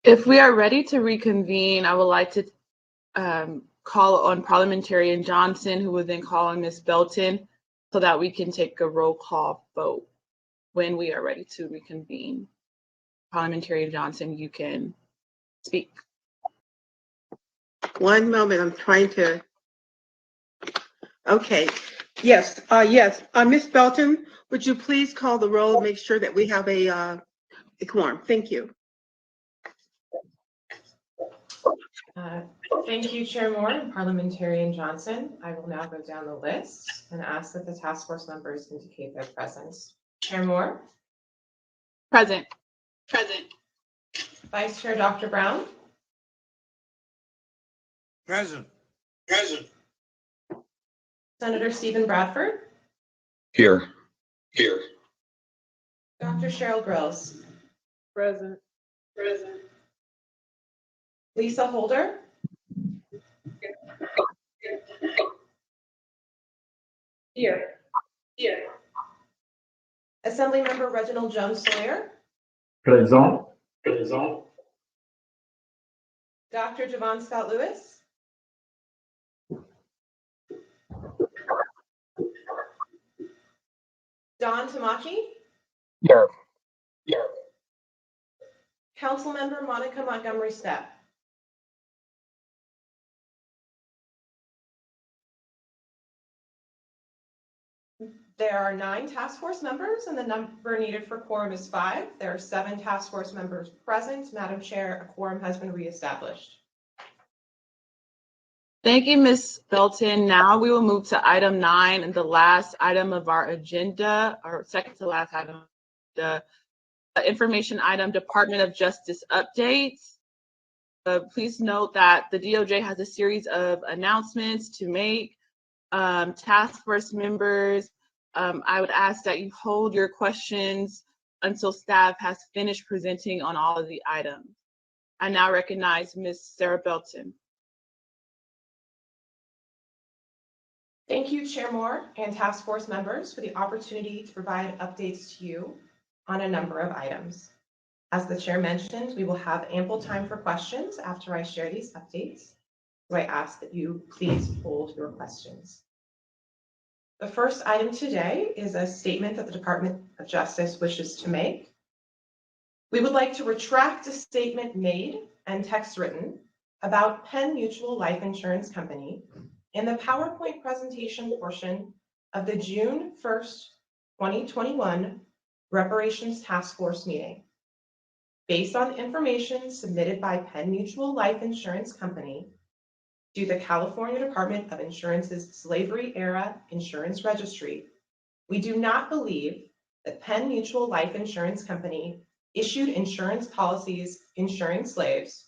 If we are ready to reconvene, I would like to call on Parliamentarian Johnson, who will then call on Ms. Belton, so that we can take a roll call vote when we are ready to reconvene. Parliamentarian Johnson, you can speak. One moment, I'm trying to. Okay, yes, yes. Ms. Belton, would you please call the roll and make sure that we have a quorum? Thank you. Thank you, Chair Moore and Parliamentarian Johnson. I will now go down the list and ask that the task force members indicate their presence. Chair Moore? Present. Present. Vice Chair Dr. Brown? Present. Present. Senator Stephen Bradford? Here. Here. Dr. Cheryl Grills? Present. Present. Lisa Holder? Here. Here. Assemblymember Reginald Jones Sawyer? Présent. Présent. Dr. Javon Scott Lewis? Don Tamachi? Here. Here. Councilmember Monica Montgomery Stepp? There are 9 task force members and the number needed for quorum is 5. There are 7 task force members present. Madam Chair, a quorum has been reestablished. Thank you, Ms. Belton. Now we will move to item 9 and the last item of our agenda, or second to last item, the information item, Department of Justice updates. Please note that the DOJ has a series of announcements to make. Task force members, I would ask that you hold your questions until staff has finished presenting on all of the items. I now recognize Ms. Sarah Belton. Thank you, Chair Moore and task force members, for the opportunity to provide updates to you on a number of items. As the chair mentioned, we will have ample time for questions after I share these updates, so I ask that you please hold your questions. The first item today is a statement that the Department of Justice wishes to make. We would like to retract a statement made and text written about Penn Mutual Life Insurance Company in the PowerPoint presentation portion of the June 1st, 2021 Reparations Task Force meeting. Based on information submitted by Penn Mutual Life Insurance Company to the California Department of Insurance's Slavery Era Insurance Registry, we do not believe that Penn Mutual Life Insurance Company issued insurance policies insuring slaves,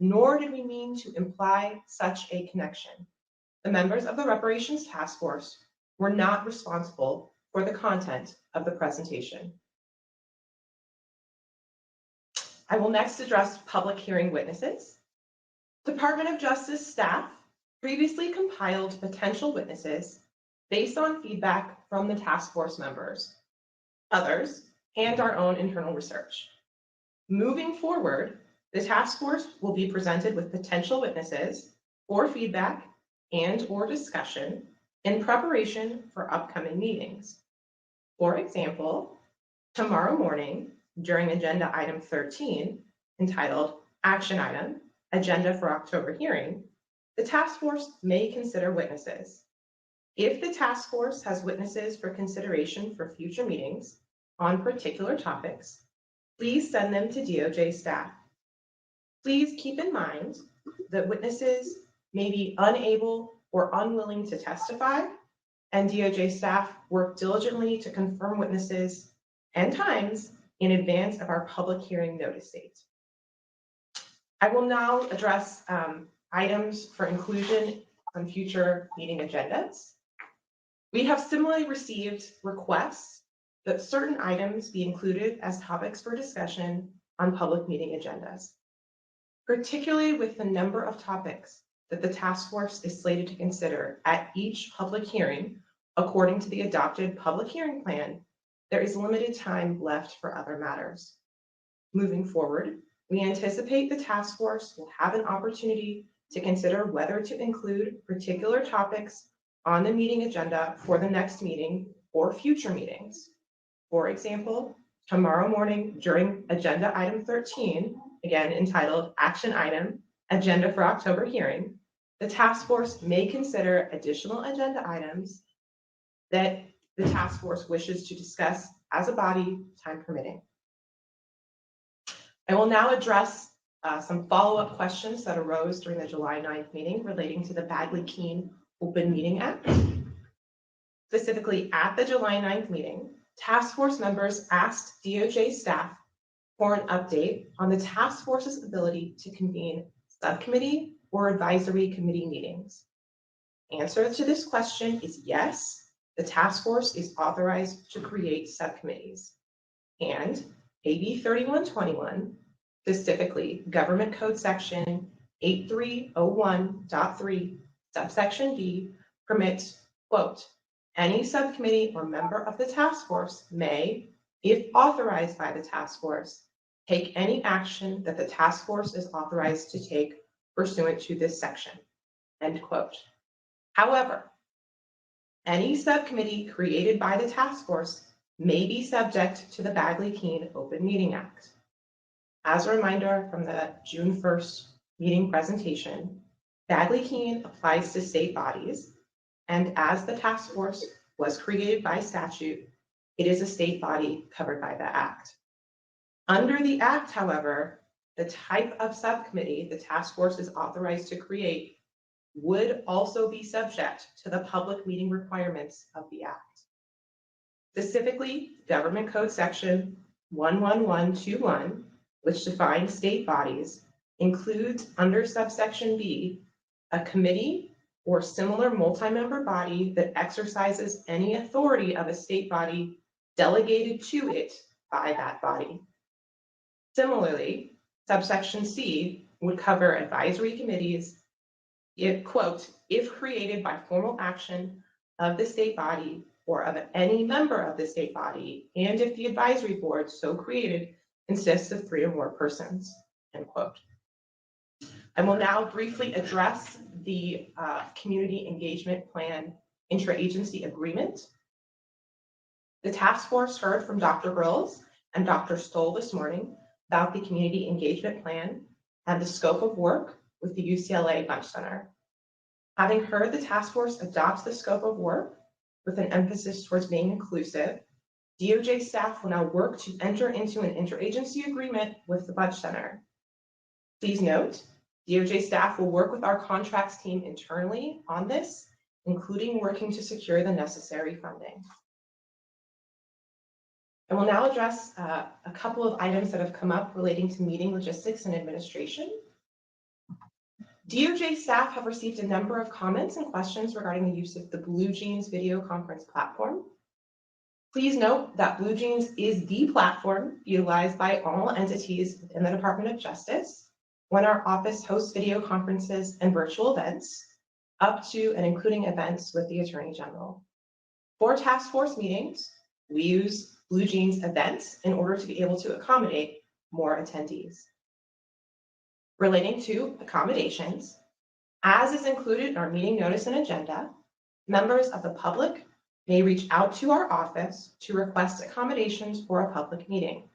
nor did we mean to imply such a connection. The members of the Reparations Task Force were not responsible for the content of the presentation. I will next address public hearing witnesses. Department of Justice staff previously compiled potential witnesses based on feedback from the task force members, others, and our own internal research. Moving forward, the task force will be presented with potential witnesses for feedback and/or discussion in preparation for upcoming meetings. For example, tomorrow morning during agenda item 13, entitled Action Item, Agenda for October Hearing, the task force may consider witnesses. If the task force has witnesses for consideration for future meetings on particular topics, please send them to DOJ staff. Please keep in mind that witnesses may be unable or unwilling to testify, and DOJ staff work diligently to confirm witnesses and times in advance of our public hearing notice date. I will now address items for inclusion on future meeting agendas. We have similarly received requests that certain items be included as topics for discussion on public meeting agendas, particularly with the number of topics that the task force is slated to consider at each public hearing. According to the adopted public hearing plan, there is limited time left for other matters. Moving forward, we anticipate the task force will have an opportunity to consider whether to include particular topics on the meeting agenda for the next meeting or future meetings. For example, tomorrow morning during agenda item 13, again entitled Action Item, Agenda for October Hearing, the task force may consider additional agenda items that the task force wishes to discuss as a body, time permitting. I will now address some follow-up questions that arose during the July 9th meeting relating to the Bagley-Keene Open Meeting Act. Specifically, at the July 9th meeting, task force members asked DOJ staff for an update on the task force's ability to convene subcommittee or advisory committee meetings. Answer to this question is yes, the task force is authorized to create subcommittees. And AB 3121, specifically Government Code Section 8301.3, subsection B, permits, quote, any subcommittee or member of the task force may, if authorized by the task force, take any action that the task force is authorized to take pursuant to this section, end quote. However, any subcommittee created by the task force may be subject to the Bagley-Keene Open Meeting Act. As a reminder from the June 1st meeting presentation, Bagley-Keene applies to state bodies, and as the task force was created by statute, it is a state body covered by the Act. Under the Act, however, the type of subcommittee the task force is authorized to create would also be subject to the public meeting requirements of the Act. Specifically, Government Code Section 11121, which defines state bodies, includes under subsection B a committee or similar multi-member body that exercises any authority of a state body delegated to it by that body. Similarly, subsection C would cover advisory committees if, quote, if created by formal action of the state body or of any member of the state body, and if the advisory board so created consists of 3 or more persons, end quote. I will now briefly address the Community Engagement Plan Interagency Agreement. The task force heard from Dr. Grills and Dr. Stoll this morning about the Community Engagement Plan and the scope of work with the UCLA Bunch Center. Having heard the task force adopt the scope of work with an emphasis towards being inclusive, DOJ staff will now work to enter into an interagency agreement with the Bunch Center. Please note, DOJ staff will work with our contracts team internally on this, including working to secure the necessary funding. I will now address a couple of items that have come up relating to meeting logistics and administration. DOJ staff have received a number of comments and questions regarding the use of the BlueJeans video conference platform. Please note that BlueJeans is the platform utilized by all entities within the Department of Justice when our office hosts video conferences and virtual events, up to and including events with the Attorney General. For task force meetings, we use BlueJeans events in order to be able to accommodate more attendees. Relating to accommodations, as is included in our meeting notice and agenda, members of the public may reach out to our office to request accommodations for a public meeting.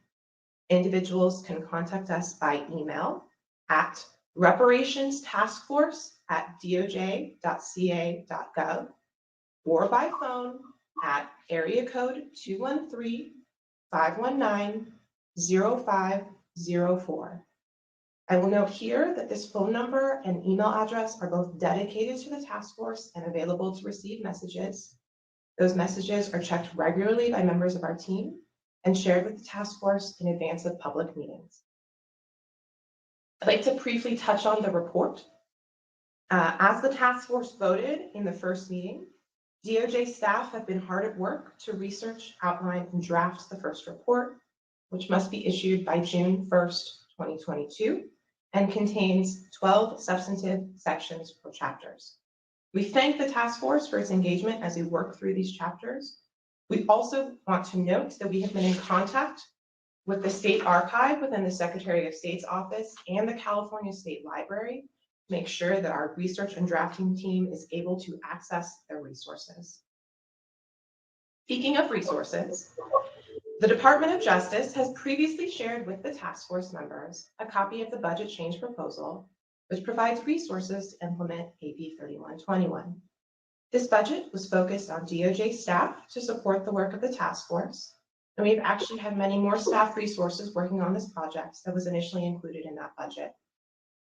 Individuals can contact us by email at reparationstaskforce@doj.ca.gov or by phone at area code 213-519-0504. I will note here that this phone number and email address are both dedicated to the task force and available to receive messages. Those messages are checked regularly by members of our team and shared with the task force in advance of public meetings. I'd like to briefly touch on the report. As the task force voted in the first meeting, DOJ staff have been hard at work to research, outline, and draft the first report, which must be issued by June 1st, 2022, and contains 12 substantive sections or chapters. We thank the task force for its engagement as we work through these chapters. We also want to note that we have been in contact with the State Archive within the Secretary of State's office and the California State Library to make sure that our research and drafting team is able to access their resources. Speaking of resources, the Department of Justice has previously shared with the task force members a copy of the budget change proposal, which provides resources to implement AB 3121. This budget was focused on DOJ staff to support the work of the task force, and we've actually had many more staff resources working on this project that was initially included in that budget.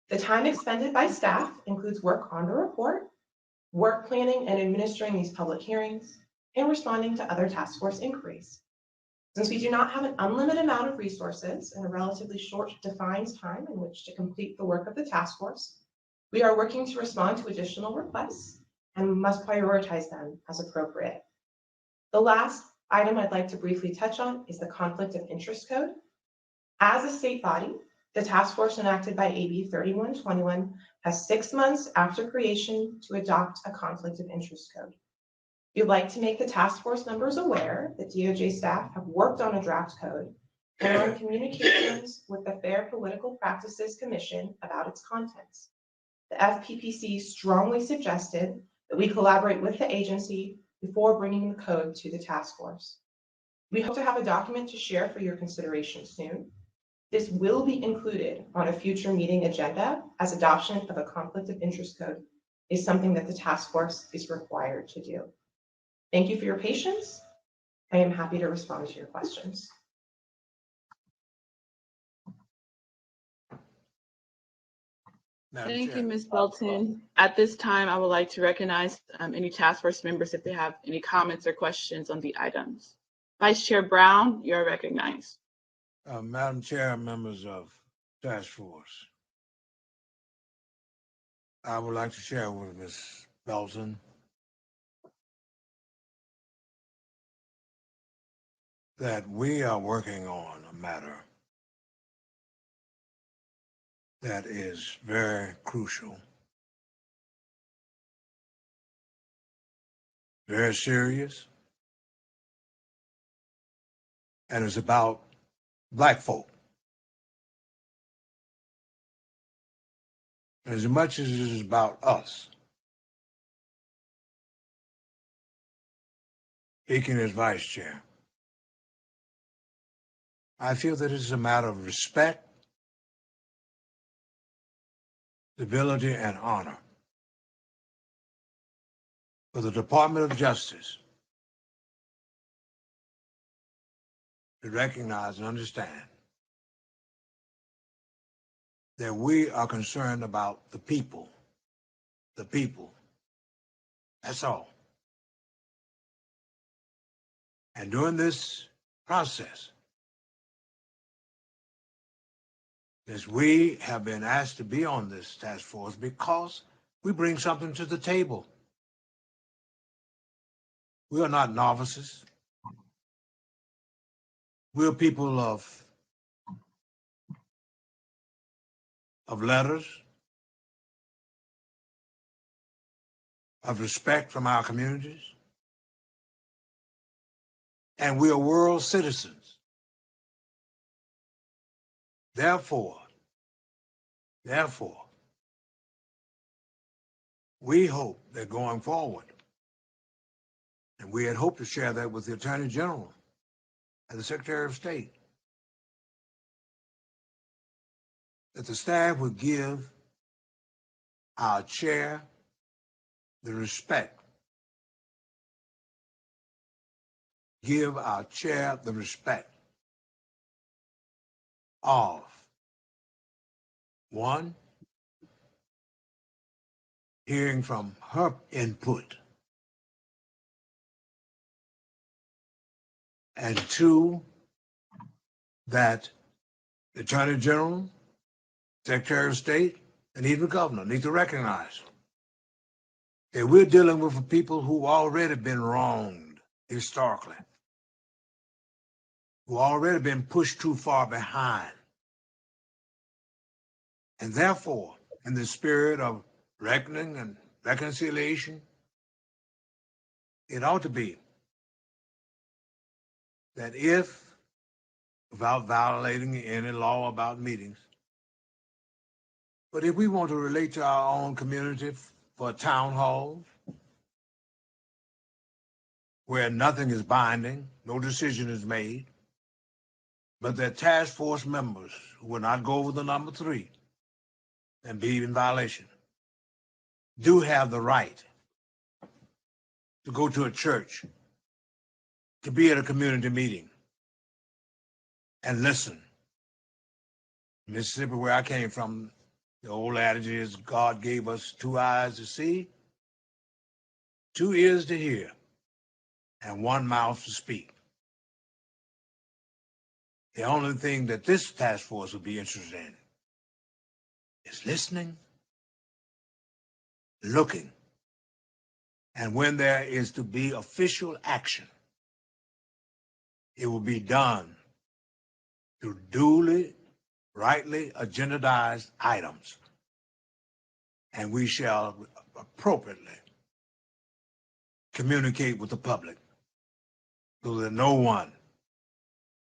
The time expended by staff includes work on the report, work planning and administering these public hearings, and responding to other task force inquiries. Since we do not have an unlimited amount of resources and a relatively short defined time in which to complete the work of the task force, we are working to respond to additional requests and must prioritize them as appropriate. The last item I'd like to briefly touch on is the Conflict of Interest Code. As a state body, the task force enacted by AB 3121 has 6 months after creation to adopt a Conflict of Interest Code. We'd like to make the task force members aware that DOJ staff have worked on a draft code and are in communications with the Fair Political Practices Commission about its contents. The FPPC strongly suggested that we collaborate with the agency before bringing the code to the task force. We hope to have a document to share for your consideration soon. This will be included on a future meeting agenda, as adoption of a Conflict of Interest Code is something that the task force is required to do. Thank you for your patience. I am happy to respond to your questions. Thank you, Ms. Belton. At this time, I would like to recognize any task force members if they have any comments or questions on the items. Vice Chair Brown, you're recognized. Madam Chair, members of task force, I would like to share with Ms. Belton that we are working on a matter that is very crucial, very serious, and it's about Black folk. As much as it is about us, speaking as Vice Chair, I feel that it is a matter of respect, civility, and honor for the Department of Justice to recognize and understand that we are concerned about the people. The people. That's all. And during this process, as we have been asked to be on this task force because we bring something to the table. We are not novices. We are people of letters, of respect from our communities, and we are world citizens. Therefore, we hope that going forward, and we had hoped to share that with the Attorney General and the Secretary of State, that the staff would give our chair the respect, of, one, hearing from her input, and two, that the Attorney General, Secretary of State, and even the Governor need to recognize that we're dealing with people who already been wronged historically, who already been pushed too far behind. And therefore, in the spirit of reckoning and reconciliation, it ought to be that if without violating any law about meetings. But if we want to relate to our own community for a town hall, where nothing is binding, no decision is made, but that task force members who will not go over the number 3 and be in violation do have the right to go to a church, to be at a community meeting and listen. Mississippi, where I came from, the old adage is God gave us 2 eyes to see, 2 ears to hear, and 1 mouth to speak. The only thing that this task force would be interested in is listening, looking, and when there is to be official action, it will be done through duly, rightly agendized items, and we shall appropriately communicate with the public so that no one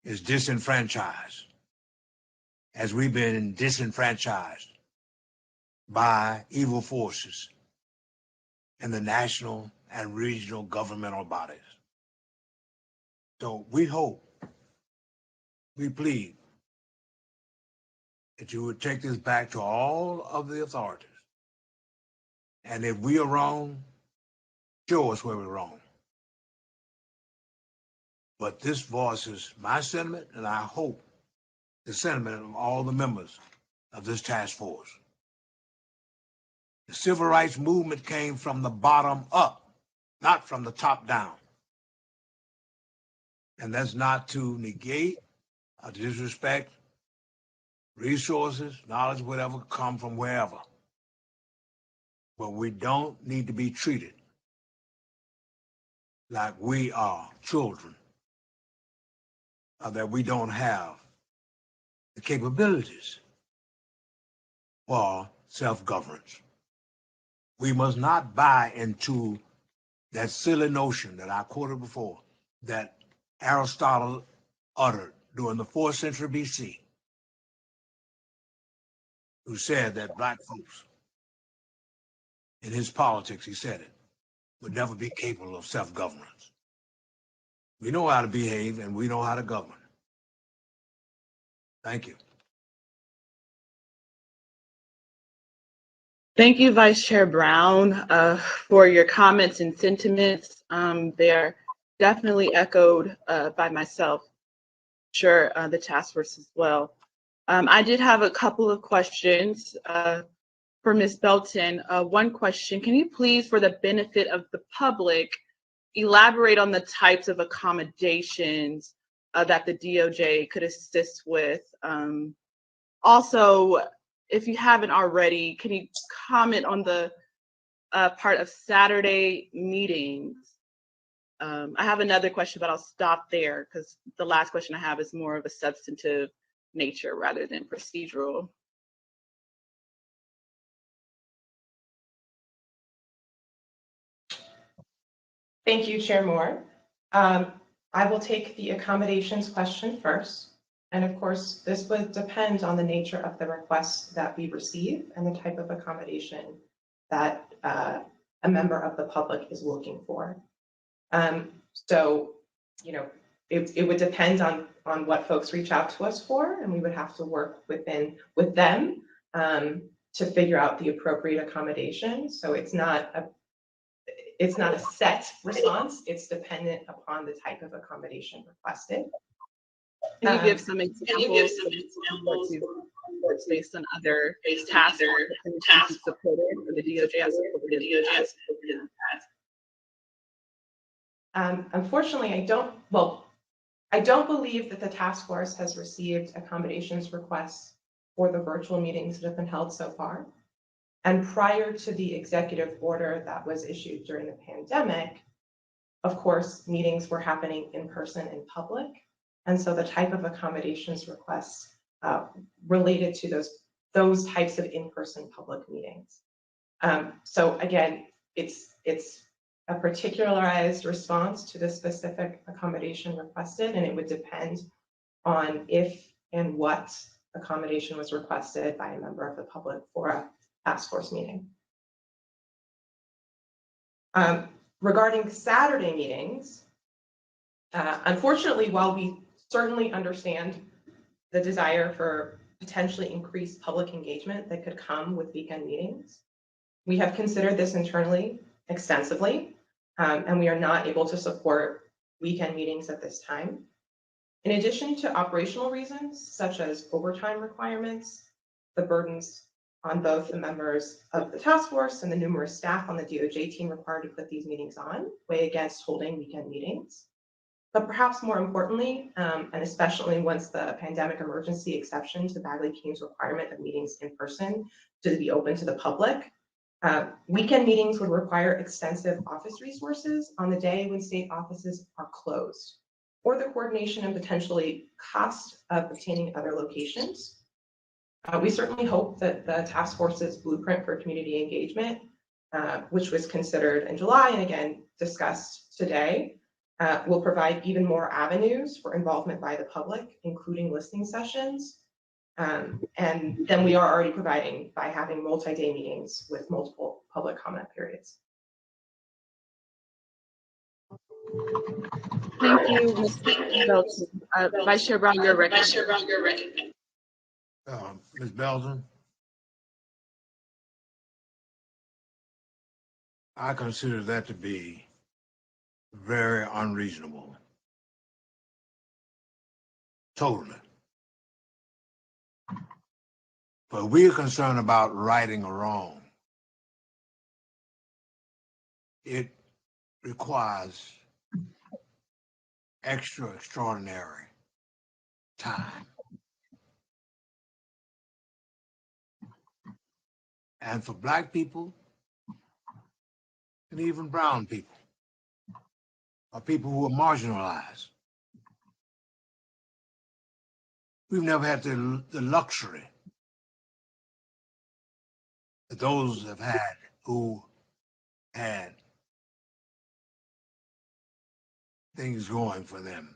is disenfranchised, as we've been disenfranchised by evil forces in the national and regional governmental bodies. So we hope, we plead that you would take this back to all of the authorities. And if we are wrong, show us where we're wrong. But this voices my sentiment, and I hope the sentiment of all the members of this task force. The civil rights movement came from the bottom up, not from the top down. And that's not to negate or disrespect resources, knowledge, whatever, come from wherever. But we don't need to be treated like we are children, or that we don't have the capabilities for self-governance. We must not buy into that silly notion that I quoted before, that Aristotle uttered during the 4th century BC, who said that black folks, in his politics, he said it, would never be capable of self-governance. We know how to behave and we know how to govern. Thank you. Thank you, Vice Chair Brown, for your comments and sentiments. They're definitely echoed by myself, sure, the task force as well. I did have a couple of questions for Ms. Belton. One question, can you please, for the benefit of the public, elaborate on the types of accommodations that the DOJ could assist with? Also, if you haven't already, can you comment on the part of Saturday meetings? I have another question, but I'll stop there because the last question I have is more of a substantive nature rather than procedural. Thank you, Chair Moore. I will take the accommodations question first. And of course, this would depend on the nature of the request that we receive and the type of accommodation that a member of the public is looking for. So, you know, it would depend on what folks reach out to us for, and we would have to work with them to figure out the appropriate accommodation. So it's not a set response. It's dependent upon the type of accommodation requested. Can you give some examples based on other tasks supported or the DOJ has supported? Unfortunately, I don't believe that the task force has received accommodations requests for the virtual meetings that have been held so far. And prior to the executive order that was issued during the pandemic, of course, meetings were happening in person in public. And so the type of accommodations requests related to those types of in-person public meetings. So again, it's a particularized response to the specific accommodation requested, and it would depend on if and what accommodation was requested by a member of the public for a task force meeting. Regarding Saturday meetings, unfortunately, while we certainly understand the desire for potentially increased public engagement that could come with weekend meetings, we have considered this internally extensively, and we are not able to support weekend meetings at this time. In addition to operational reasons, such as overtime requirements, the burdens on both the members of the task force and the numerous staff on the DOJ team required to put these meetings on, weigh against holding weekend meetings. But perhaps more importantly, and especially once the pandemic emergency exception to Bagley-Keane's requirement of meetings in person to be open to the public, weekend meetings would require extensive office resources on the day when state offices are closed, or the coordination and potentially cost of obtaining other locations. We certainly hope that the task force's blueprint for community engagement, which was considered in July and again discussed today, will provide even more avenues for involvement by the public, including listening sessions, and then we are already providing by having multi-day meetings with multiple public comment periods. Thank you, Ms. Belton. Vice Chair Brown, you're recognized. Ms. Belton, I consider that to be very unreasonable. Totally. But we are concerned about righting a wrong. It requires extraordinary time. And for Black people, and even brown people, or people who are marginalized, we've never had the luxury that those have had who had things going for them.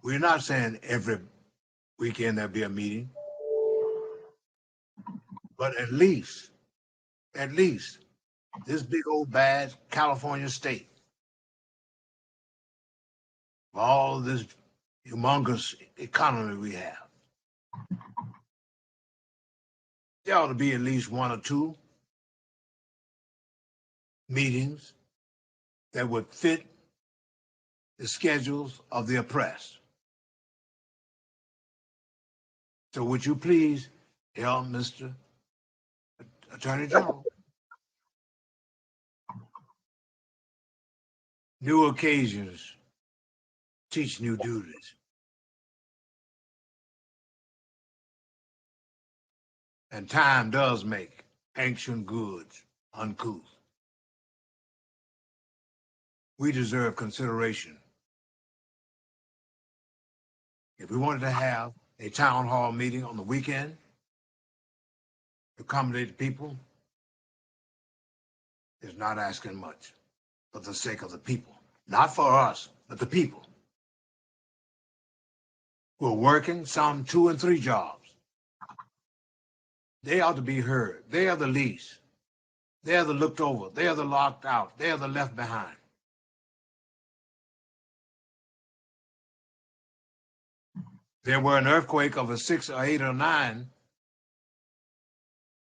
We're not saying every weekend there'll be a meeting, but at least this big old bad California state, with all this humongous economy we have, there ought to be at least one or two meetings that would fit the schedules of the oppressed. So would you please tell Mr. Attorney General, new occasions teach new duties. And time does make ancient goods uncouth. We deserve consideration. If we wanted to have a town hall meeting on the weekend to accommodate the people, it's not asking much for the sake of the people. Not for us, but the people who are working some 2 and 3 jobs. They ought to be heard. They are the least. They are the looked over. They are the locked out. They are the left behind. There were an earthquake of a 6 or 8 or 9,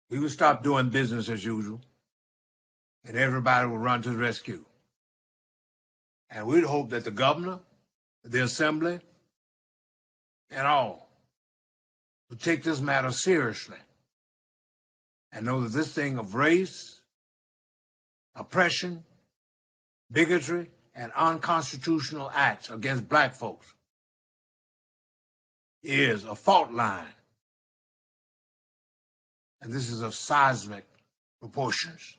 we would stop doing business as usual, and everybody would run to the rescue. And we'd hope that the governor, the assembly, and all would take this matter seriously and know that this thing of race, oppression, bigotry, and unconstitutional acts against Black folks is a fault line. And this is of seismic proportions.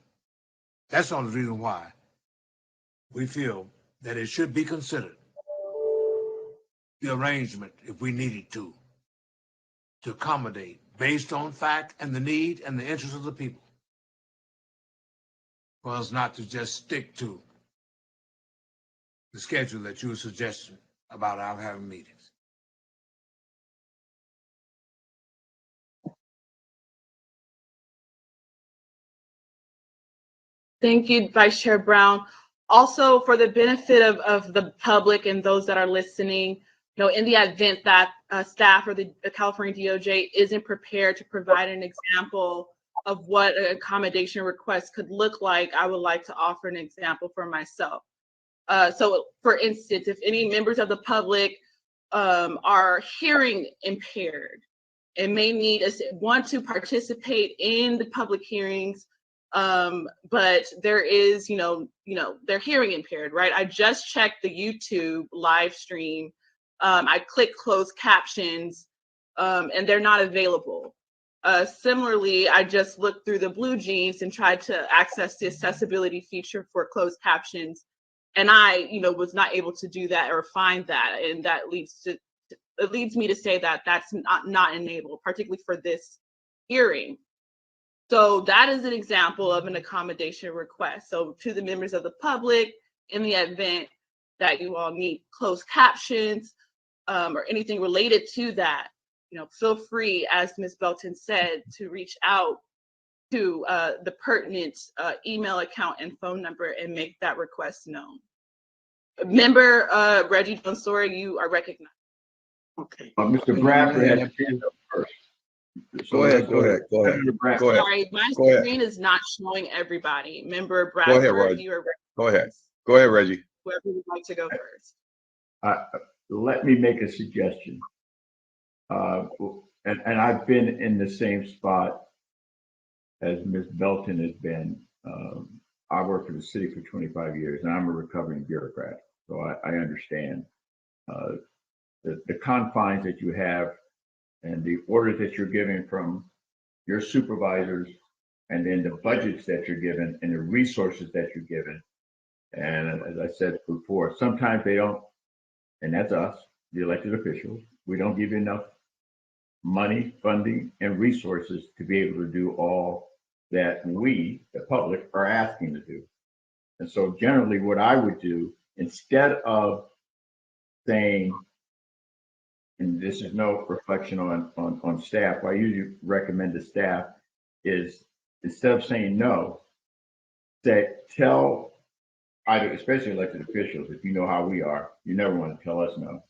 That's the only reason why we feel that it should be considered, the arrangement, if we needed to accommodate based on fact and the need and the interest of the people, for us not to just stick to the schedule that you were suggesting about our having meetings. Thank you, Vice Chair Brown. Also, for the benefit of the public and those that are listening, in the event that staff or the California DOJ isn't prepared to provide an example of what an accommodation request could look like, I would like to offer an example for myself. So, for instance, if any members of the public are hearing impaired and may want to participate in the public hearings, but there is, they're hearing impaired, right? I just checked the YouTube live stream. I clicked closed captions, and they're not available. Similarly, I just looked through the Blue Jeans and tried to access the accessibility feature for closed captions, and I, was not able to do that or find that, and that leads me to say that that's not enabled, particularly for this hearing. So that is an example of an accommodation request. So to the members of the public, in the event that you all need closed captions or anything related to that, feel free, as Ms. Belton said, to reach out to the pertinent email account and phone number and make that request known. Member Reggie Donsori, you are recognized. Okay. Mr. Bradford had his hand up first. Go ahead. Sorry, my screen is not showing everybody. Member Bradford, Go ahead, Reggie. you are Go ahead. Go ahead, Reggie. Whoever would like to go first. Let me make a suggestion. And I've been in the same spot as Ms. Belton has been. I worked for the city for 25 years, and I'm a recovering bureaucrat, so I understand the confines that you have and the orders that you're giving from your supervisors, and then the budgets that you're given and the resources that you're given. And as I said before, sometimes they don't, and that's us, the elected officials, we don't give you enough money, funding, and resources to be able to do all that we, the public, are asking to do. And so generally what I would do, instead of saying, and this is no reflection on staff, what I usually recommend to staff is, instead of saying no, tell either, especially elected officials, if you know how we are, you never want to tell us no.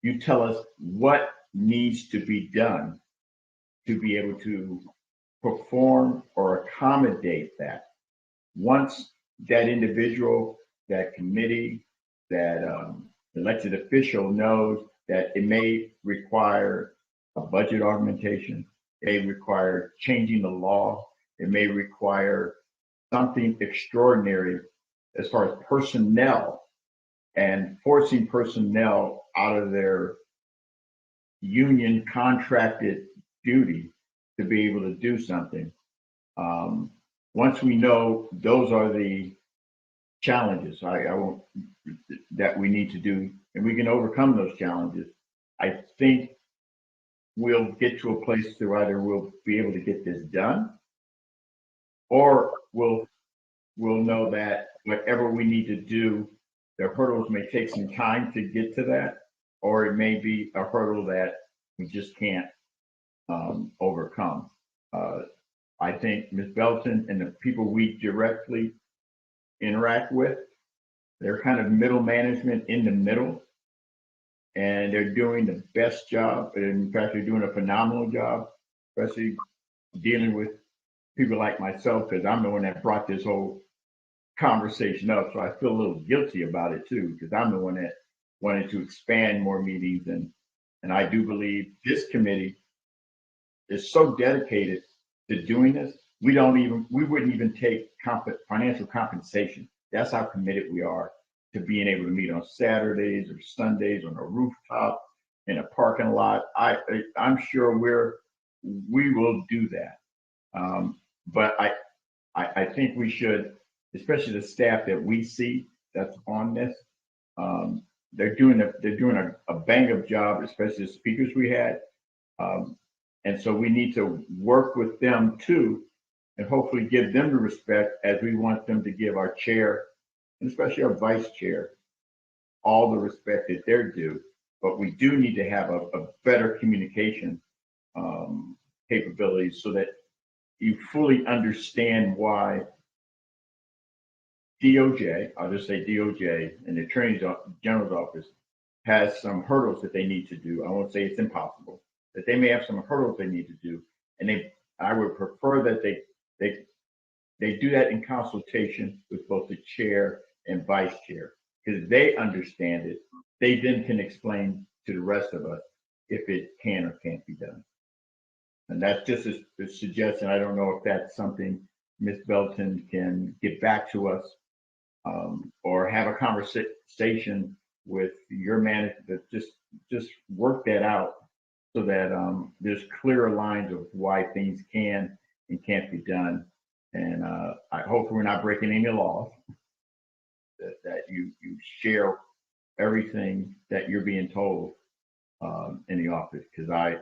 You tell us what needs to be done to be able to perform or accommodate that. Once that individual, that committee, that elected official knows that it may require a budget augmentation, it may require changing the law, it may require something extraordinary as far as personnel and forcing personnel out of their union contracted duty to be able to do something. Once we know those are the challenges that we need to do, and we can overcome those challenges, I think we'll get to a place to either we'll be able to get this done, or we'll know that whatever we need to do, the hurdles may take some time to get to that, or it may be a hurdle that we just can't overcome. I think Ms. Belton and the people we directly interact with, they're kind of middle management in the middle, and they're doing the best job. And in fact, they're doing a phenomenal job, especially dealing with people like myself, because I'm the one that brought this whole conversation up. So I feel a little guilty about it too, because I'm the one that wanted to expand more meetings. And I do believe this committee is so dedicated to doing this. We wouldn't even take financial compensation. That's how committed we are to being able to meet on Saturdays or Sundays on a rooftop, in a parking lot. I'm sure we will do that. But I think we should, especially the staff that we see that's on this, they're doing a bang up job, especially the speakers we had. And so we need to work with them too, and hopefully give them the respect as we want them to give our chair, and especially our vice chair, all the respect that they're due, but we do need to have a better communication capabilities so that you fully understand why DOJ, I'll just say DOJ and the Attorney General's office has some hurdles that they need to do. I won't say it's impossible, that they may have some hurdles they need to do. And I would prefer that they do that in consultation with both the chair and vice chair, because they understand it. They then can explain to the rest of us if it can or can't be done. And that's just a suggestion. I don't know if that's something Ms. Belton can get back to us, or have a conversation with your manager that just work that out so that there's clearer lines of why things can and can't be done. And I hope we're not breaking any laws, that you share everything that you're being told in the office, because I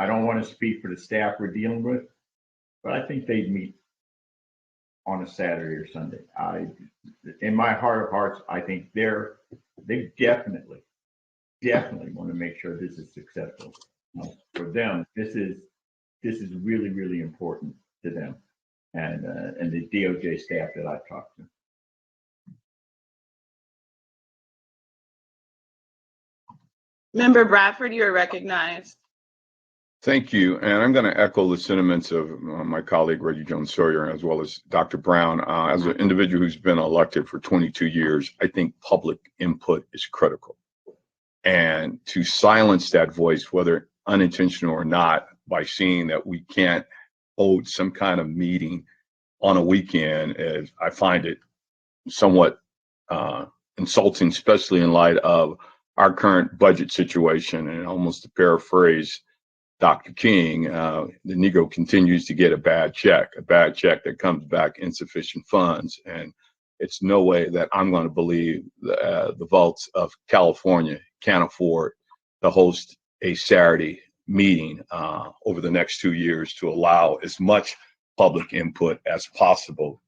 don't want to speak for the staff we're dealing with, but I think they meet on a Saturday or Sunday. In my heart of hearts, I think they definitely want to make sure this is successful. For them, this is really, really important to them and the DOJ staff that I've talked to. Member Bradford, you are recognized. Thank you. And I'm going to echo the sentiments of my colleague, Reggie Jones-Sawyer, as well as Dr. Brown. As an individual who's been elected for 22 years, I think public input is critical. And to silence that voice, whether unintentional or not, by seeing that we can't hold some kind of meeting on a weekend, I find it somewhat insulting, especially in light of our current budget situation. And almost to paraphrase Dr. King, the Negro continues to get a bad check that comes back insufficient funds. And it's no way that I'm going to believe the vaults of California can't afford to host a Saturday meeting over the next 2 years to allow as much public input as possible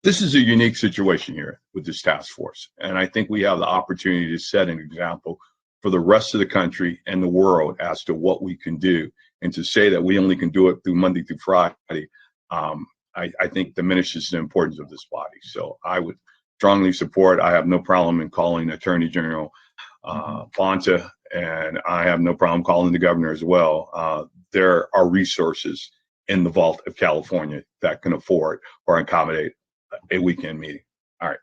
this is a unique situation here with this task force. And I think we have the opportunity to set an example for the rest of the country and the world as to what we can do. And to say that we only can do it through Monday through Friday, I think diminishes the importance of this body. So I would strongly support. I have no problem in calling Attorney General Bonta, and I have no problem calling the governor as well. There are resources in the vault of California that can afford or accommodate a weekend meeting. All right.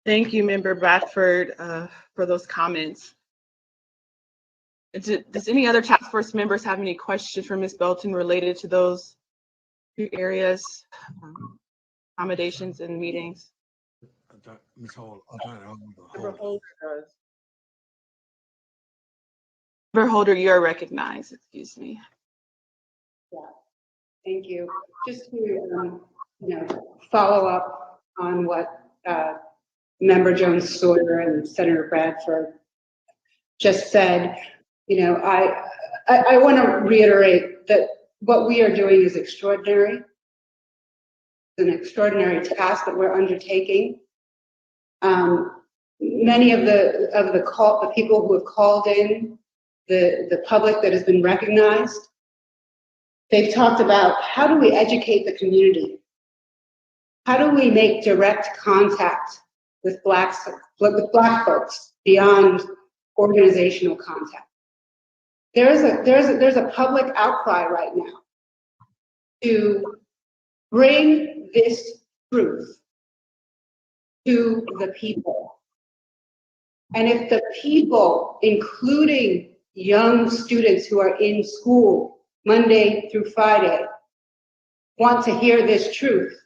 Thank you, Member Bradford, for those comments. Does any other task force members have any questions for Ms. Belton related to those two areas, accommodations and meetings? Ms. Holder, Member Holder does. Member Holder, you are recognized. Excuse me. Yeah, thank you. Just to follow up on what Member Jones-Sawyer and Senator Bradford just said, I want to reiterate that what we are doing is extraordinary. It's an extraordinary task that we're undertaking. Many of the people who have called in, the public that has been recognized, they've talked about how do we educate the community? How do we make direct contact with Black folks beyond organizational contact? There's a public outcry right now to bring this truth to the people. And if the people, including young students who are in school Monday through Friday, want to hear this truth,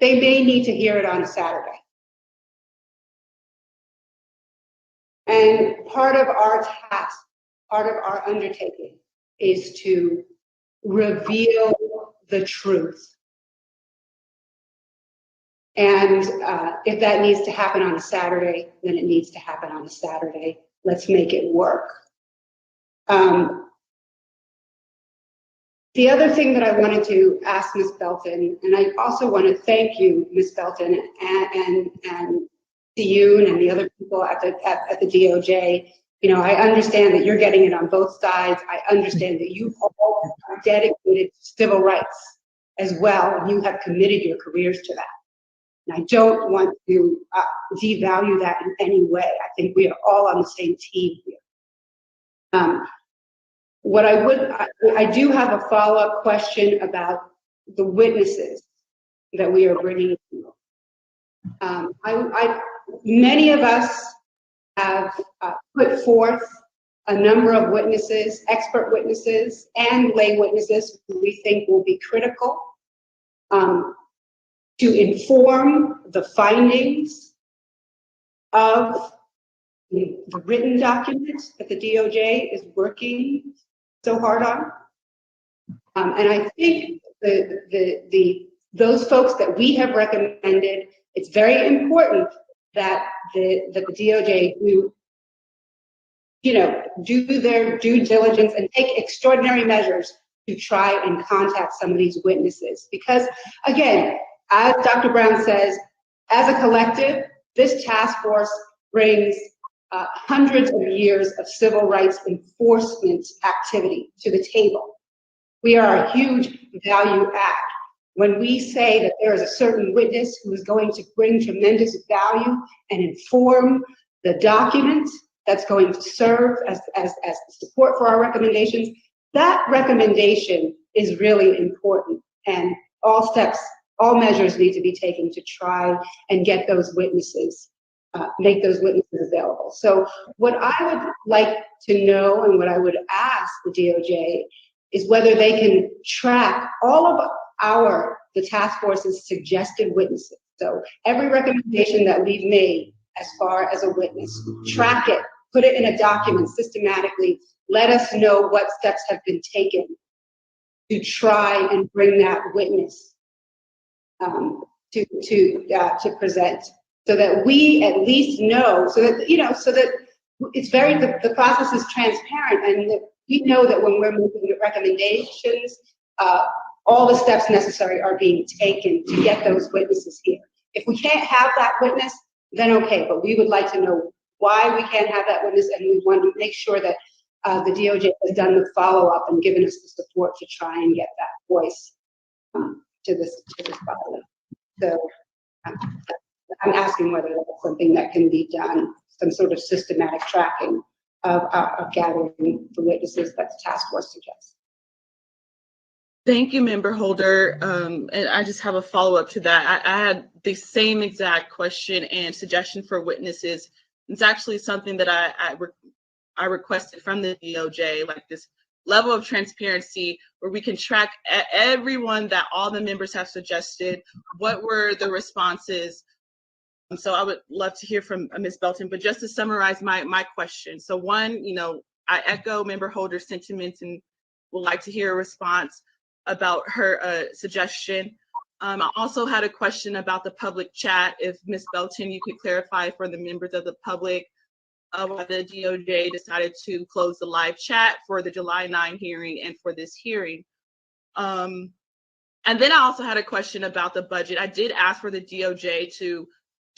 they may need to hear it on a Saturday. And part of our task, part of our undertaking is to reveal the truth. And if that needs to happen on a Saturday, then it needs to happen on a Saturday. Let's make it work. The other thing that I wanted to ask Ms. Belton, and I also want to thank you, Ms. Belton, and Yoon and the other people at the DOJ. You know, I understand that you're getting it on both sides. I understand that you all are dedicated to civil rights as well, and you have committed your careers to that. And I don't want to devalue that in any way. I think we are all on the same team here. What I do have a follow-up question about the witnesses that we are bringing to. Many of us have put forth a number of witnesses, expert witnesses and lay witnesses who we think will be critical to inform the findings of the written documents that the DOJ is working so hard on. And I think those folks that we have recommended, it's very important that the DOJ do their due diligence and take extraordinary measures to try and contact some of these witnesses. Because again, as Dr. Brown says, as a collective, this task force brings hundreds of years of civil rights enforcement activity to the table. We are a huge value add. When we say that there is a certain witness who is going to bring tremendous value and inform the document that's going to serve as support for our recommendations, that recommendation is really important. And all measures need to be taken to try and get those witnesses, make those witnesses available. So what I would like to know and what I would ask the DOJ is whether they can track all of the task force's suggested witnesses. So every recommendation that we've made as far as a witness, track it, put it in a document systematically, let us know what steps have been taken to try and bring that witness to present, so that we at least know, so that it's the process is transparent, and that we know that when we're making recommendations, all the steps necessary are being taken to get those witnesses here. If we can't have that witness, then okay, but we would like to know why we can't have that witness, and we want to make sure that the DOJ has done the follow-up and given us the support to try and get that voice to this body. So I'm asking whether that's something that can be done, some sort of systematic tracking of gathering the witnesses that the task force suggests. Thank you, Member Holder. And I just have a follow-up to that. I had the same exact question and suggestion for witnesses. It's actually something that I requested from the DOJ, like this level of transparency where we can track everyone that all the members have suggested. What were the responses? So I would love to hear from Ms. Belton, but just to summarize my question. So one, I echo Member Holder's sentiments and would like to hear a response about her suggestion. I also had a question about the public chat. If Ms. Belton, you could clarify for the members of the public why the DOJ decided to close the live chat for the July 9 hearing and for this hearing. And then I also had a question about the budget. I did ask for the DOJ to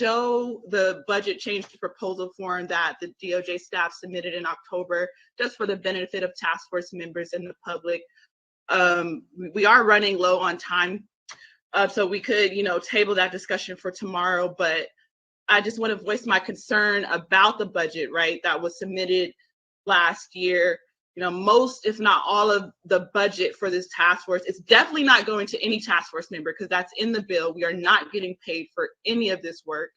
show the budget change proposal form that the DOJ staff submitted in October, just for the benefit of task force members and the public. We are running low on time, so we could, table that discussion for tomorrow, but I just want to voice my concern about the budget, right, that was submitted last year. Most, if not all of the budget for this task force, it's definitely not going to any task force member because that's in the bill. We are not getting paid for any of this work.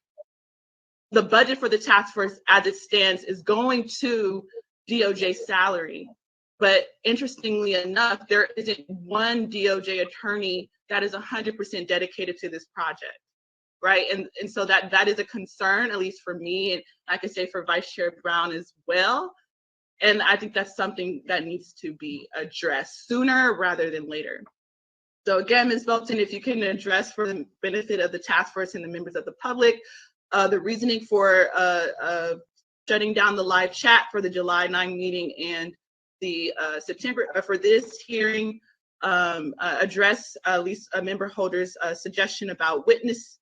The budget for the task force as it stands is going to DOJ salary. But interestingly enough, there isn't one DOJ attorney that is 100% dedicated to this project, right? And so that is a concern, at least for me, and I can say for Vice Chair Brown as well. And I think that's something that needs to be addressed sooner rather than later. So again, Ms. Belton, if you can address for the benefit of the task force and the members of the public, the reasoning for shutting down the live chat for the July 9 meeting and the September for this hearing, address at least a member holder's suggestion about witness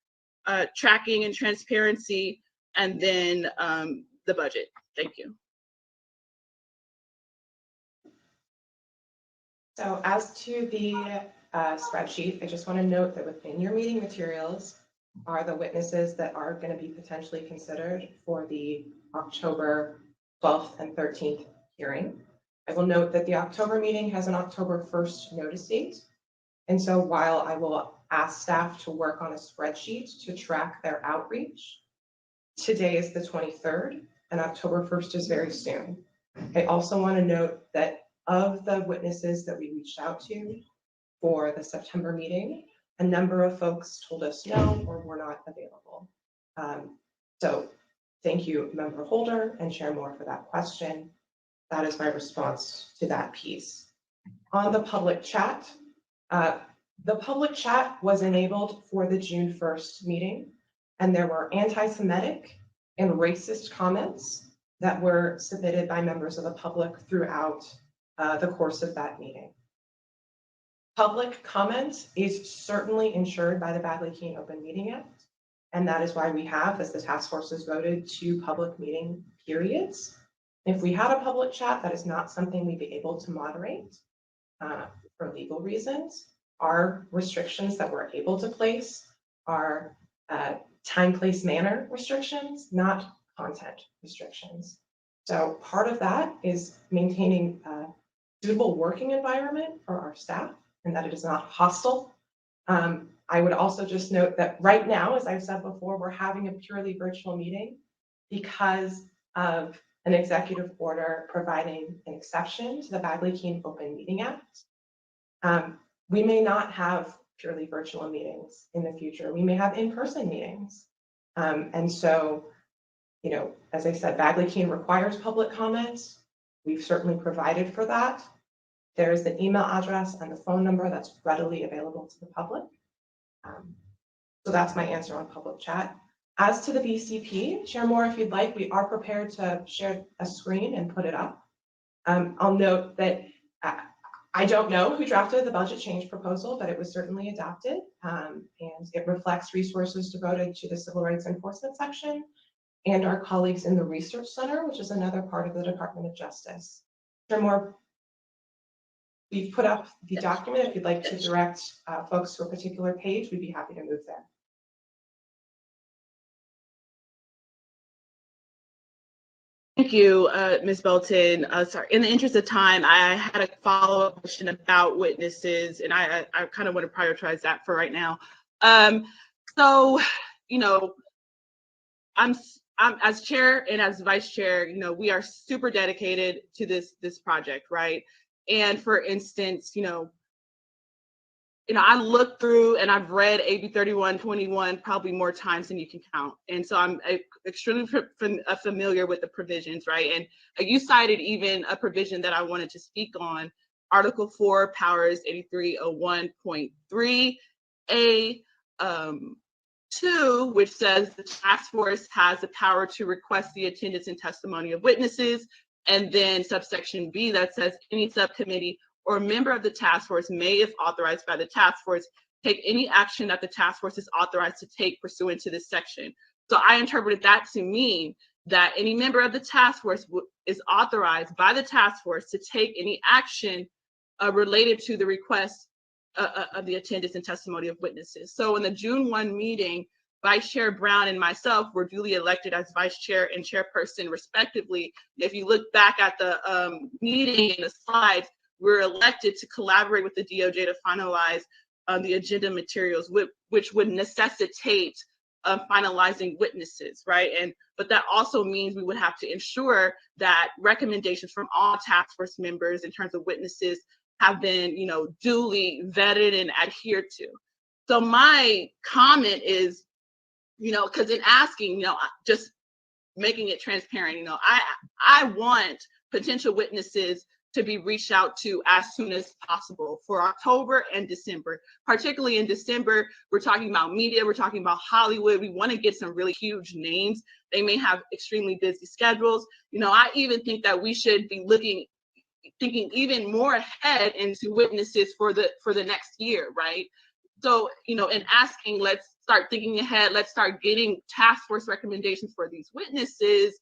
tracking and transparency, and then the budget. Thank you. So as to the spreadsheet, I just want to note that within your meeting materials are the witnesses that are going to be potentially considered for the October 12th and 13th hearing. I will note that the October meeting has an October 1st notice date. And so while I will ask staff to work on a spreadsheet to track their outreach, today is the 23rd and October 1st is very soon. I also want to note that of the witnesses that we reached out to for the September meeting, a number of folks told us no or were not available. So thank you, Member Holder and Chair Moore, for that question. That is my response to that piece. On the public chat was enabled for the June 1st meeting, and there were anti-Semitic and racist comments that were submitted by members of the public throughout the course of that meeting. Public comment is certainly ensured by the Bagley-Keene Open Meeting Act, and that is why we have, as the task force has voted, 2 public meeting periods. If we had a public chat, that is not something we'd be able to moderate for legal reasons. Our restrictions that we're able to place are time, place, manner restrictions, not content restrictions. So part of that is maintaining a suitable working environment for our staff and that it is not hostile. I would also just note that right now, as I've said before, we're having a purely virtual meeting because of an executive order providing an exception to the Bagley-Keene Open Meeting Act. We may not have purely virtual meetings in the future. We may have in-person meetings. And so, you know, as I said, Bagley-Keene requires public comments. We've certainly provided for that. There is the email address and the phone number that's readily available to the public. So that's my answer on public chat. As to the BCP, Chair Moore, if you'd like, we are prepared to share a screen and put it up. I'll note that I don't know who drafted the budget change proposal, but it was certainly adopted, and it reflects resources devoted to the Civil Rights Enforcement section and our colleagues in the Research Center, which is another part of the Department of Justice. Chair Moore, we've put up the document. If you'd like to direct folks to a particular page, we'd be happy to move there. Thank you, Ms. Belton. Sorry, in the interest of time, I had a follow-up question about witnesses, and I kind of want to prioritize that for right now. So, you know, I'm as chair and as vice chair, you know, we are super dedicated to this project, right? And for instance, you know, I looked through and I've read AB 3121 probably more times than you can count. And so I'm extremely familiar with the provisions, right? And you cited even a provision that I wanted to speak on, Article 4, Powers 8301.3A, 2, which says the task force has the power to request the attendance and testimony of witnesses. And then subsection B that says any subcommittee or a member of the task force may, if authorized by the task force, take any action that the task force is authorized to take pursuant to this section. So I interpreted that to mean that any member of the task force is authorized by the task force to take any action related to the request of the attendance and testimony of witnesses. So in the June 1 meeting, Vice Chair Brown and myself were duly elected as vice chair and chairperson respectively. If you look back at the meeting and the slides, we're elected to collaborate with the DOJ to finalize the agenda materials, which would necessitate finalizing witnesses, right? But that also means we would have to ensure that recommendations from all task force members in terms of witnesses have been, you know, duly vetted and adhered to. So my comment is, you know, because in asking, you know, just making it transparent, you know, I want potential witnesses to be reached out to as soon as possible for October and December. Particularly in December, we're talking about media, we're talking about Hollywood. We want to get some really huge names. They may have extremely busy schedules. You know, I even think that we should be looking thinking even more ahead into witnesses for the next year, right? So, you know, in asking, let's start thinking ahead, let's start getting task force recommendations for these witnesses,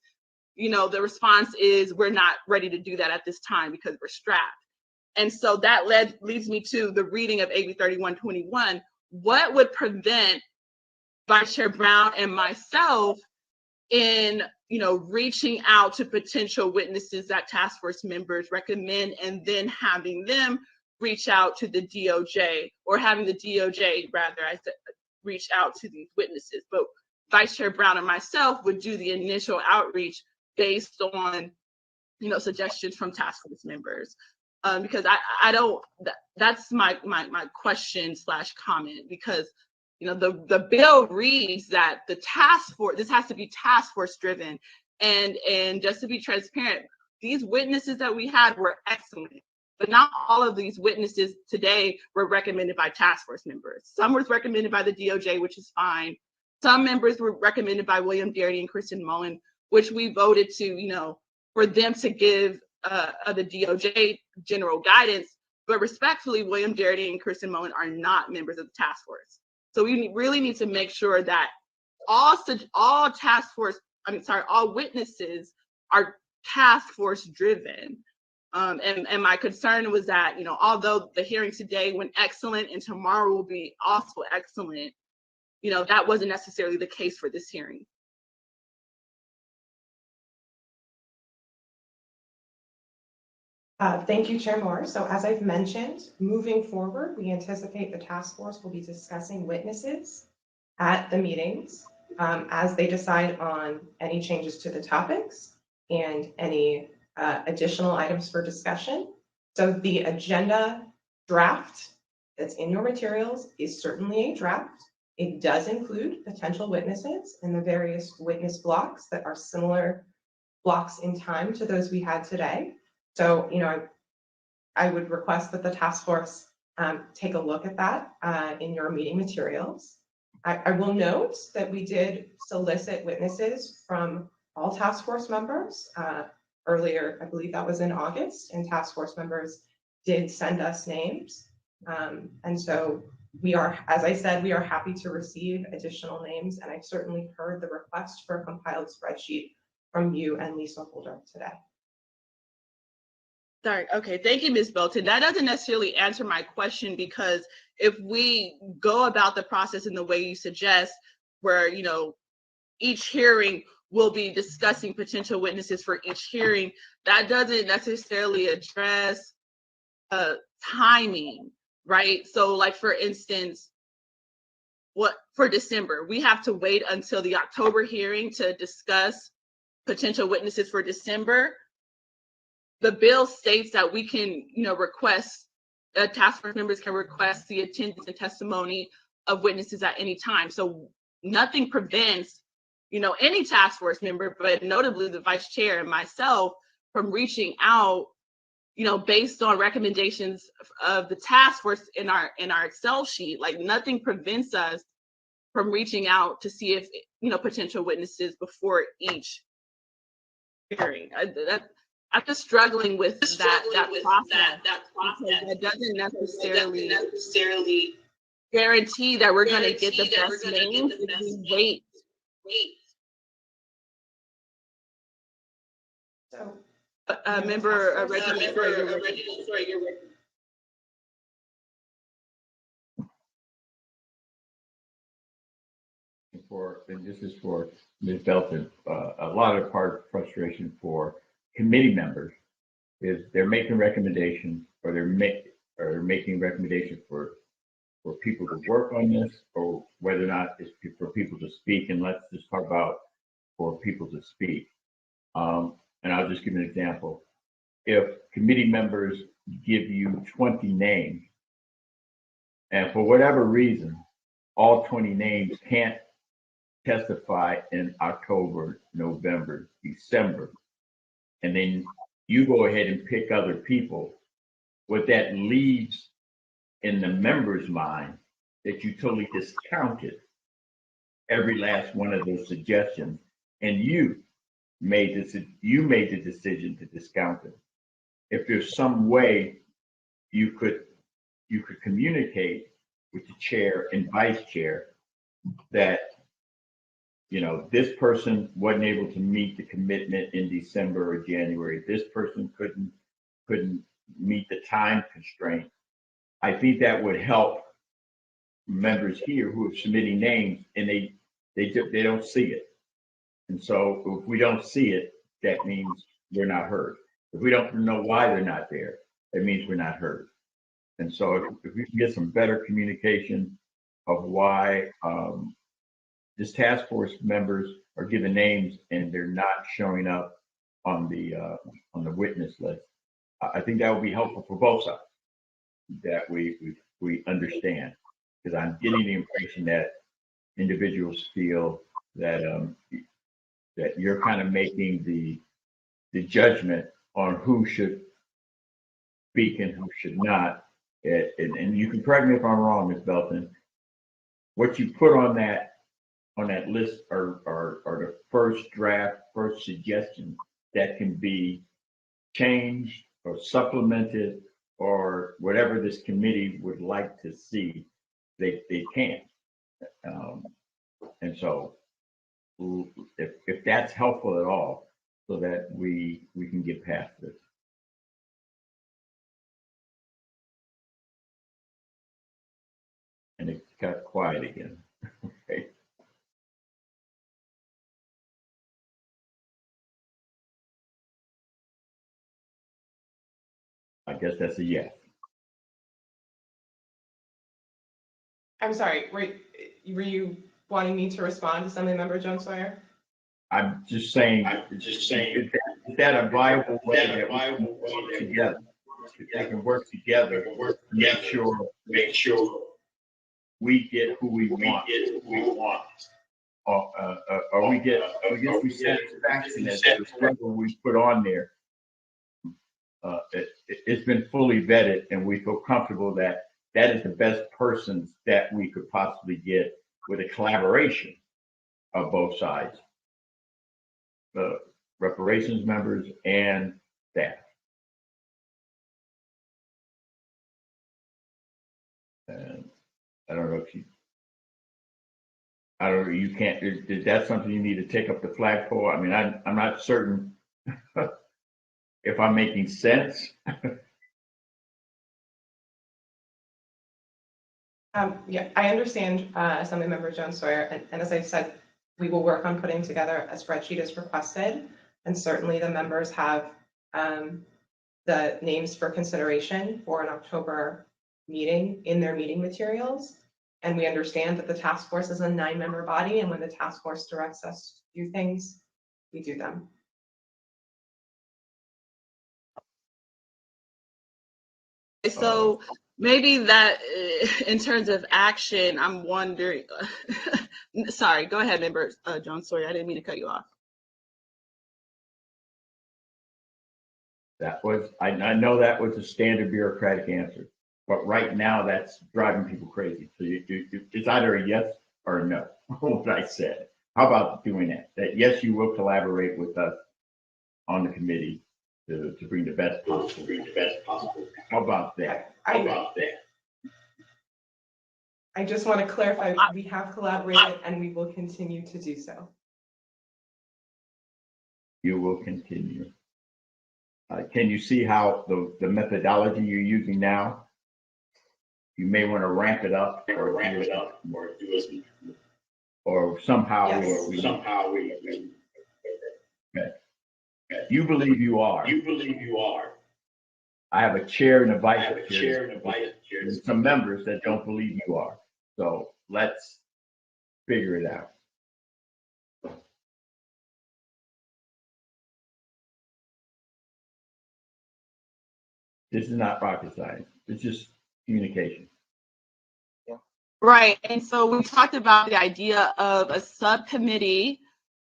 you know, the response is we're not ready to do that at this time because we're strapped. And so that leads me to the reading of AB 3121. What would prevent Vice Chair Brown and myself in, you know, reaching out to potential witnesses that task force members recommend, and then having them reach out to the DOJ, or having the DOJ, rather, I said, reach out to these witnesses? But Vice Chair Brown and myself would do the initial outreach based on, you know, suggestions from task force members. Because I don't, that's my question / comment, because, you know, the bill reads that the task force, this has to be task force driven. And just to be transparent, these witnesses that we had were excellent, but not all of these witnesses today were recommended by task force members. Some were recommended by the DOJ, which is fine. Some members were recommended by William Darity and Kristen Mullen, which we voted to, you know, for them to give the DOJ general guidance. But respectfully, William Darity and Kristen Mullen are not members of the task force. So we really need to make sure that all witnesses are task force driven. And my concern was that, you know, although the hearing today went excellent and tomorrow will be also excellent, you know, that wasn't necessarily the case for this hearing. Thank you, Chair Moore. So as I've mentioned, moving forward, we anticipate the task force will be discussing witnesses at the meetings as they decide on any changes to the topics and any additional items for discussion. So the agenda draft that's in your materials is certainly a draft. It does include potential witnesses in the various witness blocks that are similar blocks in time to those we had today. So, you know, I would request that the task force take a look at that in your meeting materials. I will note that we did solicit witnesses from all task force members earlier. I believe that was in August, and task force members did send us names. And so we are, as I said, we are happy to receive additional names, and I certainly heard the request for a compiled spreadsheet from you and Lisa Holder today. Sorry. Okay. Thank you, Ms. Belton. That doesn't necessarily answer my question, because if we go about the process in the way you suggest, where, you know, each hearing will be discussing potential witnesses for each hearing, that doesn't necessarily address timing, right? So, like, for instance, for December, we have to wait until the October hearing to discuss potential witnesses for December. The bill states that we can, you know, request, task force members can request the attendance and testimony of witnesses at any time. So nothing prevents, you know, any task force member, but notably the vice chair and myself, from reaching out, you know, based on recommendations of the task force in our Excel sheet. Like, nothing prevents us from reaching out to see if, you know, potential witnesses before each hearing. I'm just struggling with that process. That doesn't necessarily guarantee that we're going to get the best names if we wait. So, Member Reginald, and this is for Ms. Belton, a lot of frustration for committee members is they're making recommendations, or they're making recommendations for people to work on this, or whether or not it's for people to speak. And let's just talk about for people to speak. And I'll just give you an example. If committee members give you 20 names, and for whatever reason, all 20 names can't testify in October, November, December, and then you go ahead and pick other people, what that leaves in the member's mind that you totally discounted every last one of those suggestions, and you made the decision to discount them. if there's some way you could communicate with the chair and vice chair that, you know, this person wasn't able to meet the commitment in December or January. This person couldn't meet the time constraint. I think that would help members here who are submitting names and they don't see it. And so if we don't see it, that means we're not heard. If we don't know why they're not there, that means we're not heard. And so if we can get some better communication of why this task force members are given names and they're not showing up on the witness list, I think that would be helpful for both sides, that we understand. Because I'm getting the impression that individuals feel that that you're kind of making the judgment on who should speak and who should not. And you can correct me if I'm wrong, Ms. Belton. What you put on that list are the first draft, first suggestions that can be changed or supplemented or whatever this committee would like to see. They can. And so if that's helpful at all, so that we can get past this. And it got quiet again. Okay. I guess that's a yes. I'm sorry, were you wanting me to respond to Assemblymember Jones Sawyer? I'm just saying, is that a viable way that we can work together? If they can work together, make sure we get who we want. Or we get the satisfaction that the people we put on there, it's been fully vetted, and we feel comfortable that that is the best persons that we could possibly get with a collaboration of both sides, the reparations members and staff. And I don't know if you can't, is that something you need to take up the flagpole? I mean, I'm not certain if I'm making sense. Yeah, I understand Assemblymember Jones Sawyer, and as I've said, we will work on putting together a spreadsheet as requested, and certainly the members have the names for consideration for an October meeting in their meeting materials. And we understand that the task force is a 9-member body, and when the task force directs us to do things, we do them. So maybe that in terms of action, I'm wondering, sorry, go ahead, member Jones Sawyer. I didn't mean to cut you off. That was, I know that was a standard bureaucratic answer, but right now that's driving people crazy. So it's either a yes or a no, what I said. How about doing that? That yes, you will collaborate with us on the committee to bring the best possible. How about that? I just want to clarify, we have collaborated and we will continue to do so. You will continue. Can you see how the methodology you're using now, you may want to ramp it up or somehow yes. Okay. You believe you are. I have a chair and a vice chair. There's some members that don't believe you are. So let's figure it out. This is not rocket science. It's just communication. Right. And so we talked about the idea of a subcommittee.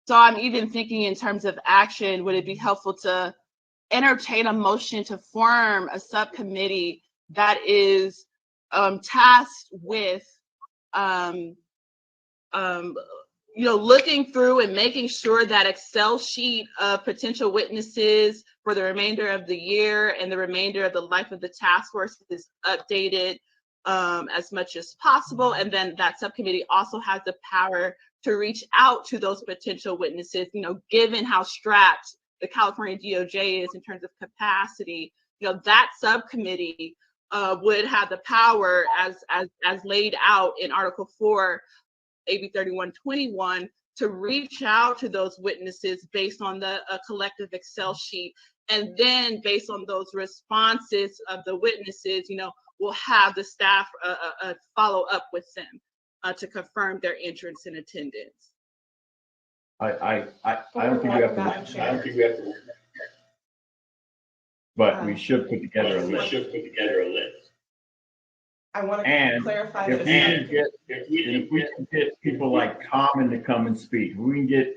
So I'm even thinking in terms of action, would it be helpful to entertain a motion to form a subcommittee that is tasked with looking through and making sure that Excel sheet of potential witnesses for the remainder of the year and the remainder of the life of the task force is updated as much as possible. And then that subcommittee also has the power to reach out to those potential witnesses, given how strapped the California DOJ is in terms of capacity. That subcommittee would have the power as laid out in Article 4, AB 3121, to reach out to those witnesses based on the collective Excel sheet. And then based on those responses of the witnesses, we'll have the staff follow up with them to confirm their entrance and attendance. I don't think we have to. But we should put together a list. I want to And clarify if that. we can get people like Common to come and speak, we can get,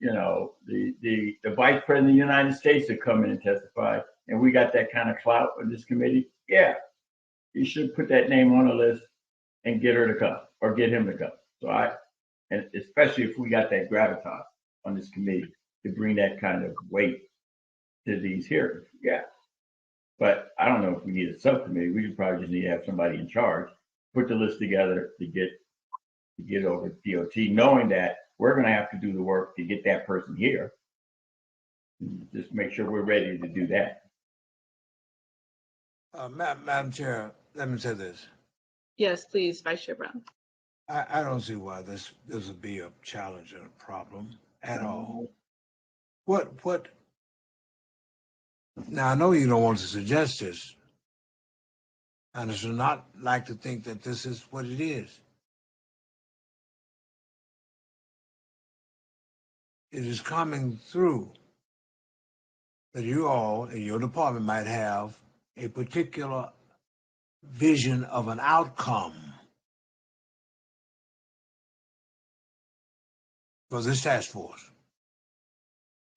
the Vice President of the United States to come in and testify, and we got that kind of clout with this committee, yeah, you should put that name on the list and get her to come or get him to come. So and especially if we got that gravitas on this committee to bring that kind of weight to these hearings, yeah. But I don't know if we need a subcommittee. We should probably just need to have somebody in charge, put the list together to get over to DOT, knowing that we're going to have to do the work to get that person here. Just make sure we're ready to do that. Madam Chair, let me say this. Yes, please, Vice Chair Brown. I don't see why this would be a challenge and a problem at all. What? Now, I know you don't want to suggest this, and I should not like to think that this is what it is. It is coming through that you all in your department might have a particular vision of an outcome for this task force.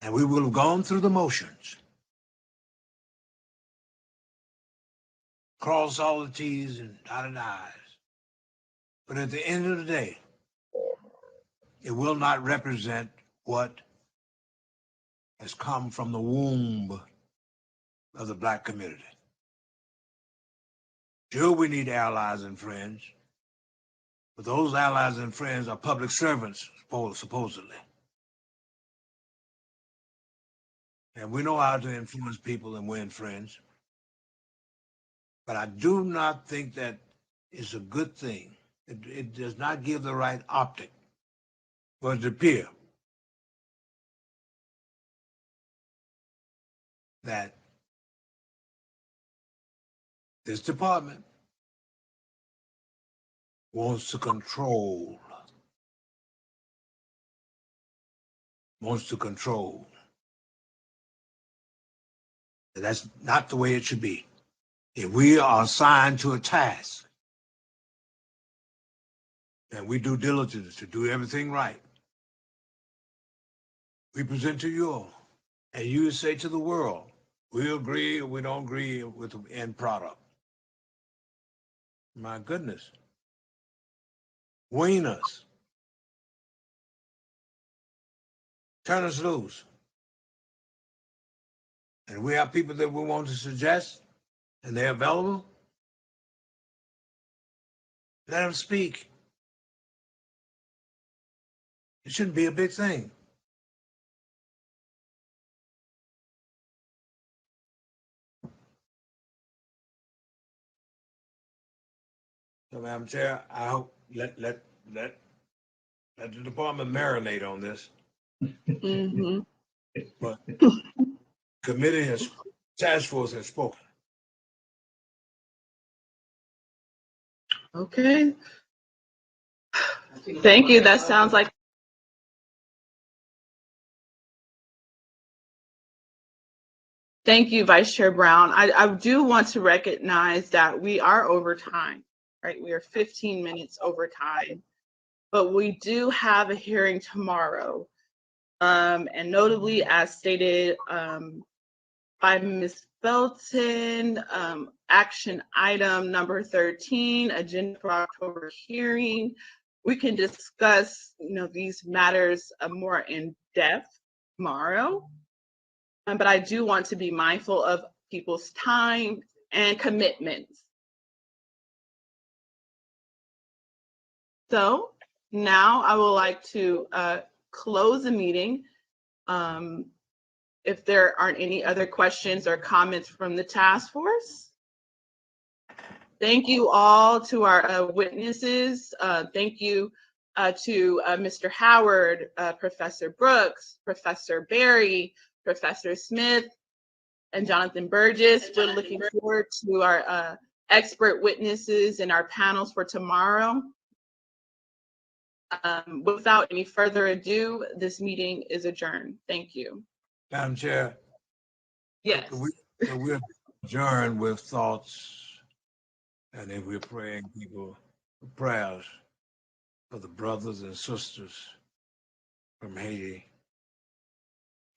And we will have gone through the motions, cross all the T's and dotted I's. But at the end of the day, it will not represent what has come from the womb of the Black community. Sure, we need allies and friends, but those allies and friends are public servants, supposedly. And we know how to influence people and win friends. But I do not think that is a good thing. It does not give the right optic for it to appear that this department wants to control. That's not the way it should be. If we are assigned to a task and we do diligence to do everything right, we present to you all, and you say to the world, we agree or we don't agree with the end product. My goodness. Wean us. Turn us loose. And we have people that we want to suggest, and they're available. Let them speak. It shouldn't be a big thing. So, Madam Chair, I hope let the department marinate on this. Mm-hmm. But task force has spoken. Okay. Thank you. That sounds like. Thank you, Vice Chair Brown. I do want to recognize that we are over time, right? We are 15 minutes over time, but we do have a hearing tomorrow. And notably, as stated by Ms. Felton, action item number 13, agenda for October hearing, we can discuss, these matters more in depth tomorrow. But I do want to be mindful of people's time and commitments. So now I would like to close the meeting. If there aren't any other questions or comments from the task force. Thank you all to our witnesses. Thank you to Mr. Howard, Professor Brooks, Professor Berry, Professor Smith, and Jonathan Burgess. We're looking forward to our expert witnesses and our panels for tomorrow. Without any further ado, this meeting is adjourned. Thank you. Madam Chair. Yes. We're adjourned with thoughts, and then we're praying people for prayers for the brothers and sisters from Haiti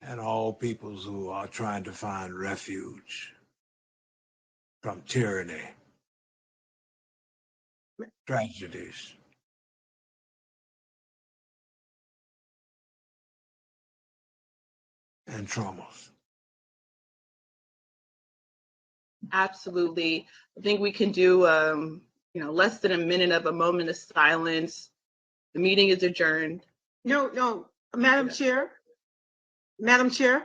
and all peoples who are trying to find refuge from tyranny, tragedies. And traumas. Absolutely. I think we can do, less than a minute of a moment of silence. The meeting is adjourned. No, Madam Chair. Madam Chair.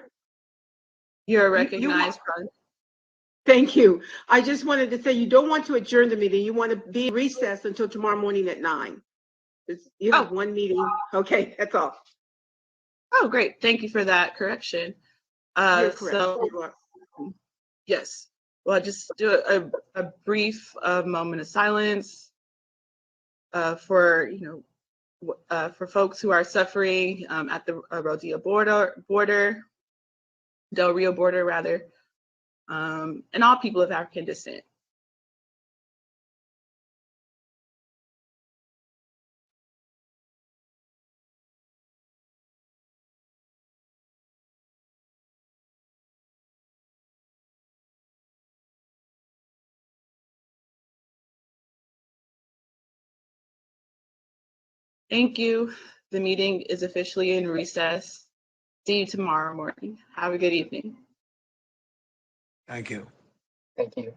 You're recognized. Thank you. I just wanted to say you don't want to adjourn the meeting. You want to be recessed until tomorrow morning at 9. You have one meeting. Okay, that's all. Oh, great. Thank you for that correction. You're correct. So, yes. Well, just do a brief moment of silence for folks who are suffering at the Del Rio border, rather, and all people of African descent. Thank you. The meeting is officially in recess. See you tomorrow morning. Have a good evening. Thank you. Thank you.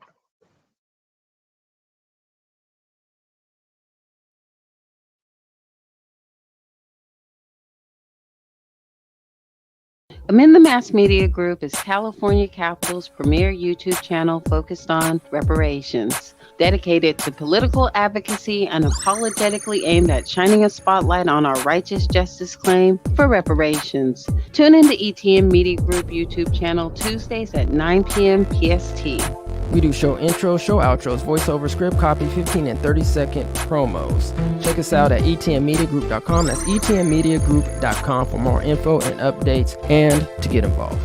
Amend the Mass Media Group is California Capital's premier YouTube channel focused on reparations. Dedicated to political advocacy and unapologetically aimed at shining a spotlight on our righteous justice claim for reparations. Tune in to ETM Media Group YouTube channel Tuesdays at 9 p.m. PST. We do show intros, show outros, voiceover, script copy, 15 and 30-second promos. Check us out at etmmediagroup.com. That's etmmediagroup.com for more info and updates and to get involved.